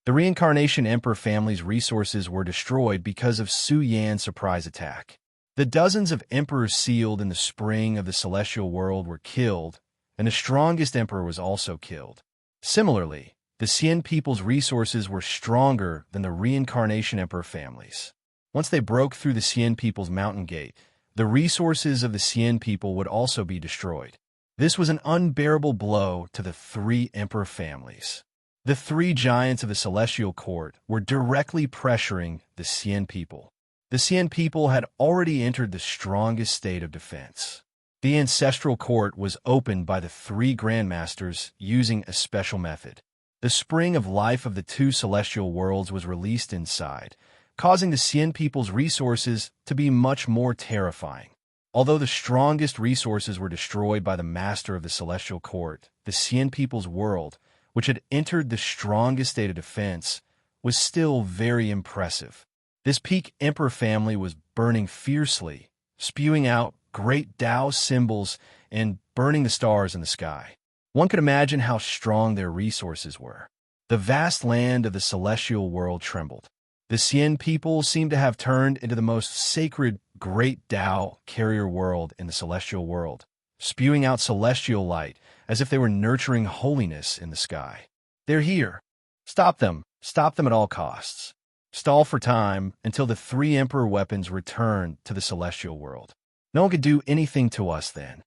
The Reincarnation Emperor family's resources were destroyed because of Su Yan's surprise attack. The dozens of emperors sealed in the spring of the celestial world were killed, and the strongest emperor was also killed. Similarly, the Xian people's resources were stronger than the Reincarnation Emperor families. Once they broke through the Xian people's mountain gate, the resources of the Xian people would also be destroyed. This was an unbearable blow to the three emperor families. The three giants of the Celestial Court were directly pressuring the Xian people. The Xian people had already entered the strongest state of defense. The ancestral court was opened by the three Grandmasters using a special method. The spring of life of the two celestial worlds was released inside, causing the Xian people's resources to be much more terrifying. Although the strongest resources were destroyed by the master of the Celestial Court, the Xian people's world, which had entered the strongest state of defense, was still very impressive. This peak emperor family was burning fiercely, spewing out great Tao symbols and burning the stars in the sky. One could imagine how strong their resources were. The vast land of the celestial world trembled. The Xian people seemed to have turned into the most sacred great Tao carrier world in the celestial world, spewing out celestial light as if they were nurturing holiness in the sky. "They're here. Stop them at all costs. Stall for time until the three emperor weapons return to the celestial world. No one could do anything to us then."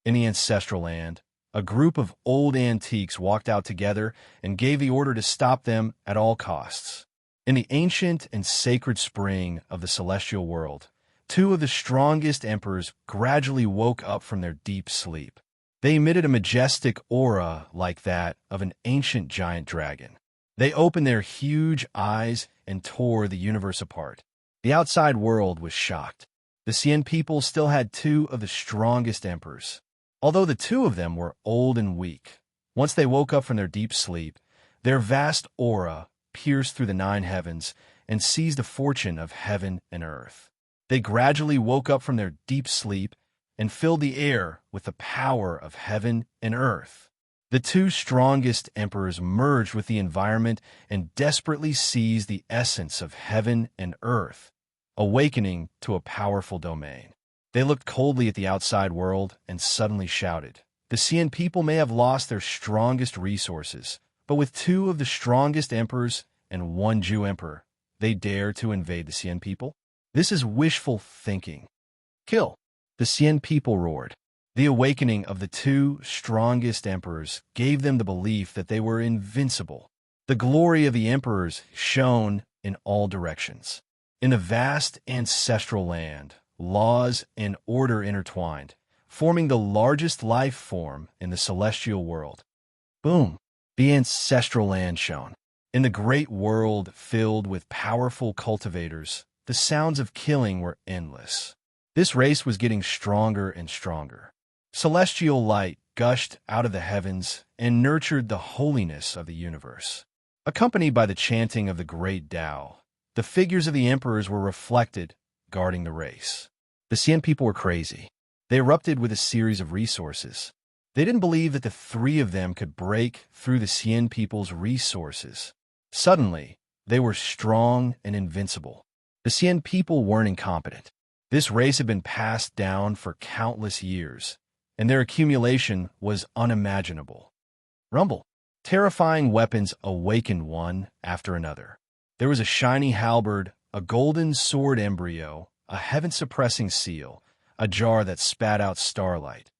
In the ancestral land, a group of old antiques walked out together and gave the order to stop them at all costs. In the ancient and sacred spring of the celestial world, two of the strongest emperors gradually woke up from their deep sleep. They emitted a majestic aura like that of an ancient giant dragon. They opened their huge eyes and tore the universe apart. The outside world was shocked. The Xian people still had two of the strongest emperors. Although the two of them were old and weak, once they woke up from their deep sleep, their vast aura pierced through the nine heavens and seized the fortune of heaven and earth. They gradually woke up from their deep sleep and filled the air with the power of heaven and earth. The two strongest emperors merged with the environment and desperately seized the essence of heaven and earth, awakening to a powerful domain. They looked coldly at the outside world and suddenly shouted, "The Xian people may have lost their strongest resources, but with two of the strongest emperors and one Jew emperor, they dare to invade the Xian people? This is wishful thinking. Kill!" The Xian people roared. The awakening of the two strongest emperors gave them the belief that they were invincible. The glory of the emperors shone in all directions. In the vast ancestral land, laws and order intertwined, forming the largest life form in the celestial world. Boom! The ancestral land shone. In the great world filled with powerful cultivators, the sounds of killing were endless. This race was getting stronger and stronger. Celestial light gushed out of the heavens and nurtured the holiness of the universe. Accompanied by the chanting of the great Tao, the figures of the emperors were reflected, guarding the race. The Xian people were crazy. They erupted with a series of resources. They didn't believe that the three of them could break through the Xian people's resources. Suddenly, they were strong and invincible. The Xian people weren't incompetent. This race had been passed down for countless years, and their accumulation was unimaginable. Rumble. Terrifying weapons awakened one after another. There was a shiny halberd, a golden sword embryo, a heaven-suppressing seal, a jar that spat out starlight.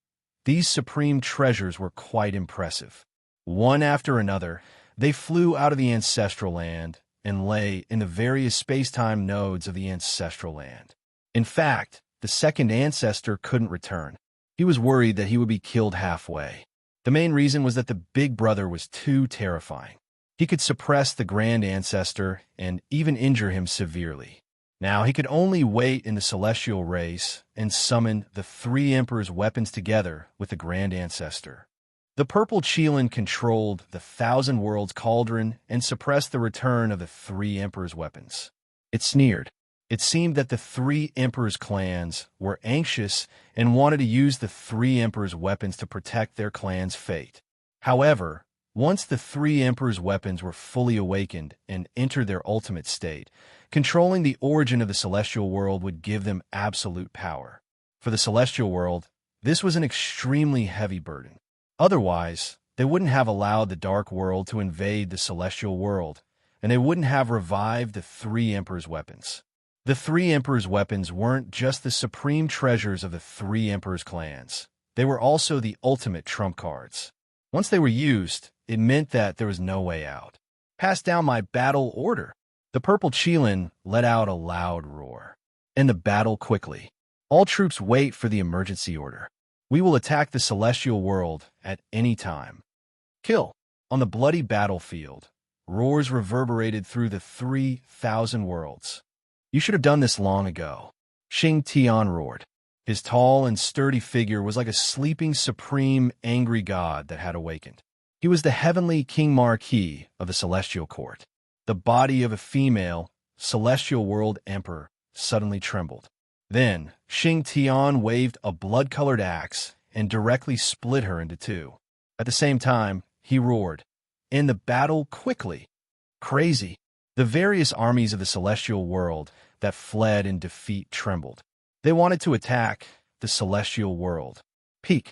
These supreme treasures were quite impressive. One after another, they flew out of the ancestral land and lay in the various space-time nodes of the ancestral land. In fact, the second ancestor couldn't return. He was worried that he would be killed halfway. The main reason was that the big brother was too terrifying. He could suppress the grand ancestor and even injure him severely. Now he could only wait in the celestial race and summon the three emperors' weapons together with the grand ancestor. The purple Qilin controlled the Thousand Worlds cauldron and suppressed the return of the three emperors' weapons. It sneered. It seemed that the three emperors' clans were anxious and wanted to use the three emperors' weapons to protect their clan's fate. However, once the three emperors' weapons were fully awakened and entered their ultimate state, controlling the origin of the celestial world would give them absolute power. For the celestial world, this was an extremely heavy burden. Otherwise, they wouldn't have allowed the dark world to invade the celestial world, and they wouldn't have revived the three emperors' weapons. The three emperors' weapons weren't just the supreme treasures of the three emperors' clans. They were also the ultimate trump cards. Once they were used, it meant that there was no way out. "Pass down my battle order." The purple Qilin let out a loud roar. "End the battle quickly. All troops wait for the emergency order. We will attack the celestial world at any time. Kill." On the bloody battlefield, roars reverberated through the 3,000 worlds. "You should have done this long ago." Xing Tian roared. His tall and sturdy figure was like a sleeping supreme angry god that had awakened. He was the heavenly King Marquis of the celestial court. The body of a female, celestial world emperor suddenly trembled. Then, Xing Tian waved a blood-colored axe and directly split her into two. At the same time, he roared, "End the battle quickly." Crazy. The various armies of the celestial world that fled in defeat trembled. They wanted to attack the celestial world. Peak.